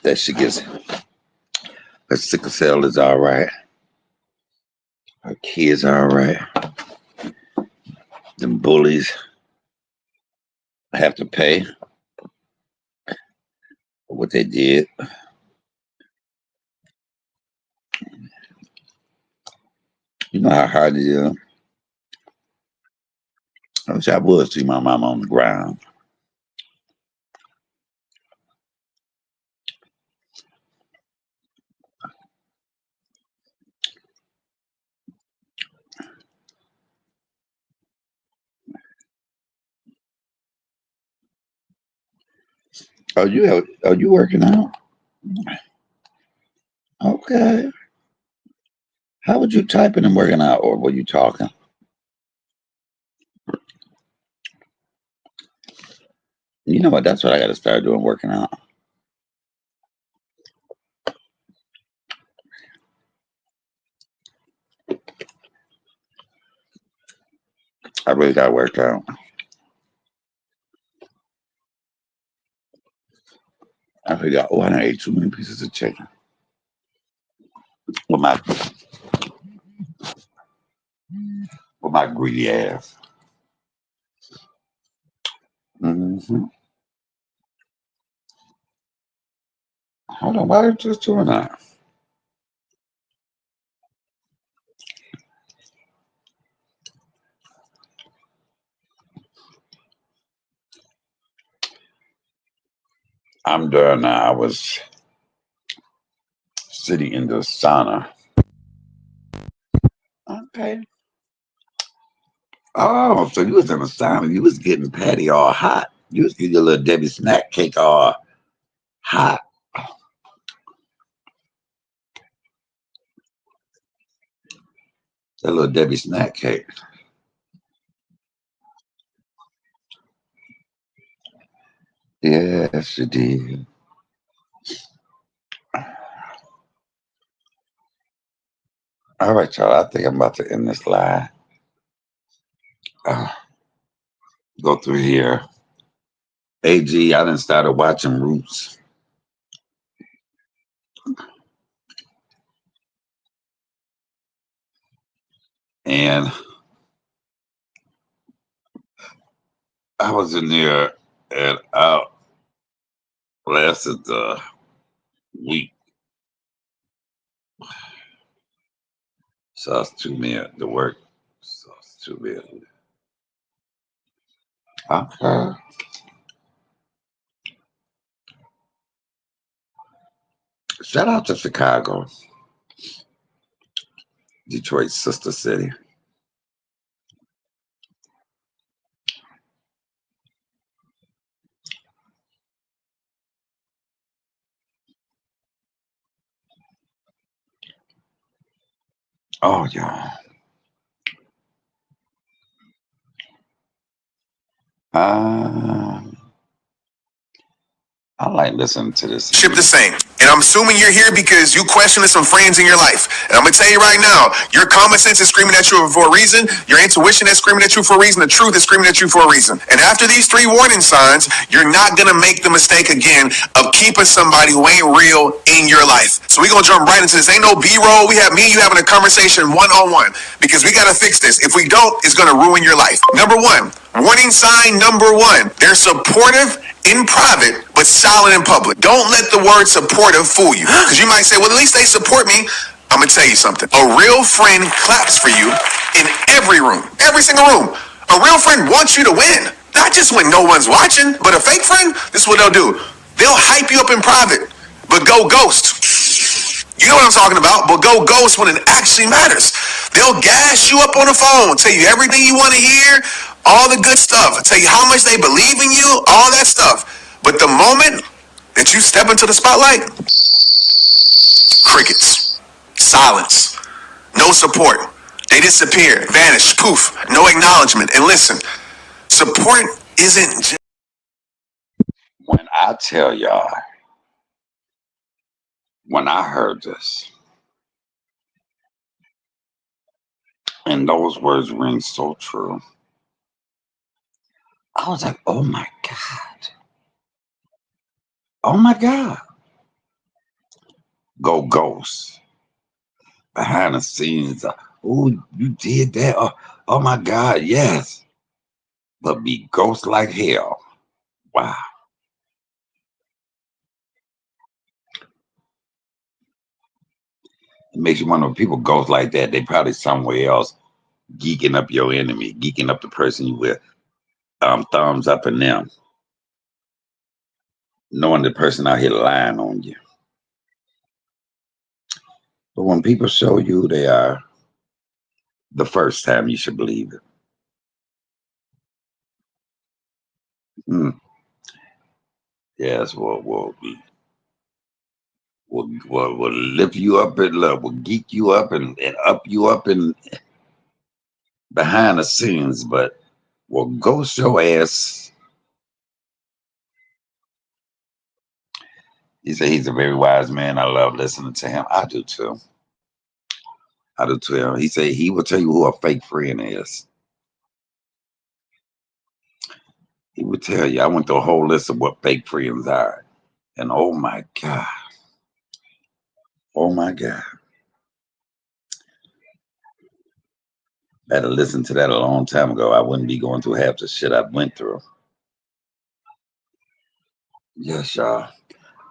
that she gets her sickle cell is all right. Her kids are all right. Them bullies have to pay for what they did. You know how hard it is. I wish I would see my mama on the ground. Are you working out? Okay. How would you typing and working out, or were you talking? You know what? That's what I got to start doing, working out. I really got to work out. I forgot. Oh, I done ate too many pieces of chicken with my greedy ass. Hmm. Hold on, why are you just doing that? I'm done now. I was sitting in the sauna. Okay. Oh, so you was in the sauna. You was getting patty all hot. You was getting your little Debbie snack cake all hot. That little Debbie snack cake. Yes, you did. All right, y'all. I think I'm about to end this live. Uh, go through here. AG, I done started watching Roots. And I was in there and out lasted the week. Sus 2 million. The work. Sus 2 million. Okay. Shout out to Chicago, Detroit's sister city. Oh yeah. Uh, I like listening to this Ship the music. same. And I'm assuming you're here because you questioning some friends in your life. And I'm gonna tell you right now, your common sense is screaming at you for a reason. Your intuition is screaming at you for a reason. The truth is screaming at you for a reason. And after these three warning signs, you're not gonna make the mistake again of keeping somebody who ain't real in your life. So we're gonna jump right into this. Ain't no B-roll. We have me and you having a conversation one-on-one because we gotta fix this. If we don't, it's gonna ruin your life. Number one, warning sign number one. They're supportive in private, but silent in public. Don't let the word supportive fool you. Because you might say, well, at least they support me. I'm going to tell you something. A real friend claps for you in every room, every single room. A real friend wants you to win. Not just when no one's watching, but a fake friend, this is what they'll do. They'll hype you up in private, but go ghost. You know what I'm talking about, but go ghost when it actually matters. They'll gas you up on the phone, tell you everything you want to hear, all the good stuff, tell you how much they believe in you, all that stuff. But the moment that you step into the spotlight, crickets, silence, no support. They disappear, vanish, poof, no acknowledgement. And listen, support isn't just When I tell y'all, when I heard this, and those words ring so true, I was like, oh my God. Oh my God. Go ghost. Behind the scenes. Oh, you did that. Oh my God. Yes. But be ghost like hell. Wow. It makes you wonder when people ghost like that, they probably somewhere else geeking up your enemy, geeking up the person you with. Thumbs up in them, knowing the person out here lying on you. But when people show you who they are, the first time you should believe it. Mm. Yes, will lift you up and love, will geek you up and up you up and behind the scenes, but will ghost your ass. He said he's a very wise man. I love listening to him. I do too. I do too. He said he will tell you who a fake friend is. He would tell you. I went through a whole list of what fake friends are. And oh my God. Oh my God. I had to listen to that a long time ago. I wouldn't be going through half the shit I went through. Yes, y'all.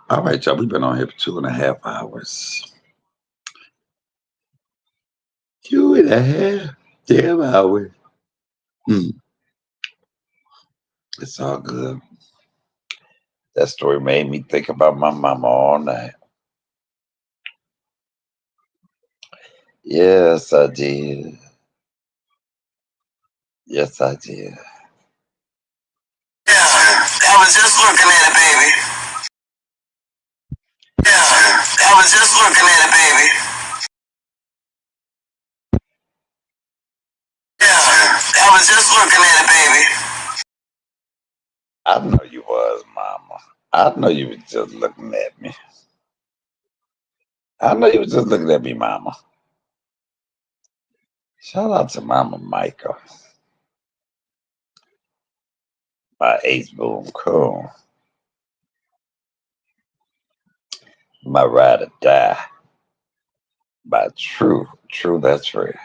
All right, y'all. We've been on here for 2.5 hours. 2.5 damn hours. Hmm. It's all good. That story made me think about my mama all night. Yes, I did. Yes, I did. yeah, I was just looking at it, baby. Yeah, I was just looking at it, baby. Yeah, I was just looking at it, baby. I know you was, mama. I know you was just looking at me. I know you was just looking at me, mama. Shout out to Mama Michael, my ace boom cool, my ride or die, my true, that's right.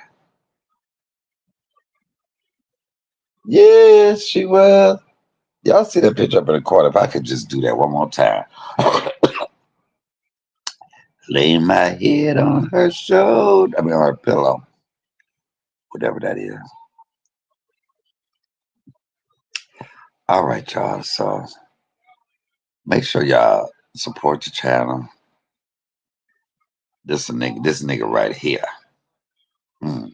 Yes, she was. Y'all see that picture up in the corner? If I could just do that one more time. Lay my head on her shoulder. I mean, on her pillow. whatever that is. All right, y'all. So make sure y'all support the channel. This nigga right here. Mm.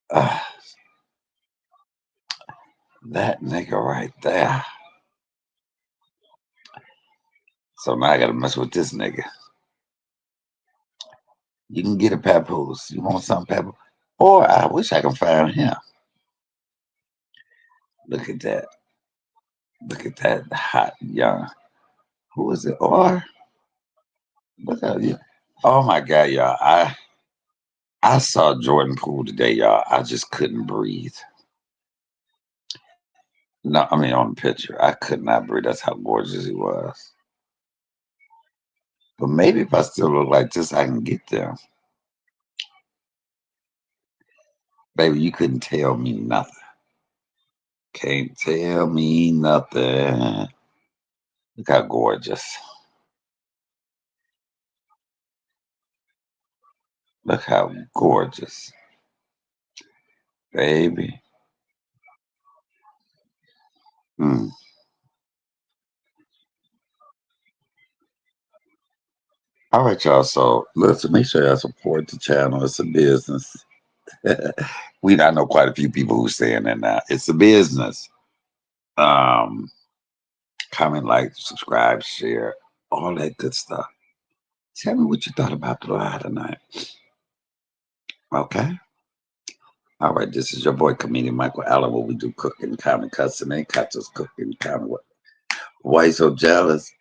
Uh, that nigga right there. So now I gotta mess with this nigga. You can get a papoose. You want some papoose? Or I wish I could find him. Look at that. Look at that hot young. Who is it? Or look at you. Oh my god, y'all. I saw Jordan Poole today, y'all. I just couldn't breathe. No, I mean on the picture. I could not breathe. That's how gorgeous he was. But maybe if I still look like this, I can get there. Baby, you couldn't tell me nothing. Can't tell me nothing. Look how gorgeous. Look how gorgeous. Baby. Mm. All right, y'all. So let's make sure y'all support the channel. It's a business. I know quite a few people who saying that now. It's a business. Um, Comment, like, subscribe, share, all that good stuff. Tell me what you thought about the live tonight. Okay. All right. This is your boy, comedian Michael Allen, where we do cooking, comedy, cussing, and cutters, cooking, comedy. Why you so jealous?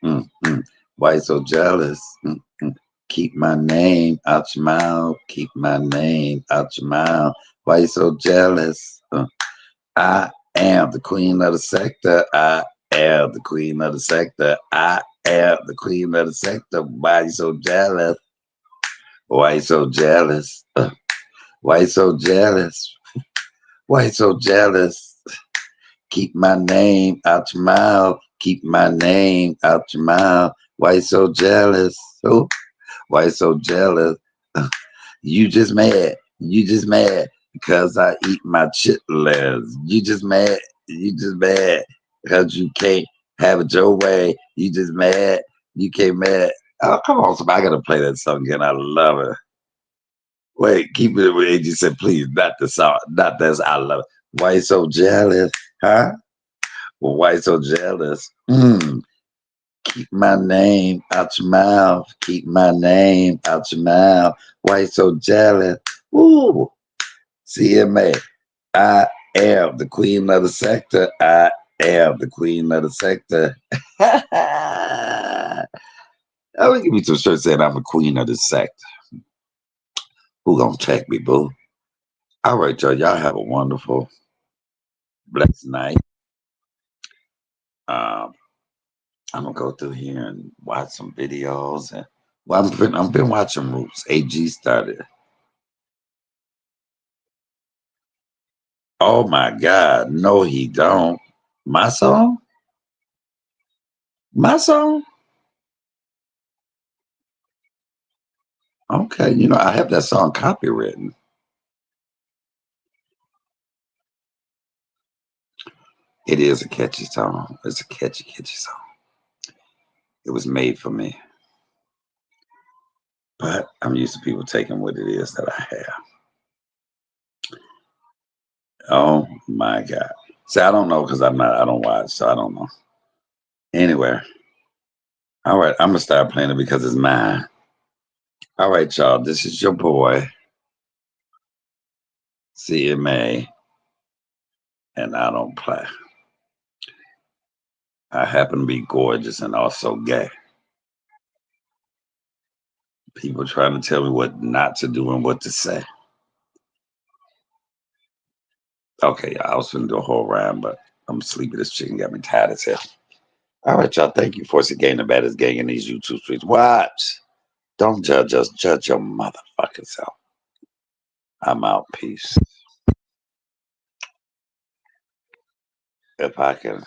Why you so jealous? Keep my name out your mouth. Keep my name out your mouth. Why you so jealous? I am the queen of the sector. I am the queen of the sector. I am the queen of the sector. Why you so jealous? Why you so jealous? Why you so jealous? Why you so jealous? Keep my name out your mouth. Keep my name out your mouth. Why you so jealous? Oh, why you so jealous? You just mad. You just mad because I eat my chitlins. You just mad. You just mad because you can't have it your way. You just mad. You can't mad. Oh, come on, somebody. I gotta play that song again. I love it. Wait, keep it with AJ said, please, not the song, not this. I love it. Why you so jealous? Huh? Well, why you so jealous? Keep my name out your mouth. Keep my name out your mouth. Why you so jealous? Ooh. CMA. I am the queen of the sector. I am the queen of the sector. I would give me some shirts saying I'm a queen of the sector. Who gonna check me, boo? All right, y'all. Y'all have a wonderful, blessed night. Um, I'm gonna go through here and watch some videos. And well, I've been watching Roots. AG started. Oh my God, no, he don't. My song? My song? Okay, I have that song copywritten. It is a catchy song. It's a catchy song. It was made for me. But I'm used to people taking what it is that I have. Oh my God. See, I don't know because I don't watch, so I don't know. Anyway, all right, I'm gonna start playing it because it's mine. All right, y'all, this is your boy, CMA, and I don't play. I happen to be gorgeous and also gay. People trying to tell me what not to do and what to say. Okay, y'all, I was finna do a whole rhyme, but I'm sleepy. This chicken got me tired as hell. All right, y'all. Thank you for again the baddest gang in these YouTube streets. Watch. Don't judge us. Judge your motherfucking self. I'm out. Peace. If I can.